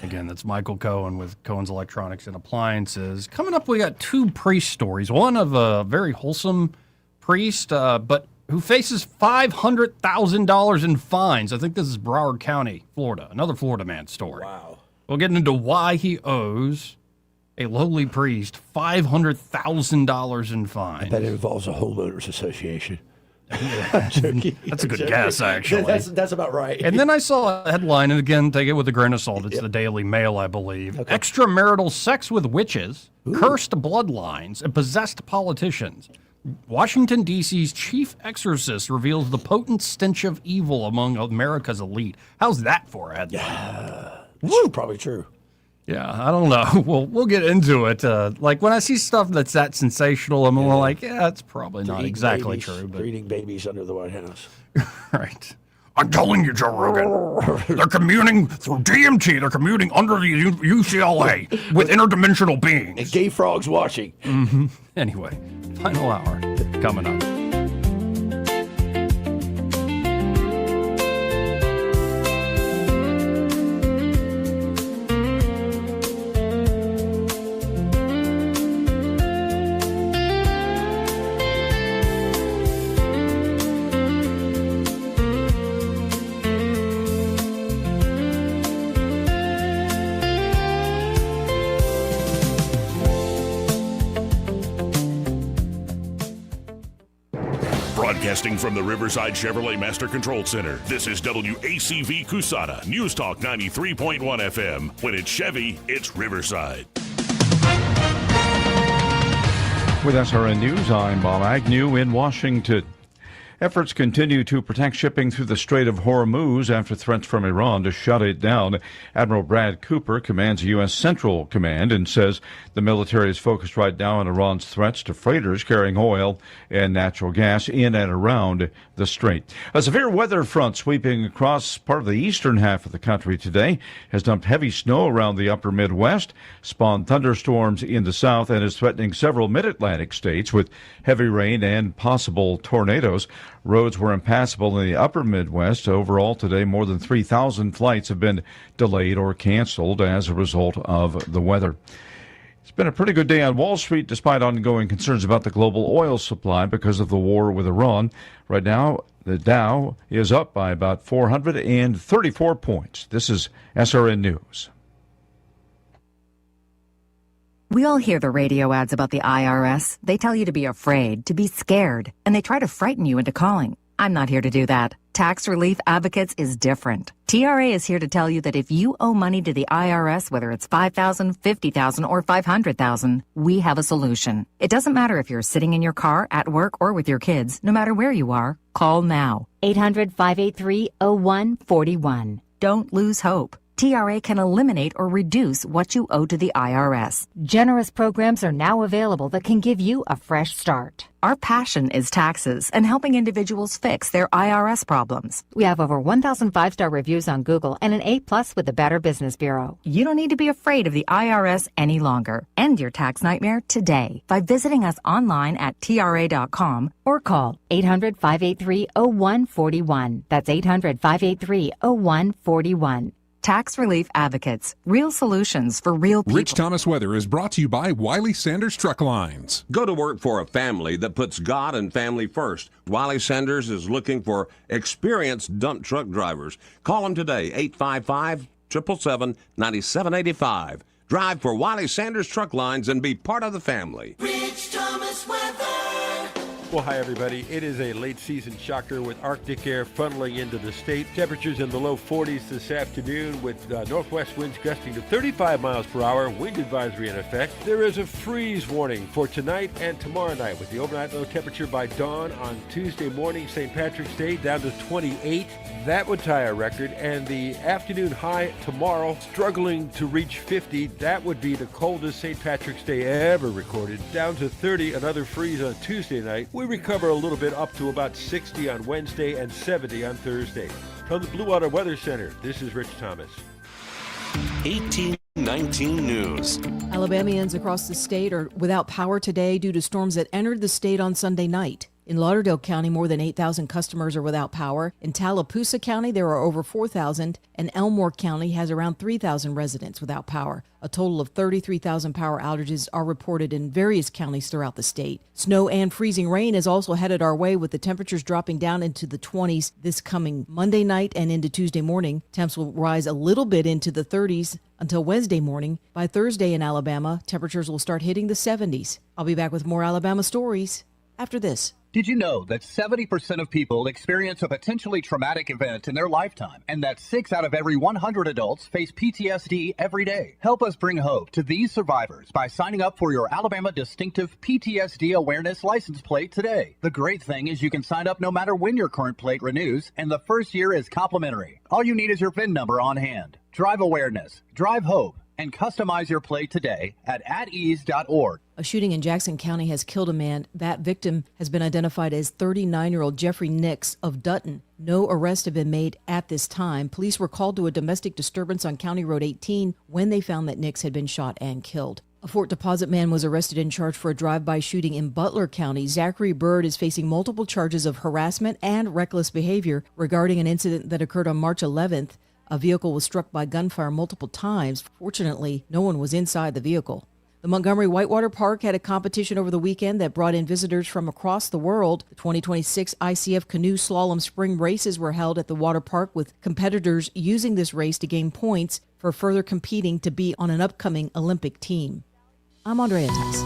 Again, that's Michael Cohen with Cohen's Electronics and Appliances. Coming up, we got two priest stories. One of a very wholesome priest, but who faces $500,000 in fines. I think this is Broward County, Florida. Another Florida man story. Wow. We'll get into why he owes a lowly priest $500,000 in fines. I bet it involves a homeowners association. That's a good guess, actually. That's about right. And then I saw a headline, and again, take it with a grain of salt. It's the Daily Mail, I believe. Okay. Extramarital sex with witches, cursed bloodlines, and possessed politicians. Washington, D.C.'s chief exorcist reveals the potent stench of evil among America's elite. How's that for a headline? Yeah. Probably true. Yeah, I don't know. We'll get into it. Like when I see stuff that's that sensational, I'm like, yeah, it's probably not exactly true. But Breeding babies under the White House. Right. I'm telling you, Joe Rogan, they're commuting through DMT. They're commuting under the UCLA with interdimensional beings. And gay frogs watching. Mm-hmm. Anyway, final hour coming up. Broadcasting from the Riverside Chevrolet Master Control Center, this is WACV Cusada, News Talk 93.1 FM. When it's Chevy, it's Riverside. With SRN News, I'm Bob Agnew in Washington. Efforts continue to protect shipping through the Strait of Hormuz after threats from Iran to shut it down. Admiral Brad Cooper commands U.S. Central Command and says the military is focused right now on Iran's threats to freighters carrying oil and natural gas in and around the strait. A severe weather front sweeping across part of the eastern half of the country today has dumped heavy snow around the upper Midwest, spawned thunderstorms in the south, and is threatening several mid-Atlantic states with heavy rain and possible tornadoes. Roads were impassable in the upper Midwest. Overall, today, more than 3,000 flights have been delayed or canceled as a result of the weather. It's been a pretty good day on Wall Street, despite ongoing concerns about the global oil supply because of the war with Iran. Right now, the Dow is up by about 434 points. This is SRN News. We all hear the radio ads about the IRS. They tell you to be afraid, to be scared, and they try to frighten you into calling. I'm not here to do that. Tax Relief Advocates is different. TRA is here to tell you that if you owe money to the IRS, whether it's $5,000, $50,000, or $500,000, we have a solution. It doesn't matter if you're sitting in your car, at work, or with your kids. No matter where you are, call now. 800-583-0141. Don't lose hope. TRA can eliminate or reduce what you owe to the IRS. Generous programs are now available that can give you a fresh start. Our passion is taxes and helping individuals fix their IRS problems. We have over 1,000 5-star reviews on Google and an A+ with the Better Business Bureau. You don't need to be afraid of the IRS any longer. End your tax nightmare today by visiting us online at TRA.com or call 800-583-0141. That's 800-583-0141. Tax Relief Advocates. Real solutions for real people. Rich Thomas Weather is brought to you by Wiley Sanders Truck Lines. Go to work for a family that puts God and family first. Wiley Sanders is looking for experienced dump truck drivers. Call them today, 855-777-9785. Drive for Wiley Sanders Truck Lines and be part of the family. Rich Thomas Weather. Well, hi, everybody. It is a late season shocker with Arctic air funneling into the state. Temperatures in the low 40s this afternoon with northwest winds gusting to 35 miles per hour. Wind advisory in effect. There is a freeze warning for tonight and tomorrow night with the overnight low temperature by dawn on Tuesday morning, St. Patrick's Day, down to 28. That would tie a record. And the afternoon high tomorrow, struggling to reach 50. That would be the coldest St. Patrick's Day ever recorded. Down to 30, another freeze on Tuesday night. We recover a little bit up to about 60 on Wednesday and 70 on Thursday. From the Blue Water Weather Center, this is Rich Thomas. 1819 News. Alabamians across the state are without power today due to storms that entered the state on Sunday night. In Lauderdale County, more than 8,000 customers are without power. In Tallapoosa County, there are over 4,000, and Elmore County has around 3,000 residents without power. A total of 33,000 power outages are reported in various counties throughout the state. Snow and freezing rain is also headed our way, with the temperatures dropping down into the 20s this coming Monday night and into Tuesday morning. Temps will rise a little bit into the 30s until Wednesday morning. By Thursday in Alabama, temperatures will start hitting the 70s. I'll be back with more Alabama stories after this. Did you know that 70% of people experience a potentially traumatic event in their lifetime, and that 6 out of every 100 adults face PTSD every day? Help us bring hope to these survivors by signing up for your Alabama Distinctive PTSD Awareness license plate today. The great thing is you can sign up no matter when your current plate renews, and the first year is complimentary. All you need is your VIN number on hand. Drive awareness, drive hope, and customize your plate today at atease.org. A shooting in Jackson County has killed a man. That victim has been identified as 39-year-old Jeffrey Nix of Dutton. No arrests have been made at this time. Police were called to a domestic disturbance on County Road 18 when they found that Nix had been shot and killed. A Fort Deposit man was arrested and charged for a drive-by shooting in Butler County. Zachary Bird is facing multiple charges of harassment and reckless behavior regarding an incident that occurred on March 11th. A vehicle was struck by gunfire multiple times. Fortunately, no one was inside the vehicle. The Montgomery Whitewater Park had a competition over the weekend that brought in visitors from across the world. The 2026 ICF Canoe Slalom Spring Races were held at the water park, with competitors using this race to gain points for further competing to be on an upcoming Olympic team. I'm Andrea Tice.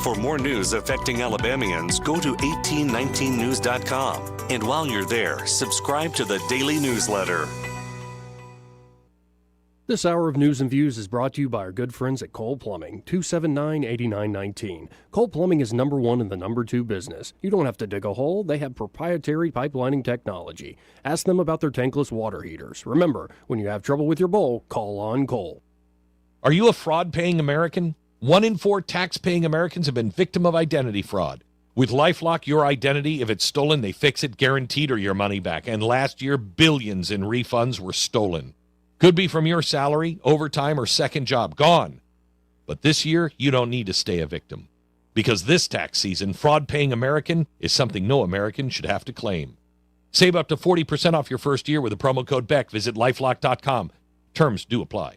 For more news affecting Alabamians, go to 1819news.com. And while you're there, subscribe to the daily newsletter. This hour of News and Views is brought to you by our good friends at Cole Plumbing, 279-8919. Cole Plumbing is number one in the number two business. You don't have to dig a hole. They have proprietary pipelining technology. Ask them about their tankless water heaters. Remember, when you have trouble with your bowl, call on Cole. Are you a fraud-paying American? 1 in 4 tax-paying Americans have been victim of identity fraud. With LifeLock, your identity, if it's stolen, they fix it guaranteed or your money back. And last year, billions in refunds were stolen. Could be from your salary, overtime, or second job. Gone. But this year, you don't need to stay a victim. Because this tax season, fraud-paying American is something no American should have to claim. Save up to 40% off your first year with the promo code BECK. Visit lifelock.com. Terms do apply.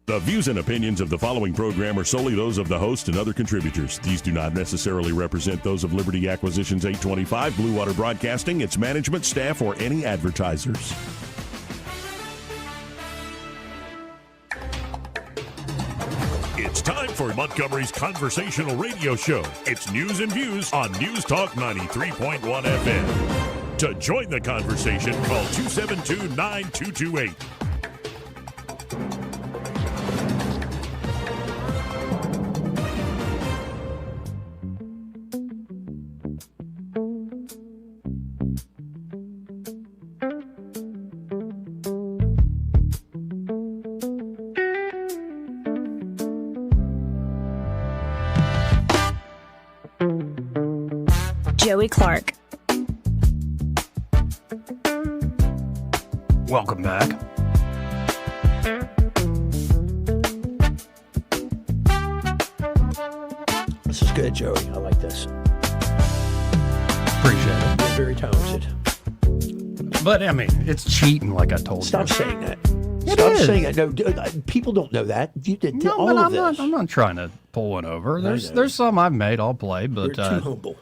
The views and opinions of the following program are solely those of the host and other contributors. These do not necessarily represent those of Liberty Acquisitions 825, Blue Water Broadcasting, its management, staff, or any advertisers. It's time for Montgomery's conversational radio show. It's News and Views on News Talk 93.1 FM. To join the conversation, call 272-9228. Joey Clark. Welcome back. This is good, Joey. I like this. Appreciate it. You're very talented. But, I mean, it's cheating like I told Stop you. saying that. It Stop is. saying that. No, people don't know that. You did No, all but of I'm not trying to pull one over. know. There's some I've made, I'll play, but You're too humble.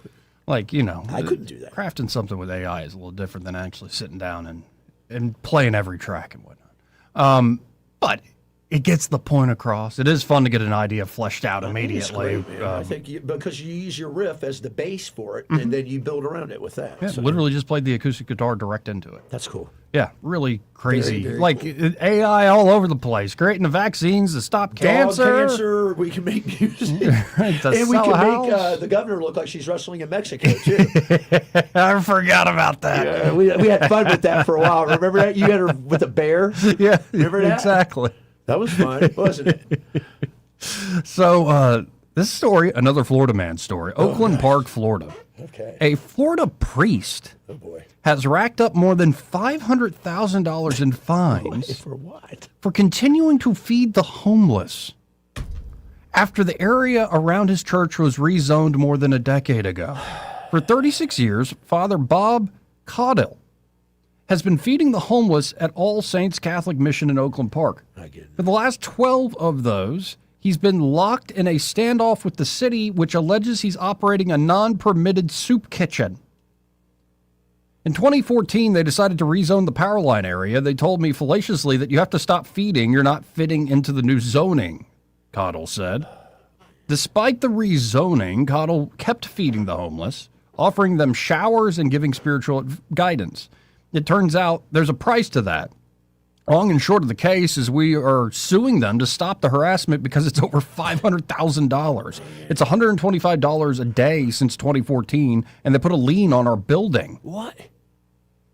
like, you know, I couldn't do that. Crafting something with AI is a little different than actually sitting down and playing every track and whatnot. But it gets the point across. It is fun to get an idea fleshed out immediately. It's great, man. I think because you use your riff as the base for it, and then you build around it with that. Yeah, So- literally just played the acoustic guitar direct into it. That's cool. Yeah, really crazy. Very, very like cool. AI all over the place, creating the vaccines to stop Cancer. We can make music, To and we sell can a make house. the governor look like she's wrestling in Mexico too. I forgot about that. Yeah, we had fun with that for a while. Remember that? You had her with a bear. Yeah, remember that? exactly. That was fun, wasn't it? So This story, another Florida man story. Oakland Park, Florida. Okay. A Florida priest has racked up more than $500,000 in fines. For what? For continuing to feed the homeless after the area around his church was rezoned more than a decade ago. For 36 years, Father Bob Caudill has been feeding the homeless at All Saints Catholic Mission in Oakland Park. For the last 12 of those, he's been locked in a standoff with the city, which alleges he's operating a non-permitted soup kitchen. In 2014, they decided to rezone the power line area. They told me fallaciously that you have to stop feeding. You're not fitting into the new zoning, Caudill said. Despite the rezoning, Caudill kept feeding the homeless, offering them showers and giving spiritual guidance. It turns out there's a price to that. Long and short of the case is we are suing them to stop the harassment because it's over $500,000. It's $125 a day since 2014, and they put a lien on our building. What?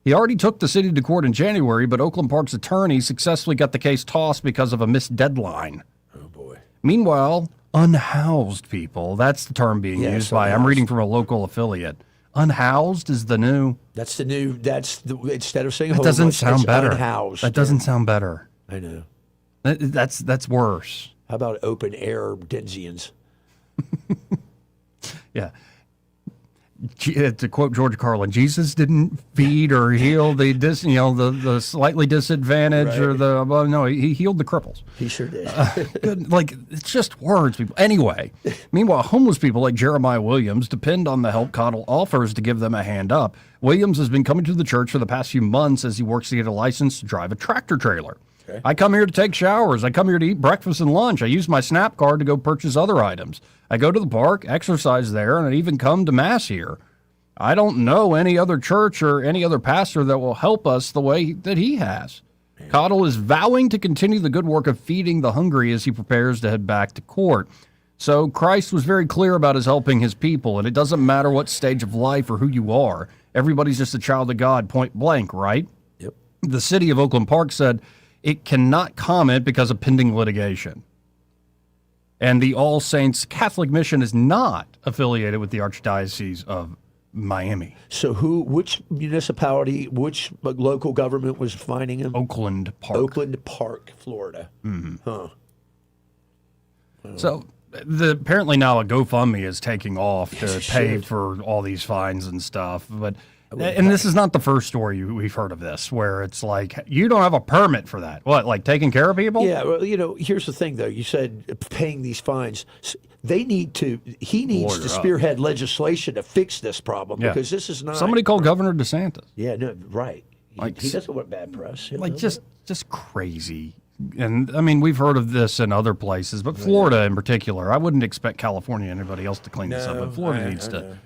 He already took the city to court in January, but Oakland Park's attorney successfully got the case tossed because of a missed deadline. Oh, boy. Meanwhile, unhoused people, that's the term being used by, I'm reading from a local affiliate. Unhoused is the new. Instead of saying that homeless, doesn't sound it's better. unhoused. That doesn't sound better. I know. That's worse. How about open air Denzians? Yeah. To quote George Carlin, Jesus didn't feed or heal the slightly disadvantaged he healed the cripples. He sure did. It's just words, people. Anyway, meanwhile, homeless people like Jeremiah Williams depend on the help Caudill offers to give them a hand up. Williams has been coming to the church for the past few months as he works to get a license to drive a tractor trailer. Okay. I come here to take showers. I come here to eat breakfast and lunch. I use my SNAP card to go purchase other items. I go to the park, exercise there, and I even come to Mass here. I don't know any other church or any other pastor that will help us the way that he has. Caudill is vowing to continue the good work of feeding the hungry as he prepares to head back to court. So Christ was very clear about his helping his people, and it doesn't matter what stage of life or who you are. Everybody's just a child of God, point blank, right? Yep. The city of Oakland Park said it cannot comment because of pending litigation. And the All Saints Catholic Mission is not affiliated with the Archdiocese of Miami. So which municipality, which local government was fining him? Oakland Park. Oakland Park, Florida. Mm-hmm. Huh. So apparently now a GoFundMe is taking off to pay for all these fines and stuff. And this is not the first story we've heard of this, where it's like, you don't have a permit for that. What, like taking care of people? Yeah, well, here's the thing, though. You said paying these fines. He needs to spearhead legislation to fix this problem because this is not. Somebody called Governor DeSantis. Yeah, no, right. He doesn't want bad press. Just crazy. And I mean, we've heard of this in other places, but Florida in particular. I wouldn't expect California and anybody else to clean this up, but Florida needs to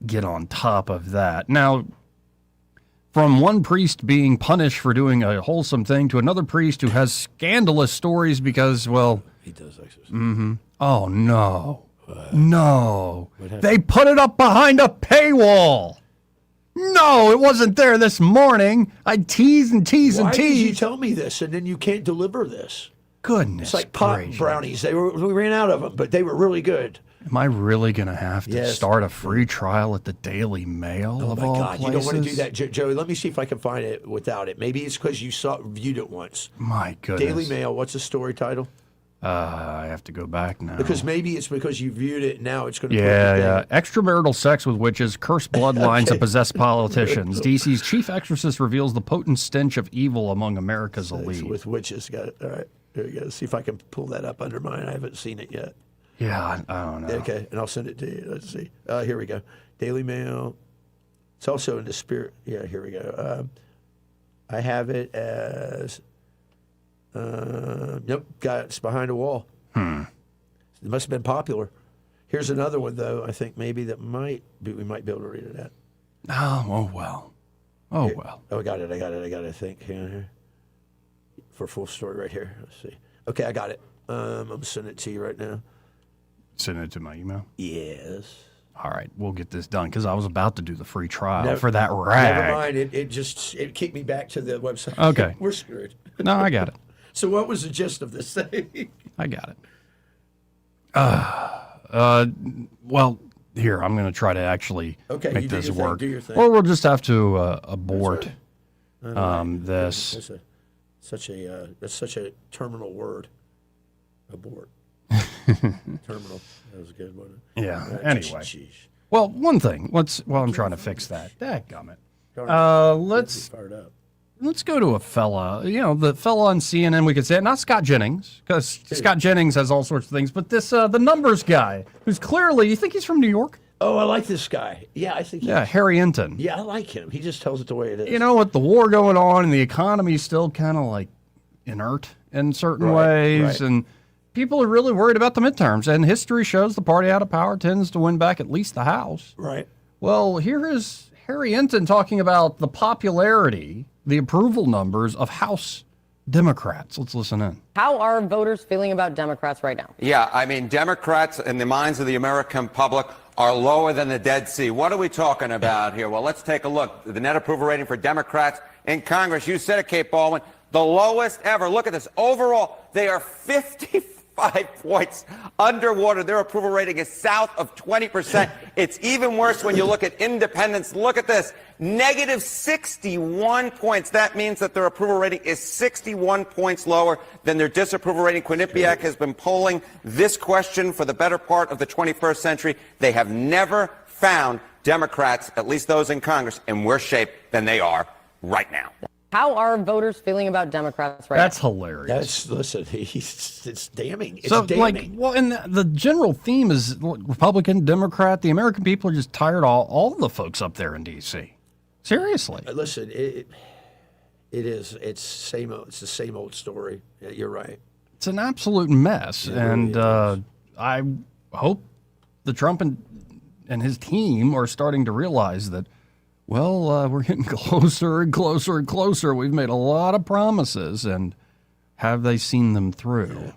get on top of that. Now, from one priest being punished for doing a wholesome thing to another priest who has scandalous stories because, well, he does exercise. Mm-hmm. Oh, no. No. They put it up behind a paywall. No, it wasn't there this morning. I tease and tease and tease. Why did you tell me this and then you can't deliver this? Goodness. It's like pot brownies. We ran out of them, but they were really good. Am I really going to have to start a free trial at the Daily Mail? Oh, of my all God. places? You don't want to do that, Joey. Let me see if I can find it without it. Maybe it's because you viewed it once. My goodness. Daily Mail. What's the story title? I have to go back now. Because maybe it's because you viewed it and now it's going to Extramarital sex with witches, cursed bloodlines, and possessed politicians. DC's chief exorcist reveals the potent stench of evil among America's elite. With witches. Got it. All right. There we go. See if I can pull that up under mine. I haven't seen it yet. Yeah, I don't know. Okay, and I'll send it to you. Let's see. Here we go. Daily Mail. It's also in the spirit. Yeah, here we go. I have it as... it's behind a wall. It must have been popular. Here's another one, though. I think maybe we might be able to read it at. Oh well. Oh well. Oh, I got it. I think here for full story right here. Let's see. Okay, I got it. I'm sending it to you right now. Send it to my email. Yes. All right, we'll get this done because I was about to do the free trial for that rag. Never mind. It kicked me back to the website. Okay. We're screwed. No, I got it. So what was the gist of this thing? I got it. Well, here, I'm going to try to actually make this work. Do your thing. Or we'll just have to abort this. That's such a terminal word. Abort. Terminal. That was a good one. Yeah. Anyway. Well, one thing. I'm trying to fix that. Dadgummit. Let's go to a fella. The fella on CNN. We could say it, not Scott Jennings, because Scott Jennings has all sorts of things. But this the numbers guy, who's clearly, you think he's from New York? Oh, I like this guy. Yeah, I think. Yeah, Harry Enton. Yeah, I like him. He just tells it the way it is. With the war going on and the economy still kind of like inert in certain ways, right. and people are really worried about the midterms. And history shows the party out of power tends to win back at least the House. Right. Well, here is Harry Enton talking about the popularity, the approval numbers of House Democrats. Let's listen in. How are voters feeling about Democrats right now? Yeah, I mean, Democrats in the minds of the American public are lower than the Dead Sea. What are we talking about here? Well, let's take a look. The net approval rating for Democrats in Congress, you said it, Kate Baldwin, the lowest ever. Look at this. Overall, they are 55 points underwater. Their approval rating is south of 20%. It's even worse when you look at independents. Look at this. Negative 61 points. That means that their approval rating is 61 points lower than their disapproval rating. Quinnipiac has been polling this question for the better part of the 21st century. They have never found Democrats, at least those in Congress, in worse shape than they are right now. How are voters feeling about Democrats right That's now? hilarious. It's damning. It's So, damning. and the general theme is Republican, Democrat. The American people are just tired of all the folks up there in D.C. Seriously. Listen, it is. It's same. It's the same old story. Yeah, you're right. It's an absolute mess, and I hope the Trump and his team are starting to realize that. Well, we're getting closer and closer and closer. We've made a lot of promises, and have they seen them through? Yeah.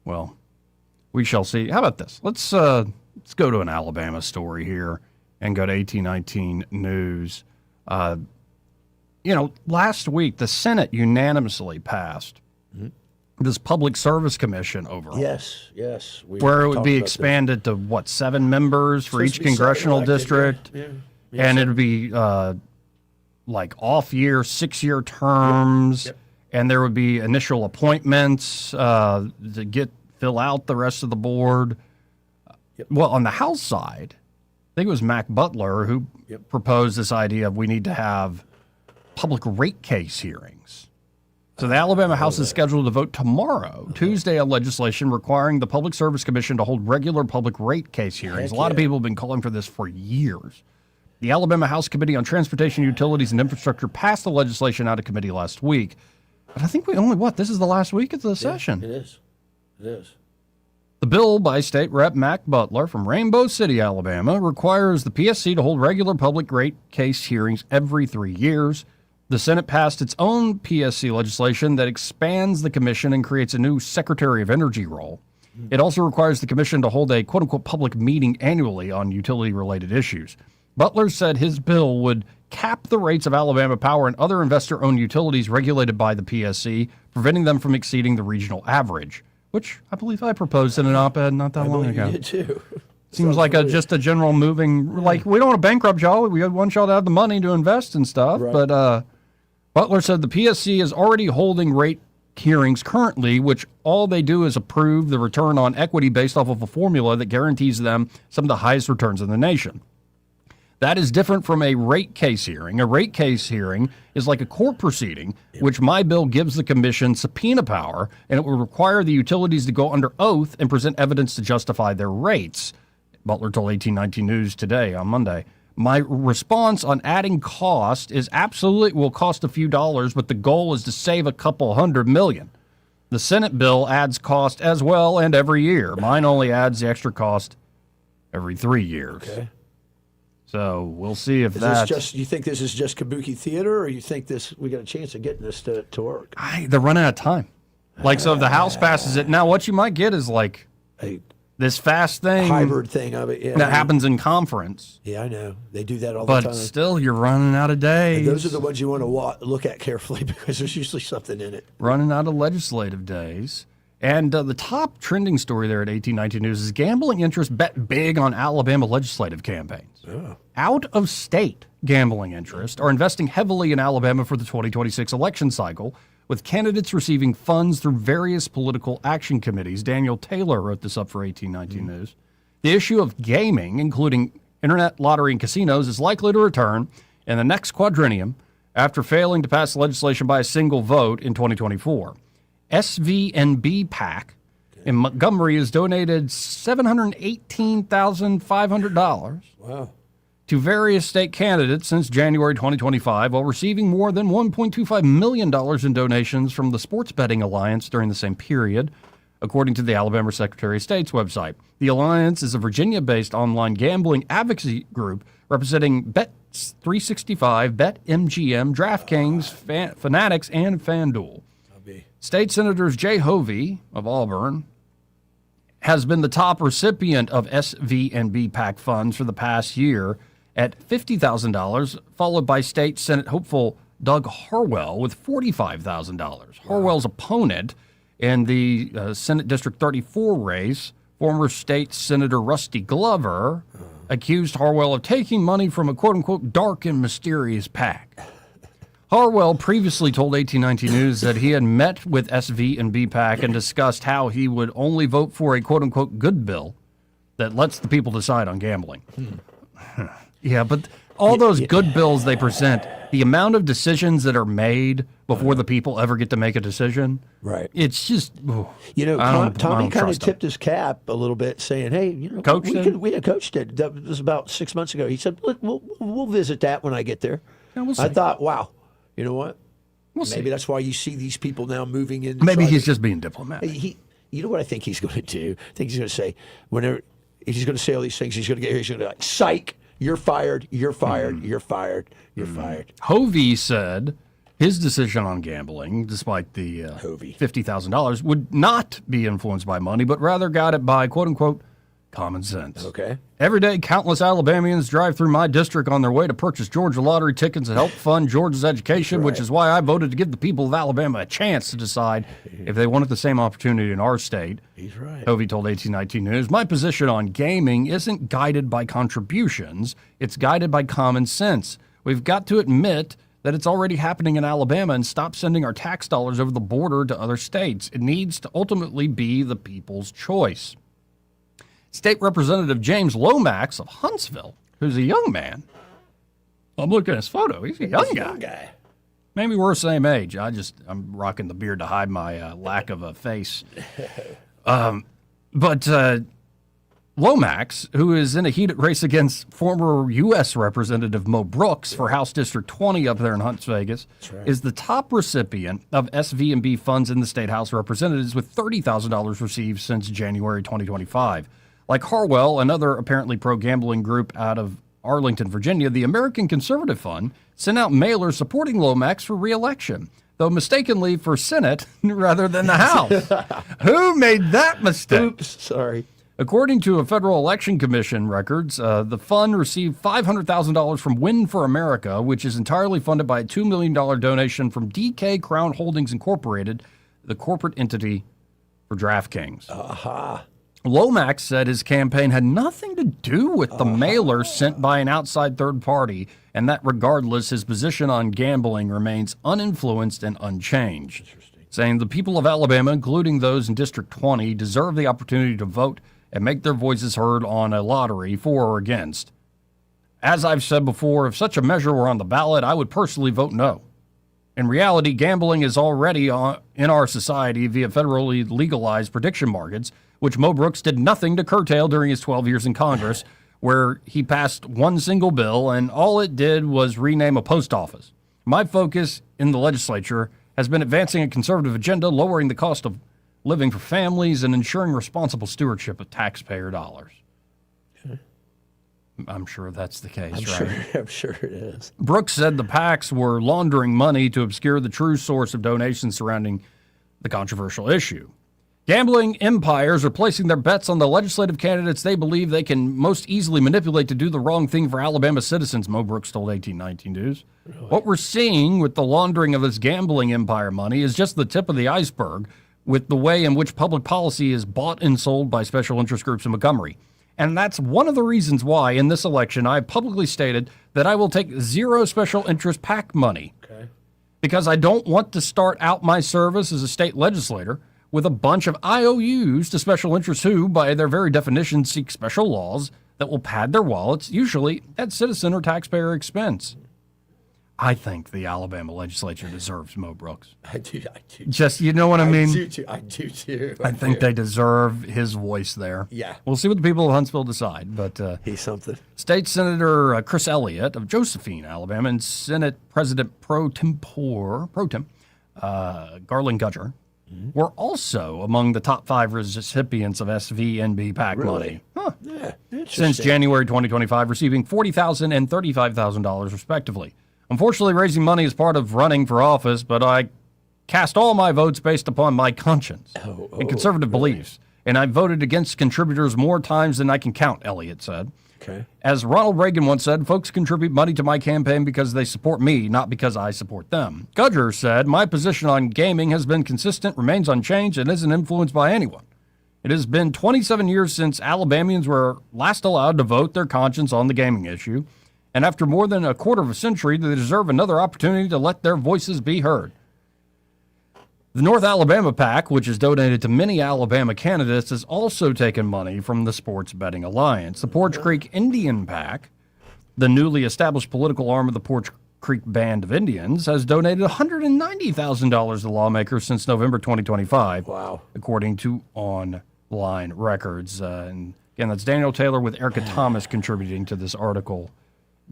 Well, we shall see. How about this? Let's go to an Alabama story here and go to 1819 News. Last week the Senate unanimously passed this Public Service Commission over. Yes. Where it would be expanded to 7 members for each congressional district. Yeah. And it'd be like off-year, 6-year terms, Yep. And there would be initial appointments to fill out the rest of the board. Yep. Well, on the House side, I think it was Mac Butler who proposed this idea of we need to have public rate case hearings. So the Alabama House is scheduled to vote tomorrow, Tuesday, on legislation requiring the Public Service Commission to hold regular public rate case hearings. A lot of people have been calling for this for years. The Alabama House Committee on Transportation, Utilities, and Infrastructure passed the legislation out of committee last week. But I think this is the last week of the session. It is. The bill by State Rep. Mac Butler from Rainbow City, Alabama, requires the PSC to hold regular public rate case hearings every 3 years. The Senate passed its own PSC legislation that expands the commission and creates a new Secretary of Energy role. It also requires the commission to hold a quote-unquote public meeting annually on utility-related issues. Butler said his bill would cap the rates of Alabama Power and other investor-owned utilities regulated by the PSC, preventing them from exceeding the regional average, which I believe I proposed in an op-ed not that long ago. You did too. Seems like just a general moving, like we don't want to bankrupt y'all. We want y'all to have the money to invest and stuff. Right. But Butler said the PSC is already holding rate hearings currently, which all they do is approve the return on equity based off of a formula that guarantees them some of the highest returns in the nation. That is different from a rate case hearing. A rate case hearing is like a court proceeding, which my bill gives the commission subpoena power, and it will require the utilities to go under oath and present evidence to justify their rates. Butler told 1819 News today on Monday. My response on adding cost is absolutely it will cost a few dollars, but the goal is to save a couple $100 million. The Senate bill adds cost as well and every year. Mine only adds the extra cost every 3 years. Okay. So we'll see if you think this is just kabuki theater, or you think we got a chance of getting this to work? They're running out of time. So if the House passes it, now what you might get is like this fast thing. Hybrid thing of it, yeah. That happens in conference. Yeah, I know. They do that all the time. But still, you're running out of days. And those are the ones you want to look at carefully because there's usually something in it. Running out of legislative days. And the top trending story there at 1819 News is gambling interests bet big on Alabama legislative campaigns. Yeah. Out-of-state gambling interests are investing heavily in Alabama for the 2026 election cycle, with candidates receiving funds through various political action committees. Daniel Taylor wrote this up for 1819 News. The issue of gaming, including internet lottery and casinos, is likely to return in the next quadrennium after failing to pass legislation by a single vote in 2024. SVNB PAC in Montgomery has donated $718,500 to various state candidates since January 2025, while receiving more than $1.25 million in donations from the Sports Betting Alliance during the same period, according to the Alabama Secretary of State's website. The Alliance is a Virginia-based online gambling advocacy group representing Bet365, BetMGM, DraftKings, Fanatics, and FanDuel. State Senators Jay Hovey of Auburn has been the top recipient of SVNB PAC funds for the past year at $50,000, followed by State Senate hopeful Doug Harwell with $45,000. Harwell's opponent in the Senate District 34 race, former State Senator Rusty Glover, accused Harwell of taking money from a quote-unquote dark and mysterious PAC. Harwell previously told 1819 News that he had met with SV and BPAC and discussed how he would only vote for a quote-unquote good bill that lets the people decide on gambling. Yeah, but all those good bills they present, the amount of decisions that are made before the people ever get to make a decision, right? It's just, Tommy kind of tipped his cap a little bit, saying, "Hey, Coach we had coached it. That was about 6 months ago." He said, "Look, we'll visit that when I get there." Yeah, we'll I see. thought, wow, you know what? Maybe see. That's why you see these people now moving in. Maybe he's just being diplomatic. You know what I think he's going to do? I think he's going to say, whenever he's going to say all these things, he's going to get here. He's going to be like, "Psych, you're fired. You're fired. You're fired. You're fired." Hovey said his decision on gambling, despite the $50,000, would not be influenced by money, but rather guided by quote-unquote common sense. Okay. Every day, countless Alabamians drive through my district on their way to purchase Georgia lottery tickets and help fund Georgia's education, which is why I voted to give the people of Alabama a chance to decide if they wanted the same opportunity in our state. He's right. Hovey told 1819 News, "My position on gaming isn't guided by contributions. It's guided by common sense. We've got to admit that it's already happening in Alabama and stop sending our tax dollars over the border to other states. It needs to ultimately be the people's choice." State Representative James Lomax of Huntsville, who's a young man. I'm looking at his photo. He's a young guy. Maybe we're the same age. I'm rocking the beard to hide my lack of a face. But Lomax, who is in a heated race against former U.S. Representative Mo Brooks for House District 20 up there in Hunts Vegas, is the top recipient of SV&B funds in the State House of Representatives, with $30,000 received since January 2025. Like Harwell, another apparently pro-gambling group out of Arlington, Virginia, the American Conservative Fund sent out mailers supporting Lomax for re-election, though mistakenly for Senate rather than the House. Who made that mistake? Oops, sorry. According to a Federal Election Commission records, the fund received $500,000 from Win for America, which is entirely funded by a $2 million donation from DK Crown Holdings Incorporated, the corporate entity for DraftKings. Aha. Lomax said his campaign had nothing to do with the mailer sent by an outside third party, and that regardless, his position on gambling remains uninfluenced and unchanged, saying the people of Alabama, including those in District 20, deserve the opportunity to vote and make their voices heard on a lottery for or against. As I've said before, if such a measure were on the ballot, I would personally vote no. In reality, gambling is already in our society via federally legalized prediction markets, which Mo Brooks did nothing to curtail during his 12 years in Congress, where he passed one single bill and all it did was rename a post office. My focus in the legislature has been advancing a conservative agenda, lowering the cost of living for families, and ensuring responsible stewardship of taxpayer dollars. I'm sure that's the case, right? I'm sure it is. Brooks said the PACs were laundering money to obscure the true source of donations surrounding the controversial issue. Gambling empires are placing their bets on the legislative candidates they believe they can most easily manipulate to do the wrong thing for Alabama citizens, Mo Brooks told 1819 News. What we're seeing with the laundering of this gambling empire money is just the tip of the iceberg. with the way in which public policy is bought and sold by special interest groups in Montgomery. And that's one of the reasons why, in this election, I publicly stated that I will take zero special interest PAC money. Okay. Because I don't want to start out my service as a state legislator with a bunch of IOUs to special interests who, by their very definition, seek special laws that will pad their wallets, usually at citizen or taxpayer expense. I think the Alabama legislature deserves Mo Brooks. I do. Just, you know what I mean? I do too. I think they deserve his voice there. Yeah. We'll see what the people of Huntsville decide. But he's something. State Senator Chris Elliott of Josephine, Alabama, and Senate President Pro Tem Garland Gudger were also among the top 5 recipients of SVNB PAC money. Huh. Yeah. Since January 2025, receiving $40,000 and $35,000 respectively. Unfortunately, raising money is part of running for office, but I cast all my votes based upon my conscience and conservative beliefs, and I voted against contributors more times than I can count, Elliott said. Okay. As Ronald Reagan once said, folks contribute money to my campaign because they support me, not because I support them. Gudger said, my position on gaming has been consistent, remains unchanged, and isn't influenced by anyone. It has been 27 years since Alabamians were last allowed to vote their conscience on the gaming issue. And after more than a quarter of a century, they deserve another opportunity to let their voices be heard. The North Alabama PAC, which is donated to many Alabama candidates, has also taken money from the Sports Betting Alliance. The Porch Creek Indian PAC, the newly established political arm of the Porch Creek Band of Indians, has donated $190,000 to lawmakers since November 2025. Wow. According to online records. And again, that's Daniel Taylor with Erica Thomas contributing to this article.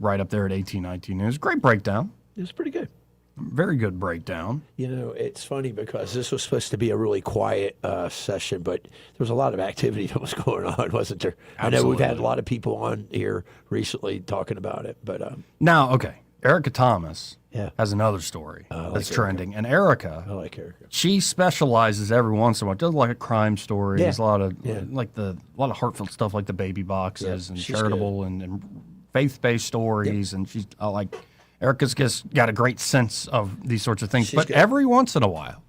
Right up there at 1819 News. Great breakdown. It's pretty good. Very good breakdown. You know, it's funny because this was supposed to be a really quiet session, but there was a lot of activity that was going on, wasn't there? Absolutely. I know we've had a lot of people on here recently talking about it, but now, okay, Erica Thomas Yeah. has another story that's Erica. trending, and Erica, I like Erica. she specializes every once in a while. Does like a crime stories, Yeah. a lot of Yeah. a lot of heartfelt stuff like the baby boxes and she's charitable and faith-based stories, and she's like Erica's just got a great sense of these sorts of things. She's But good. every once in a while,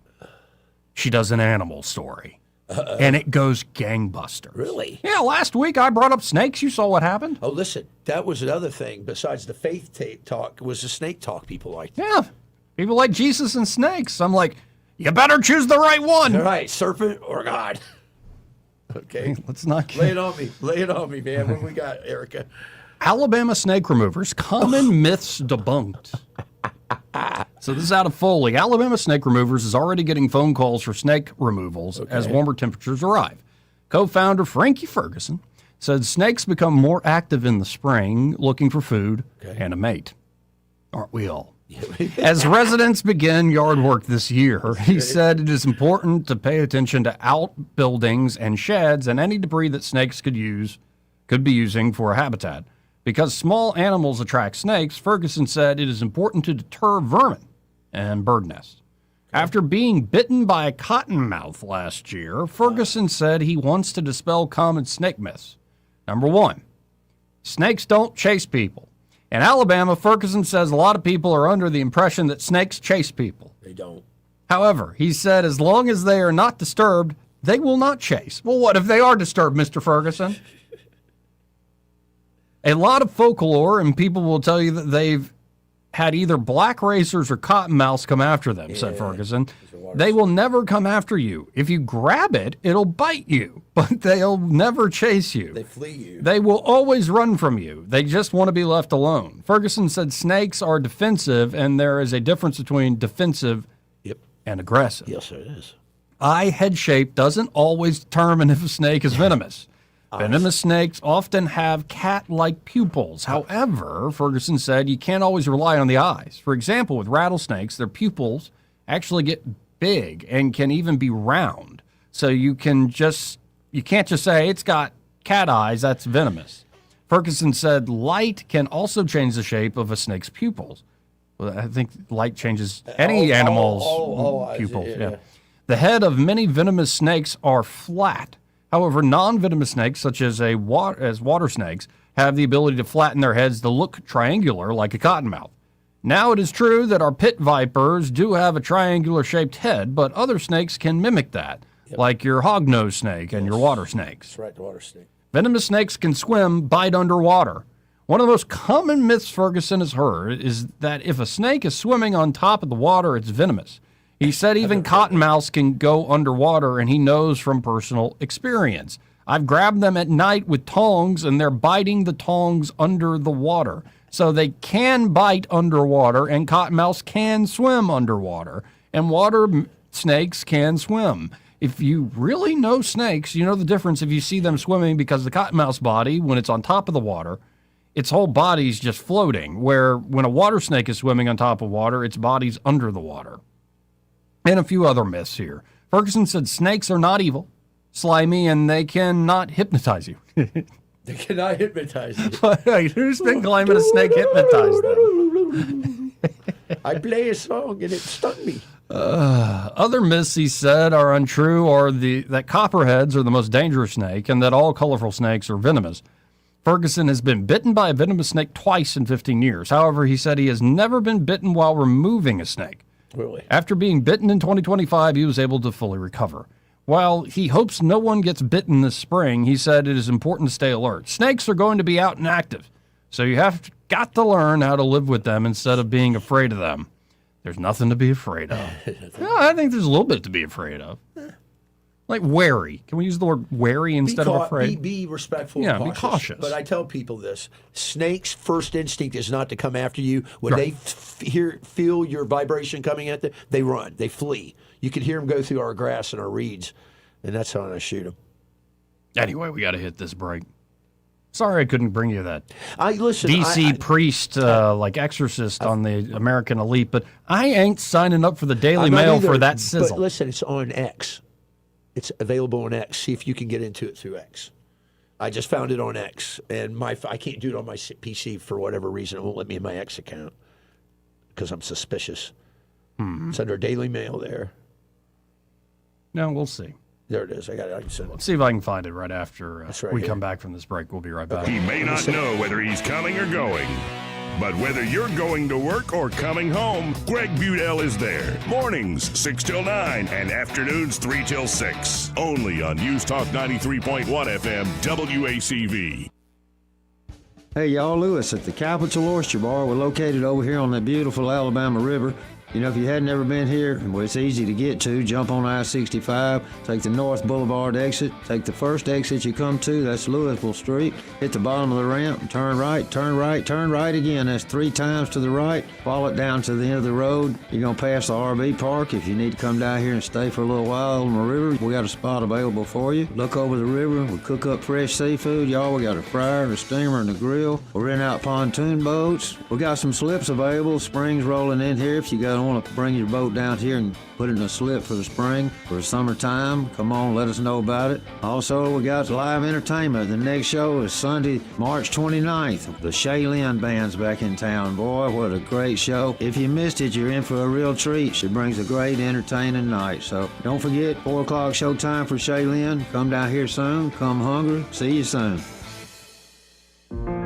she does an animal story, and it goes gangbusters. Really? Yeah. Last week I brought up snakes. You saw what happened. Oh, listen, that was another thing besides the faith talk was the snake talk people liked. Yeah, people like Jesus and snakes. I'm like, you better choose the right one. All right, serpent or God. Okay. Let's not Lay it on me. Lay it on me, man. What we got, Erica? Alabama snake removers, common myths debunked. So this is out of Foley. Alabama snake removers is already getting phone calls for snake removals as warmer temperatures arrive. Co-founder Frankie Ferguson said snakes become more active in the spring, looking for food and a mate. Aren't we all? As residents begin yard work this year, he said it is important to pay attention to outbuildings and sheds and any debris that snakes could be using for a habitat. Because small animals attract snakes, Ferguson said it is important to deter vermin and bird nests. After being bitten by a cottonmouth last year, Ferguson said he wants to dispel common snake myths. Number one, snakes don't chase people. In Alabama, Ferguson says a lot of people are under the impression that snakes chase people. They don't. However, he said as long as they are not disturbed, they will not chase. Well, what if they are disturbed, Mr. Ferguson? A lot of folklore, and people will tell you that they've had either black racers or cottonmouths come after them, said Ferguson. They will never come after you. If you grab it, it'll bite you, but they'll never chase you. They flee you. They will always run from you. They just want to be left alone. Ferguson said snakes are defensive, and there is a difference between defensive and aggressive. Yes, it is. Eye head shape doesn't always determine if a snake is venomous. Venomous snakes often have cat-like pupils. However, Ferguson said you can't always rely on the eyes. For example, with rattlesnakes, their pupils actually get big and can even be round. So you can't just say it's got cat eyes, that's venomous. Ferguson said light can also change the shape of a snake's pupils. Well, I think light changes any animal's pupils. Yeah. The head of many venomous snakes are flat. However, non-venomous snakes, such as water snakes, have the ability to flatten their heads to look triangular like a cottonmouth. Now it is true that our pit vipers do have a triangular-shaped head, but other snakes can mimic that, like your hognose snake and your water snakes. That's right, the water snake. Venomous snakes can swim, bite underwater. One of the most common myths Ferguson has heard is that if a snake is swimming on top of the water, it's venomous. He said even cottonmouths can go underwater, and he knows from personal experience. I've grabbed them at night with tongs, and they're biting the tongs under the water. So they can bite underwater, and cottonmouths can swim underwater, and water snakes can swim. If you really know snakes, you know the difference if you see them swimming, because the cottonmouth's body, when it's on top of the water, its whole body's just floating, where when a water snake is swimming on top of water, its body's under the water. And a few other myths here. Ferguson said snakes are not evil, slimy, and they cannot hypnotize you. They cannot hypnotize you. Who's been claiming a snake hypnotized them? I play a song and it stung me. Other myths, he said, are untrue, or that copperheads are the most dangerous snake, and that all colorful snakes are venomous. Ferguson has been bitten by a venomous snake twice in 15 years. However, he said he has never been bitten while removing a snake. Really? After being bitten in 2025, he was able to fully recover. While he hopes no one gets bitten this spring, he said it is important to stay alert. Snakes are going to be out and active, so you have got to learn how to live with them instead of being afraid of them. There's nothing to be afraid of. No, I think there's a little bit to be afraid of. Like wary. Can we use the word wary instead of afraid? Be respectful Yeah, and be cautious. But I tell people this. Snakes' first instinct is not to come after you. When they feel your vibration coming at them, they run. They flee. You can hear them go through our grass and our reeds, and that's how I shoot them. Anyway, we got to hit this break. Sorry I couldn't bring you that listen, DC priest, like exorcist on the American Elite, but I ain't signing up for the Daily Mail for that sizzle. But listen, it's on X. It's available on X. See if you can get into it through X. I just found it on X, and I can't do it on my PC for whatever reason. It won't let me in my X account because I'm suspicious. It's under Daily Mail there. No, we'll see. There it is. I got it. I can send it. Let's see if I can find it right after we here. come back from this break. We'll be right back. He may not know whether he's coming or going, but whether you're going to work or coming home, Greg Budell is there. Mornings 6 till 9 and afternoons 3 till 6. Only on News Talk 93.1 FM WACV. Hey, y'all, Lewis at the Capital Oyster Bar. We're located over here on the beautiful Alabama River. You know, if you had never been here, well, it's easy to get to. Jump on I-65, take the North Boulevard exit, take the first exit you come to, that's Louisville Street. Hit the bottom of the ramp, turn right, turn right, turn right again. That's 3 times to the right. Follow it down to the end of the road. You're going to pass the RV park. If you need to come down here and stay for a little while on the river, we got a spot available for you. Look over the river. We cook up fresh seafood, y'all. We got a fryer, a steamer, and a grill. We rent out pontoon boats. We got some slips available. Spring's rolling in here. If you got want to bring your boat down here and put it in a slip for the spring, for the summertime, come on, let us know about it. Also, we got live entertainment. The next show is Sunday, March 29th. The Shaylin Band's back in town. Boy, what a great show. If you missed it, you're in for a real treat. She brings a great entertaining night. So don't forget, 4 o'clock showtime for Shaylin. Come down here soon. Come hungry. See you soon.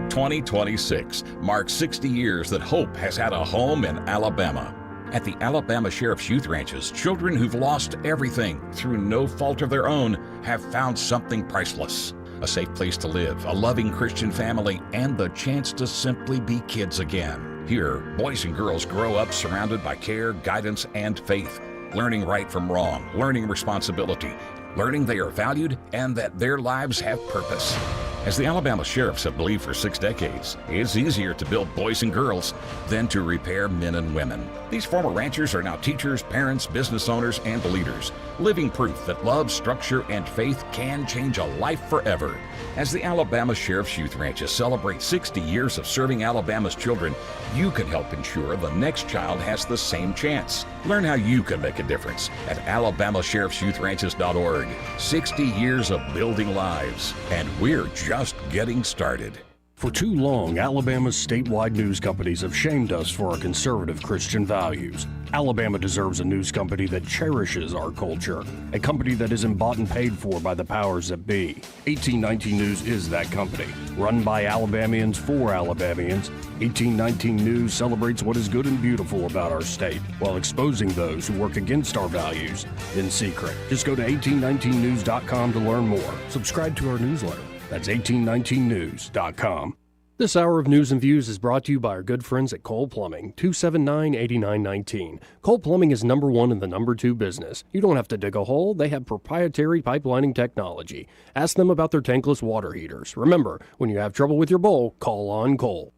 2026 marks 60 years that hope has had a home in Alabama. At the Alabama Sheriff's Youth Ranches, children who've lost everything through no fault of their own have found something priceless. A safe place to live, a loving Christian family, and the chance to simply be kids again. Here, boys and girls grow up surrounded by care, guidance, and faith, learning right from wrong, learning responsibility, learning they are valued and that their lives have purpose. As the Alabama Sheriffs have believed for 6 decades, it's easier to build boys and girls than to repair men and women. These former ranchers are now teachers, parents, business owners, and leaders, living proof that love, structure, and faith can change a life forever. As the Alabama Sheriff's Youth Ranches celebrate 60 years of serving Alabama's children, you can help ensure the next child has the same chance. Learn how you can make a difference at AlabamaSheriff'sYouthRanches.org. 60 years of building lives, and we're just getting started. For too long, Alabama's statewide news companies have shamed us for our conservative Christian values. Alabama deserves a news company that cherishes our culture, a company that isn't bought and paid for by the powers that be. 1819 News is that company. Run by Alabamians for Alabamians, 1819 News celebrates what is good and beautiful about our state, while exposing those who work against our values in secret. Just go to 1819news.com to learn more. Subscribe to our newsletter. That's 1819news.com. This hour of News and Views is brought to you by our good friends at Cole Plumbing, 279-8919. Cole Plumbing is number one in the number two business. You don't have to dig a hole. They have proprietary pipelining technology. Ask them about their tankless water heaters. Remember, when you have trouble with your bowl, call on Cole.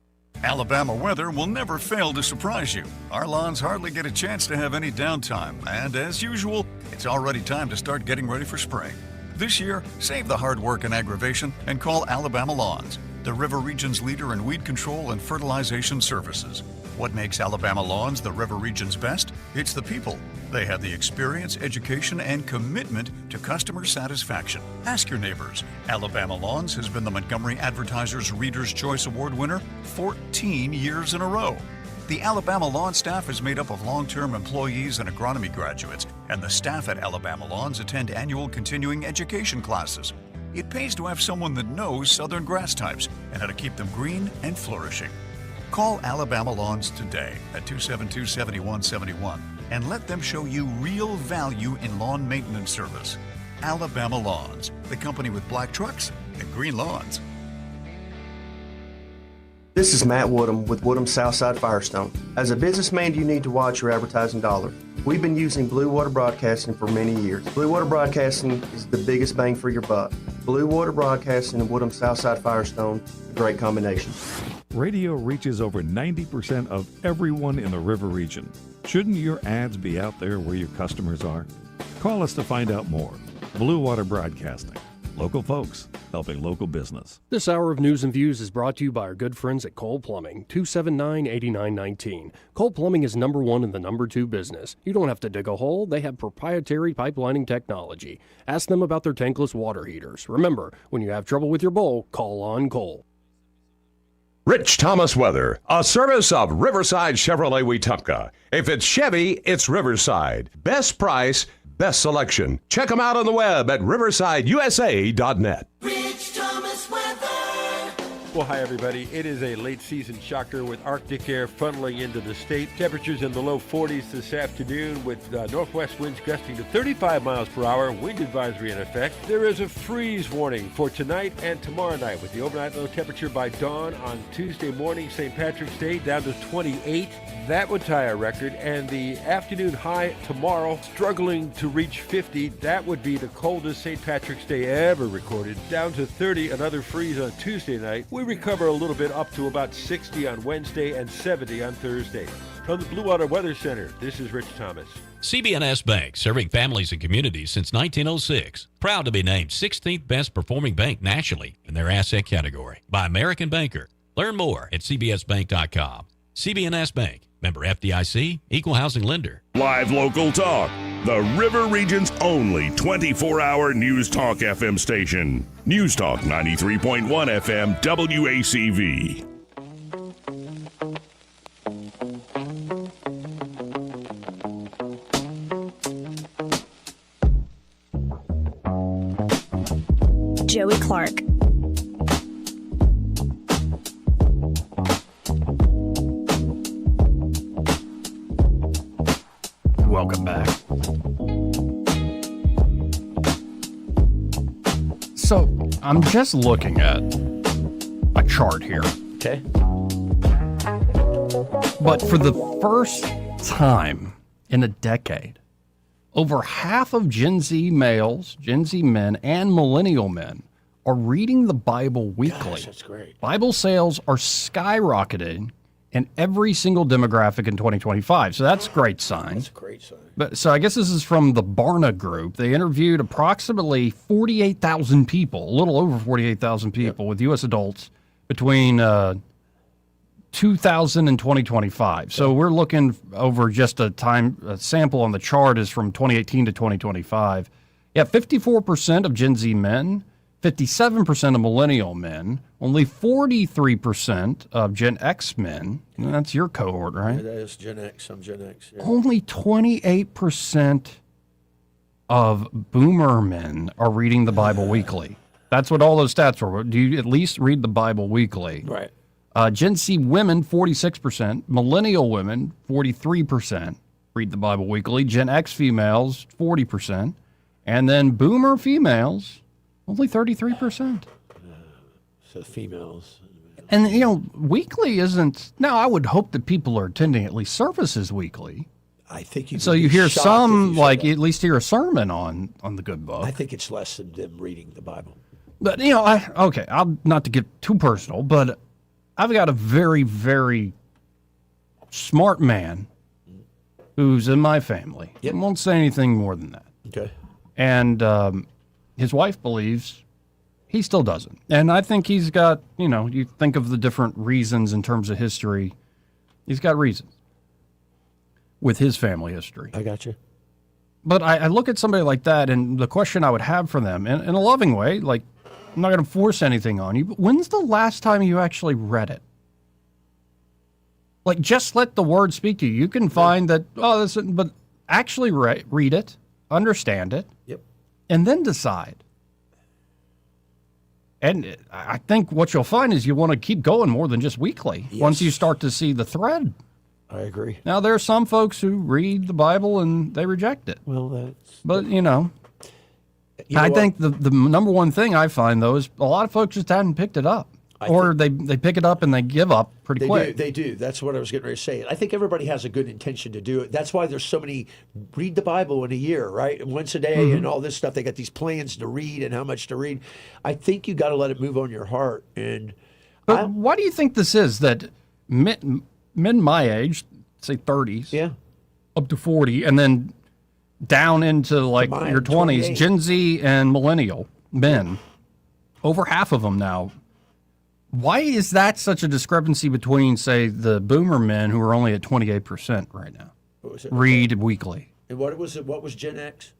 Alabama weather will never fail to surprise you. Our lawns hardly get a chance to have any downtime, and as usual, it's already time to start getting ready for spring. This year, save the hard work and aggravation and call Alabama Lawns, the River Region's leader in weed control and fertilization services. What makes Alabama Lawns the River Region's best? It's the people. They have the experience, education, and commitment to customer satisfaction. Ask your neighbors. Alabama Lawns has been the Montgomery Advertiser's Reader's Choice Award winner 14 years in a row. The Alabama Lawn staff is made up of long-term employees and agronomy graduates, and the staff at Alabama Lawns attend annual continuing education classes. It pays to have someone that knows southern grass types and how to keep them green and flourishing. Call Alabama Lawns today at 272-7171 and let them show you real value in lawn maintenance service. Alabama Lawns, the company with black trucks and green lawns. This is Matt Woodham with Woodham Southside Firestone. As a businessman, you need to watch your advertising dollar. We've been using Blue Water Broadcasting for many years. Blue Water Broadcasting is the biggest bang for your buck. Blue Water Broadcasting and Woodham Southside Firestone, a great combination. Radio reaches over 90% of everyone in the River region. Shouldn't your ads be out there where your customers are? Call us to find out more. Blue Water Broadcasting. Local folks helping local business. This hour of News and Views is brought to you by our good friends at Cole Plumbing, 279-8919. Cole Plumbing is number one in the number two business. You don't have to dig a hole. They have proprietary pipelining technology. Ask them about their tankless water heaters. Remember, when you have trouble with your bowl, call on Cole. Rich Thomas Weather, a service of Riverside Chevrolet Wetumpka. If it's Chevy, it's Riverside. Best price, best selection. Check them out on the web at riversideusa.net. Rich Thomas Weather. Well, hi, everybody. It is a late season shocker with Arctic air funneling into the state. Temperatures in the low 40s this afternoon with northwest winds gusting to 35 miles per hour. Wind advisory in effect. There is a freeze warning for tonight and tomorrow night with the overnight low temperature by dawn on Tuesday morning, St. Patrick's Day, down to 28. That would tie a record. And the afternoon high tomorrow, struggling to reach 50. That would be the coldest St. Patrick's Day ever recorded. Down to 30, another freeze on Tuesday night. We recover a little bit up to about 60 on Wednesday and 70 on Thursday. From the Blue Water Weather Center, this is Rich Thomas. CB&S Bank, serving families and communities since 1906. Proud to be named 16th best performing bank nationally in their asset category by American Banker. Learn more at cbsbank.com. CB&S Bank, member FDIC, equal housing lender. Live local talk. The River Region's only 24-hour News Talk FM station. News Talk 93.1 FM WACV. Joey Clark. Welcome back. So, I'm just looking at a chart here. Okay. But for the first time in a decade, over half of Gen Z males, Gen Z men, and millennial men are reading the Bible weekly. Gosh, that's great. Bible sales are skyrocketing in every single demographic in 2025. So that's a great sign. That's a great sign. But so I guess this is from the Barna Group. They interviewed approximately 48,000 people, a little over 48,000 people with U.S. adults between 2000 and 2025. So we're looking over just a sample on the chart is from 2018 to 2025. Yeah, 54% of Gen Z men, 57% of millennial men, only 43% of Gen X men, and that's your cohort, right? Yeah, that is Gen X. I'm Gen X. Yeah. Only 28% of boomer men are reading the Bible weekly. That's what all those stats were. Do you at least read the Bible weekly? Right. Gen Z women, 46%. Millennial women, 43% read the Bible weekly. Gen X females, 40%. And then boomer females, only 33%. So females. And, you know, weekly isn't... Now, I would hope that people are attending at least services weekly. I think you. So you hear some, like, at least hear a sermon on the good book. I think it's less than them reading the Bible. But, you know, I'll not to get too personal, but I've got a very, very smart man who's in my family. I won't say anything more than that. Okay. And his wife believes he still doesn't. And I think he's got, you know, you think of the different reasons in terms of history. He's got reasons with his family history. I got you. But I look at somebody like that, and the question I would have for them, in a loving way, like, I'm not going to force anything on you, but when's the last time you actually read it? Like, just let the word speak to you. You can find that, but actually read it, understand it, and then decide. And I think what you'll find is you want to keep going more than just weekly once you start to see the thread. I agree. Now, there are some folks who read the Bible and they reject it. Well, But, you know I think the number one thing I find, though, is a lot of folks just haven't picked it up. They pick it up and they give up pretty quick. They do. That's what I was getting ready to say. I think everybody has a good intention to do it. That's why there's so many read the Bible in a year, right? Once a day and all this stuff. They got these plans to read and how much to read. I think you got to let it move on your heart. But why do you think this is that men my age, say 30s, up to 40, and then down into like your 20s, Gen Z and millennial men, over half of them now. Why is that such a discrepancy between, say, the boomer men who are only at 28% right now? What was it? Read weekly. And what was it? What was Gen X?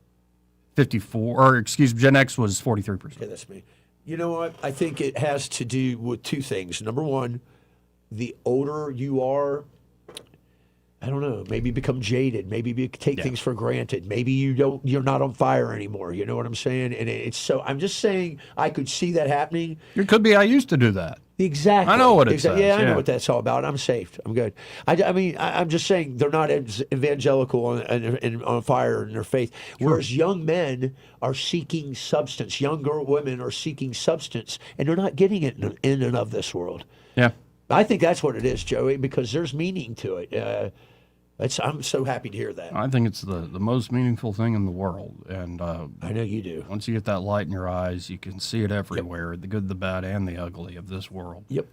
54, or excuse me, Gen X was 43%. Okay, that's me. You know what? I think it has to do with two things. Number one, the older you are, I don't know, maybe become jaded, maybe take things for granted. Maybe you're not on fire anymore. You know what I'm saying? And it's so, I'm just saying I could see that happening. It could be I used to do that. Exactly. I know what it says. Yeah, I know what that's all about. I'm safe. I'm good. I mean, I'm just saying they're not as evangelical and on fire in their faith. Whereas young men are seeking substance. Younger women are seeking substance, and they're not getting it in and of this world. Yeah. I think that's what it is, Joey, because there's meaning to it. I'm so happy to hear that. I think it's the most meaningful thing in the world. And I know you do. Once you get that light in your eyes, you can see it everywhere, the good, the bad, and the ugly of this world. Yep.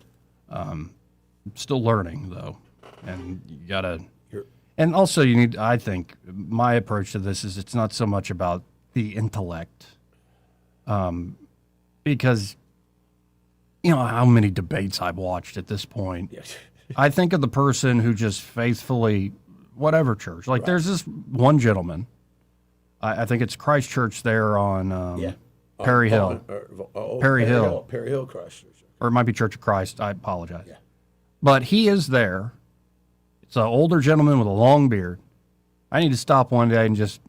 Still learning, though. And you got to... And also you need... I think my approach to this is it's not so much about the intellect. Because, you know, how many debates I've watched at this point. Yes. I think of the person who just faithfully... whatever church. Like, there's this one gentleman, I think it's Christ Church there on Perry Hill. Perry Hill. Perry Hill Christ Church. Or it might be Church of Christ. I apologize. Yeah. But he is there. It's an older gentleman with a long beard. I need to stop one day and just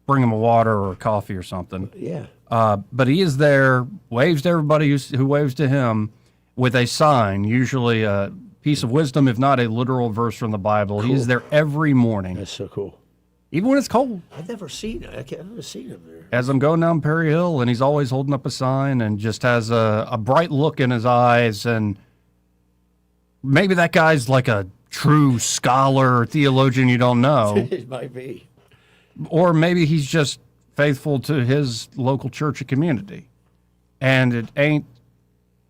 bring him a water or a coffee or something. Yeah. But he is there, waves to everybody who waves to him with a sign, usually a piece of wisdom, if not a literal verse from the Bible. Cool. He is there every morning. That's so cool. Even when it's cold. I've never seen him. I've never seen him there. As I'm going down Perry Hill, and he's always holding up a sign and just has a bright look in his eyes. And maybe that guy's like a true scholar or theologian you don't know. It might be. Or maybe he's just faithful to his local church and community. And it ain't,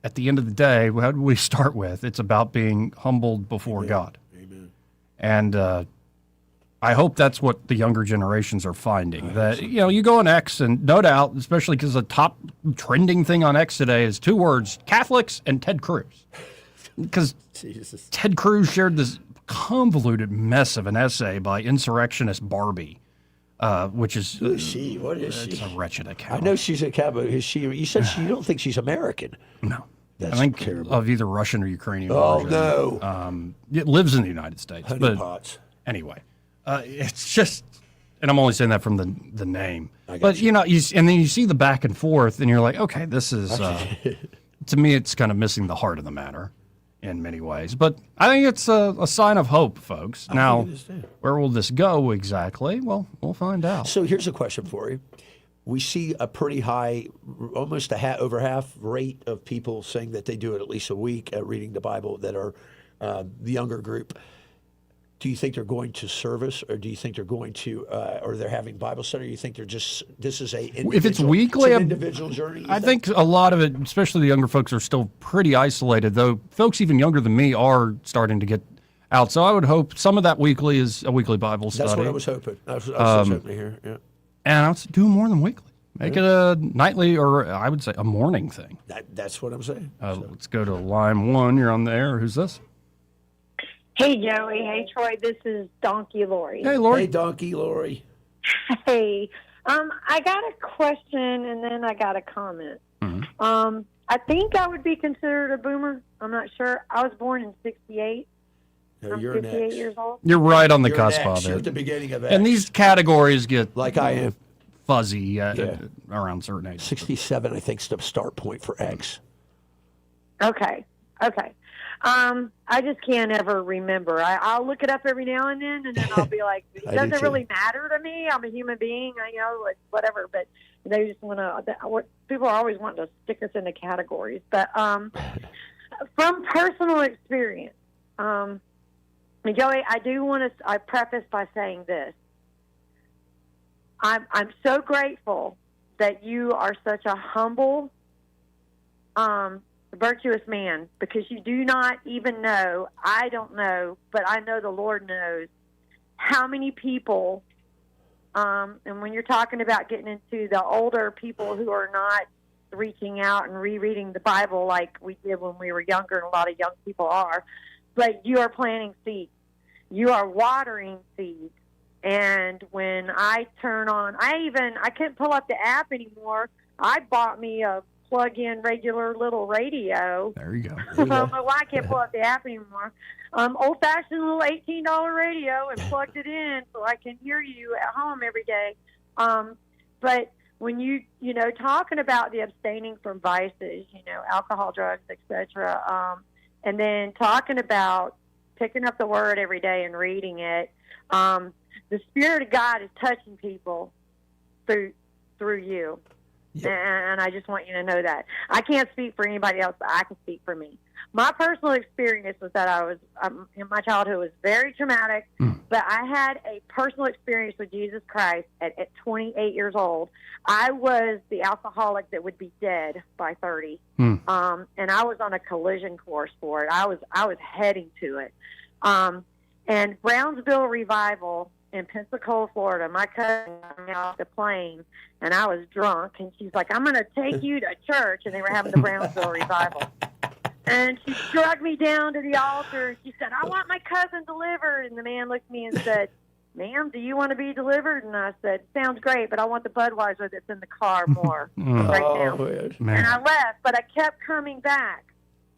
at the end of the day, what do we start with? It's about being humbled before God. Amen. And I hope that's what the younger generations are finding. That, you know, you go on X, and no doubt, especially because the top trending thing on X today is two words, Catholics and Ted Cruz. Because Ted Cruz shared this convoluted mess of an essay by insurrectionist Barbie which is Who is she? What is she? It's a wretched account. I know she's a cowboy. Is she? You said you don't think she's American. No. That's I think terrible. of either Russian or Ukrainian Oh, origin. no. It lives in the United States. But Honeypots. anyway, it's just, and I'm only saying that from the name. But, you. and then you see the back and forth, and you're like, okay, this is, to me, it's kind of missing the heart of the matter in many ways. But I think it's a sign of hope, folks. Now, where will this go exactly? Well, we'll find out. So here's a question for you. We see a pretty high, almost over half rate of people saying that they do it at least a week at reading the Bible that are the younger group. Do you think they're going to service, or do you think they're going to, or they're having Bible study? Or do you think they're just, this is if it's weekly, an individual journey? I think a lot of it, especially the younger folks, are still pretty isolated, though folks even younger than me are starting to get out. So I would hope some of that weekly is a weekly Bible study. That's what I was hoping. I was hoping to hear. Yeah. And I'll do more than weekly. Make it a nightly, or I would say a morning thing. That's what I'm saying. Let's go to line 1. You're on the air. Who's this? Hey, Joey. Hey, Troy. This is Donkey Lori. Hey, Lori. Hey, Donkey Lori. Hey. I got a question, and then I got a comment. Mm-hmm. I think I would be considered a boomer. I'm not sure. I was born in 68. No, I'm you're 58 next. years old. You're right on the You're cusp X. of You're it. at the beginning of X. And these categories get like I am fuzzy around certain ages. 67, I think, is the start point for X. Okay. I just can't ever remember. I'll look it up every now and then I'll be like, it I do doesn't too. really matter to me. I'm a human being, like, whatever. But they just want to. People are always wanting to stick us into categories. But from personal experience, Joey, I preface by saying this. I'm so grateful that you are such a humble, virtuous man, because you do not even know, I don't know, but I know the Lord knows how many people, and when you're talking about getting into the older people who are not reaching out and rereading the Bible like we did when we were younger, and a lot of young people are, but you are planting seeds. You are watering seeds. And when I turn on, I couldn't pull up the app anymore. I bought me a plug-in regular little radio. There you go. I don't know why I can't pull up the app anymore. Old-fashioned little $18 radio, and plugged it in so I can hear you at home every day. But when you talking about the abstaining from vices, alcohol, drugs, etc., and then talking about picking up the Word every day and reading it, the Spirit of God is touching people through you. Yep. And I just want you to know that. I can't speak for anybody else, but I can speak for me. My personal experience was that I was, in my childhood was very traumatic, but I had a personal experience with Jesus Christ at 28 years old. I was the alcoholic that would be dead by 30. And I was on a collision course for it. I was heading to it. And Brownsville Revival in Pensacola, Florida, my cousin got me off the plane, and I was drunk, and she's like, I'm going to take you to church, and they were having the Brownsville Revival. And she dragged me down to the altar, and she said, I want my cousin delivered. And the man looked at me and said, ma'am, do you want to be delivered? And I said, sounds great, but I want the Budweiser that's in the car more right now. Man. And I left, but I kept coming back.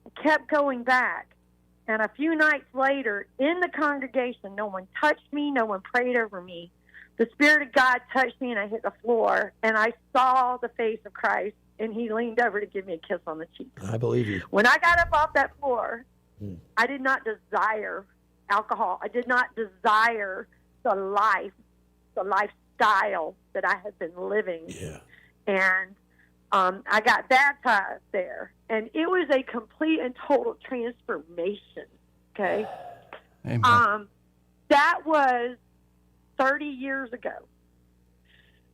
I kept going back. And a few nights later, in the congregation, no one touched me, no one prayed over me. The Spirit of God touched me, and I hit the floor, and I saw the face of Christ, and he leaned over to give me a kiss on the cheek. I believe you. When I got up off that floor, I did not desire alcohol. I did not desire the lifestyle that I had been living. Yeah. And I got baptized there, and it was a complete and total transformation, okay? Amen. That was 30 years ago.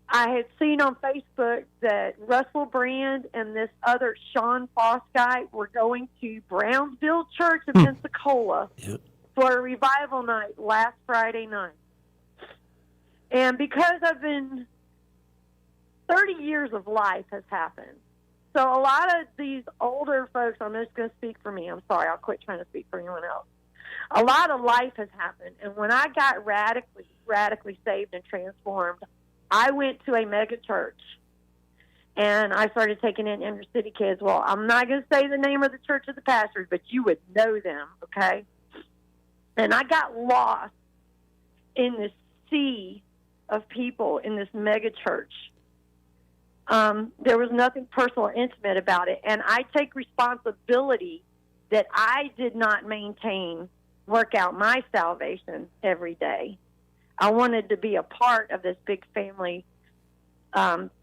I had seen on Facebook that Russell Brand and this other Sean Foss guy were going to Brownsville Church in Pensacola for a revival night last Friday night. And because I've been 30 years of life has happened. So a lot of these older folks, I'm just going to speak for me. I'm sorry. I'll quit trying to speak for anyone else. A lot of life has happened. And when I got radically saved and transformed, I went to a mega church, and I started taking in inner city kids. Well, I'm not going to say the name of the church of the pastors, but you would know them, okay? And I got lost in this sea of people in this mega church. There was nothing personal or intimate about it. And I take responsibility that I did not work out my salvation every day. I wanted to be a part of this big family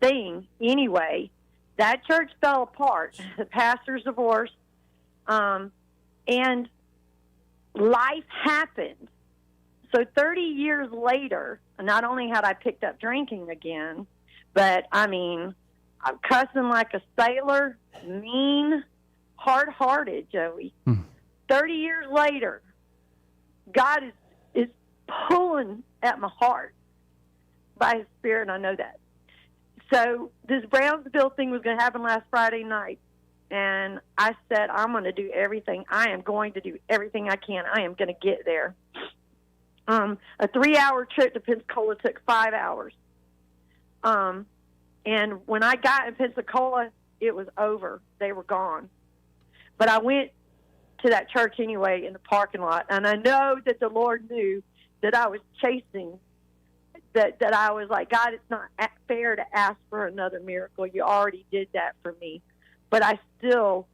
thing anyway. That church fell apart. The pastor's divorced. And life happened. So 30 years later, not only had I picked up drinking again, but, I mean, I'm cussing like a sailor, mean, hard-hearted, Joey. 30 years later, God is pulling at my heart by His Spirit, and I know that. So this Brownsville thing was going to happen last Friday night, and I said, I'm going to do everything. I am going to do everything I can. I am going to get there. A 3-hour trip to Pensacola took 5 hours. And when I got in Pensacola, it was over. They were gone. But I went to that church anyway in the parking lot, and I know that the Lord knew that I was chasing, that I was like, God, it's not fair to ask for another miracle. You already did that for me. But I still,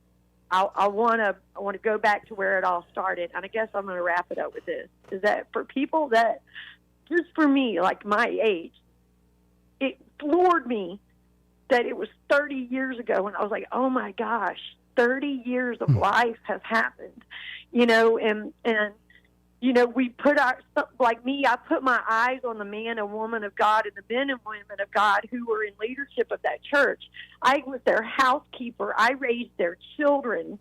I want to go back to where it all started, and I guess I'm going to wrap it up with this, is that for people that, just for me, like my age, it floored me that it was 30 years ago, and I was like, oh my gosh, 30 years of life has happened, and we put like me, I put my eyes on the man and woman of God and the men and women of God who were in leadership of that church. I was their housekeeper. I raised their children,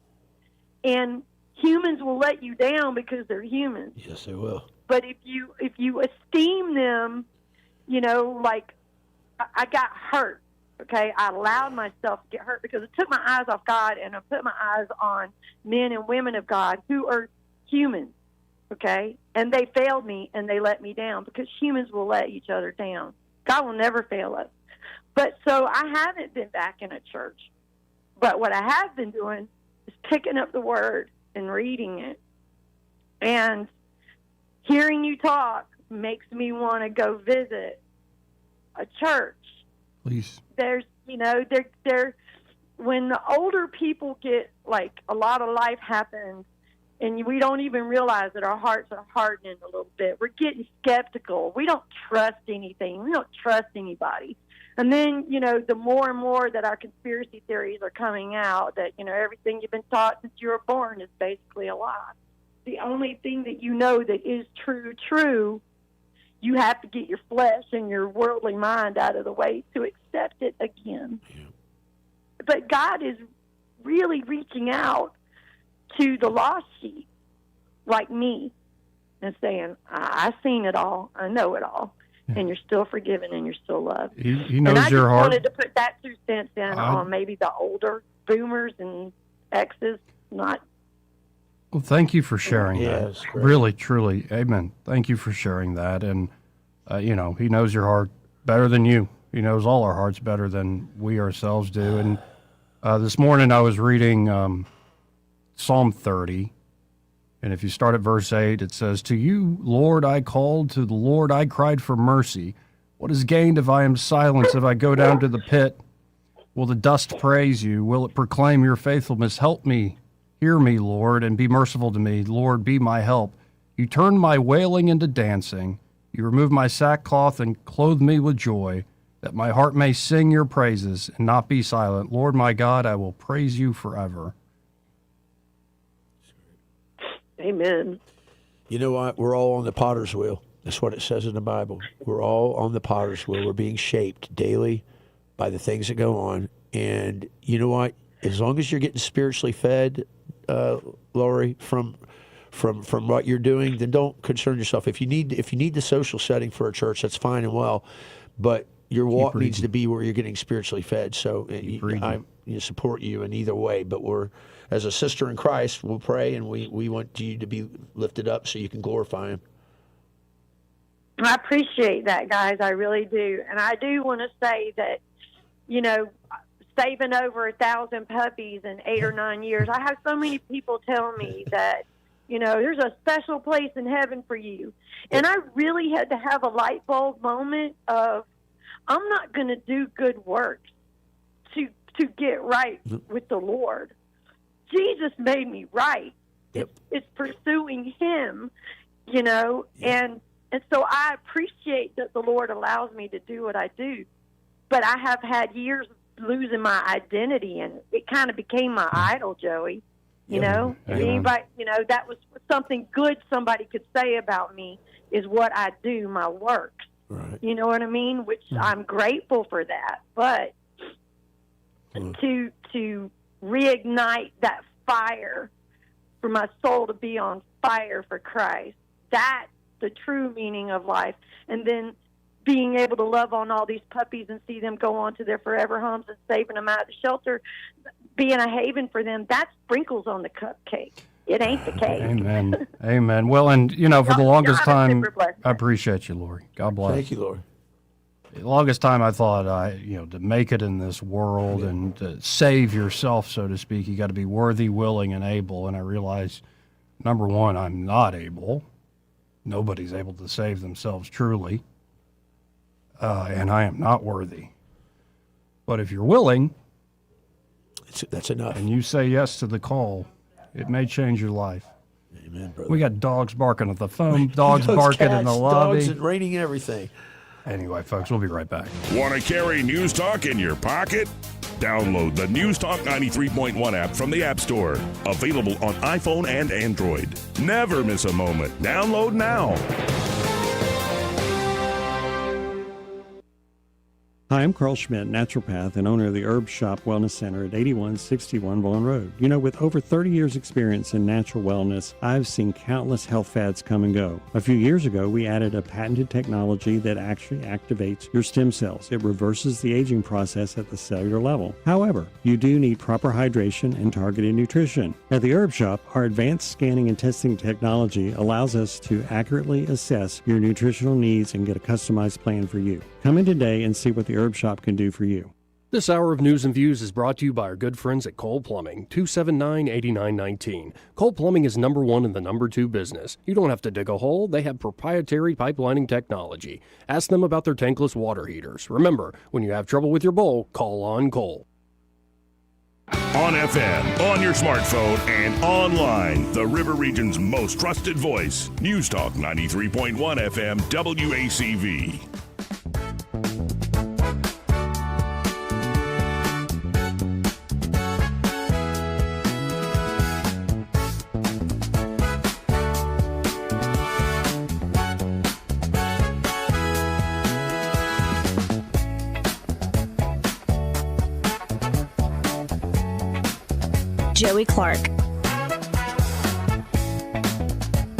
and humans will let you down because they're humans. Yes, they will. But if you esteem them, like I got hurt. Okay, I allowed myself to get hurt because I took my eyes off God and I put my eyes on men and women of God who are humans, okay? And they failed me and they let me down because humans will let each other down. God will never fail us. But so I haven't been back in a church. But what I have been doing is picking up the Word and reading it. And hearing you talk makes me want to go visit a church. Please. There's, when the older people get, like, a lot of life happens, and we don't even realize that our hearts are hardening a little bit. We're getting skeptical. We don't trust anything. We don't trust anybody. And then, the more and more that our conspiracy theories are coming out, that, everything you've been taught since you were born is basically a lie. The only thing that that is true, you have to get your flesh and your worldly mind out of the way to accept it again. Yeah. But God is really reaching out to the lost sheep like me and saying, I've seen it all. I know it all. Yeah. And you're still forgiven and you're still loved. He knows your heart. I just wanted to put that 2 cents in on maybe the older boomers and exes, not. Well, thank you for sharing that. Really, truly, amen. Thank you for sharing that. And, He knows your heart better than you. He knows all our hearts better than we ourselves do. And this morning I was reading Psalm 30. And if you start at verse 8, it says, "To you, Lord, I called. To the Lord I cried for mercy. What is gained if I am silenced, if I go down to the pit? Will the dust praise you? Will it proclaim your faithfulness? Help me. Hear me, Lord, and be merciful to me. Lord, be my help. You turn my wailing into dancing. You remove my sackcloth and clothe me with joy, that my heart may sing your praises and not be silent. Lord, my God, I will praise you forever." Amen. You know what? We're all on the potter's wheel. That's what it says in the Bible. We're all on the potter's wheel. We're being shaped daily by the things that go on. And you know what? As long as you're getting spiritually fed, Lori, from what you're doing, then don't concern yourself. If you need the social setting for a church, that's fine and well, but your walk needs to be where you're getting spiritually fed. So I support you in either way. But we're, as a sister in Christ, we'll pray, and we want you to be lifted up so you can glorify Him. I appreciate that, guys. I really do. And I do want to say that, you know, saving over 1,000 puppies in 8 or 9 years, I have so many people tell me that, you know, there's a special place in heaven for you. And I really had to have a light bulb moment of, I'm not going to do good works to get right with the Lord. Jesus made me right. Yep. It's pursuing him, you know, and so I appreciate that the Lord allows me to do what I do. But I have had years of losing my identity, and it kind of became my idol, Joey. You know, anybody, you know, that was something good somebody could say about me is what I do, my works. Right. You know what I mean? Which I'm grateful for that. But to reignite that fire for my soul to be on fire for Christ, that's the true meaning of life. And then being able to love on all these puppies and see them go on to their forever homes and saving them out of the shelter, being a haven for them, that's sprinkles on the cupcake. It ain't the cake. Amen. Amen. Well, and, you know, for the longest time, I appreciate you, Lori. God bless. Thank you, Lori. The longest time I thought, to make it in this world and to save yourself, so to speak, you got to be worthy, willing, and able. And I realized, number one, I'm not able. Nobody's able to save themselves truly. And I am not worthy. But if you're willing, that's enough. And you say yes to the call, it may change your life. Amen, brother. We got dogs barking at the phone, dogs barking in the lobby. Dogs and raining everything. Anyway, folks, we'll be right back. Want to carry News Talk in your pocket? Download the News Talk 93.1 app from the App Store. Available on iPhone and Android. Never miss a moment. Download now. Hi, I'm Carl Schmidt, naturopath and owner of the Herb Shop Wellness Center at 8161 Vaughan Road. You know, with over 30 years experience in natural wellness, I've seen countless health fads come and go. A few years ago, we added a patented technology that actually activates your stem cells. It reverses the aging process at the cellular level. However, you do need proper hydration and targeted nutrition. At the Herb Shop, our advanced scanning and testing technology allows us to accurately assess your nutritional needs and get a customized plan for you. Come in today and see what the Herb Shop can do for you. This hour of News and Views is brought to you by our good friends at Cole Plumbing, 279-8919. Cole Plumbing is number one in the number two business. You don't have to dig a hole. They have proprietary pipelining technology. Ask them about their tankless water heaters. Remember, when you have trouble with your bowl, call on Cole. On FM, on your smartphone, and online. The River Region's most trusted voice. News Talk 93.1 FM WACV. Joey Clark.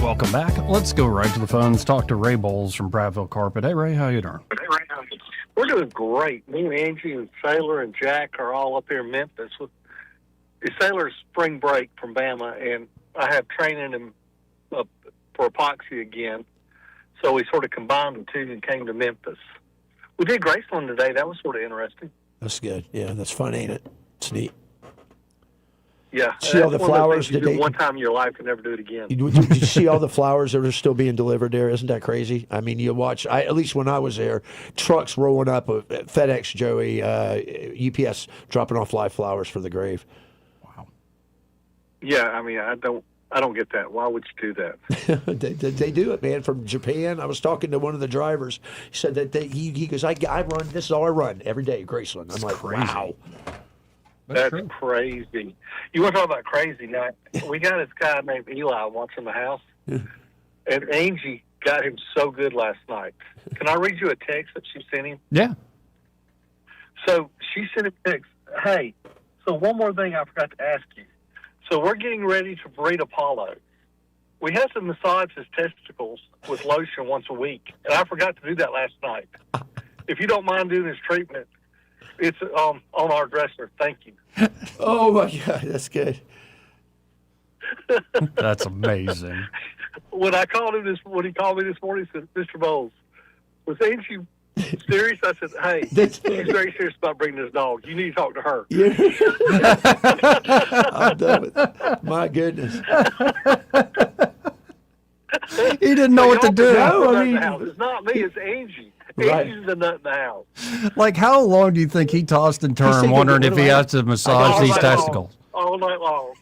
Welcome back. Let's go right to the phones. Talk to Ray Bowles from Bradville Carpet. Hey, Ray, how you doing? We're doing great. Me and Angie and Sailor and Jack are all up here in Memphis. It's Sailor's spring break from Bama, and I have training him up for epoxy again. So we sort of combined the two and came to Memphis. We did Graceland today. That was sort of interesting. That's good. Yeah, that's fun, ain't it? It's neat. Yeah. See all the flowers you do one time in your life and never do it again. Did you see all the flowers that are still being delivered there? Isn't that crazy? I mean, you watch, at least when I was there, trucks rolling up, FedEx, Joey, UPS dropping off live flowers for the grave. Wow. Yeah, I mean, I don't get that. Why would you do that? they do it, man. From Japan, I was talking to one of the drivers. He said that he goes, I run, this is all I run every day, Graceland. I'm like, crazy. Wow. That's crazy. You want to talk about crazy? Now, we got this guy named Eli once in the house, and Angie got him so good last night. Can I read you a text that she sent him? Yeah. So she sent a text, hey, so one more thing I forgot to ask you. So we're getting ready to breed Apollo. We have to massage his testicles with lotion once a week, and I forgot to do that last night. If you don't mind doing this treatment, it's on our dresser. Thank you. Oh, my God. That's good. That's amazing. When he called me this morning, he said, Mr. Bowles, Was Angie serious? I said, hey, she's very serious about bringing this dog. You need to talk to her. Yeah. I'm done with it. My goodness. He didn't know what to do. No, I mean, it's not me. It's Angie. Right. Angie's the nut in the house. Like, how long do you think he tossed and turned, thinking, wondering what if do he I- has to massage these testicles? All night long.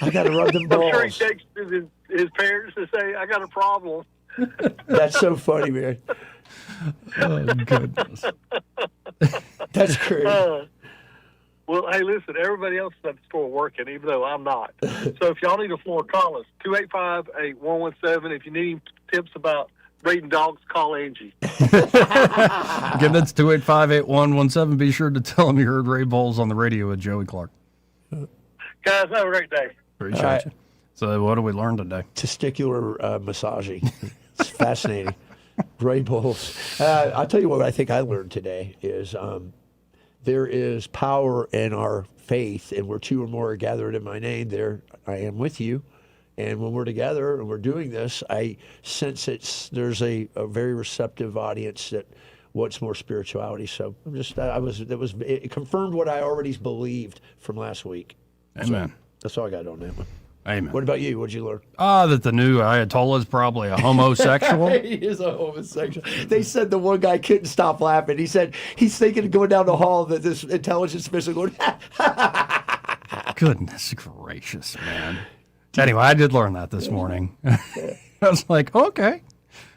I got to rub them I'm sure he balls. texted his parents to say, I got a problem. That's so funny, man. Oh, goodness. That's crazy. Well, hey, listen, everybody else is at the store working, even though I'm not. So if y'all need a floor, call us, 285-8117. If you need tips about breeding dogs, call Angie. Again, that's 285-8117. Be sure to tell him you heard Ray Bowles on the radio with Joey Clark. Guys, have a great day. Appreciate All right. you. So what did we learn today? Testicular massaging. It's fascinating. Ray Bowles. I'll tell you what I think I learned today is there is power in our faith, and where two or more are gathered in my name, there I am with you. And when we're together and we're doing this, I sense there's a very receptive audience that wants more spirituality. So I'm just it confirmed what I already believed from last week. Amen. So that's all I got on that one. Amen. What about you? What'd you learn? That the new Ayatollah is probably a homosexual. He is a homosexual. They said the one guy couldn't stop laughing. He said he's thinking of going down the hall that this intelligence mission going. Goodness gracious, man. Anyway, I did learn that this morning. I was like, okay.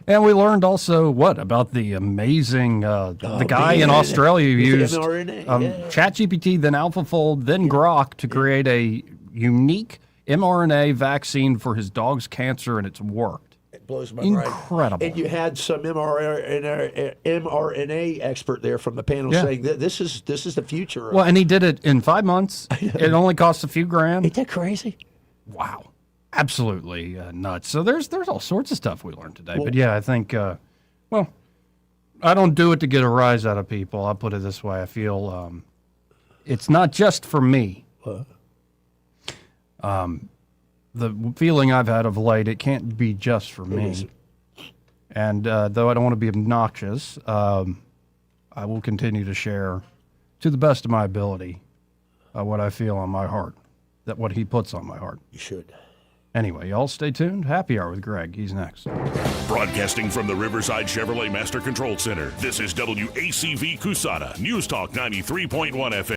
And we learned also what about the amazing the guy in Australia who used ChatGPT, then AlphaFold, then Grok to create a unique mRNA vaccine for his dog's cancer, and it's worked. It blows my mind. Incredible. And you had some mRNA expert there from the panel saying that this is the future. Well, and he did it in 5 months. It only cost a few grand. Ain't that crazy? Wow. Absolutely nuts. So there's all sorts of stuff we learned today. But yeah, I think, well, I don't do it to get a rise out of people. I'll put it this way. I feel it's not just for me. The feeling I've had of late, it can't be just for me. And though I don't want to be obnoxious, I will continue to share to the best of my ability what I feel on my heart, that what he puts on my heart. You should. Anyway, y'all stay tuned. Happy Hour with Greg. He's next. Broadcasting from the Riverside Chevrolet Master Control Center, this is WACV Cusana, News Talk 93.1 FM.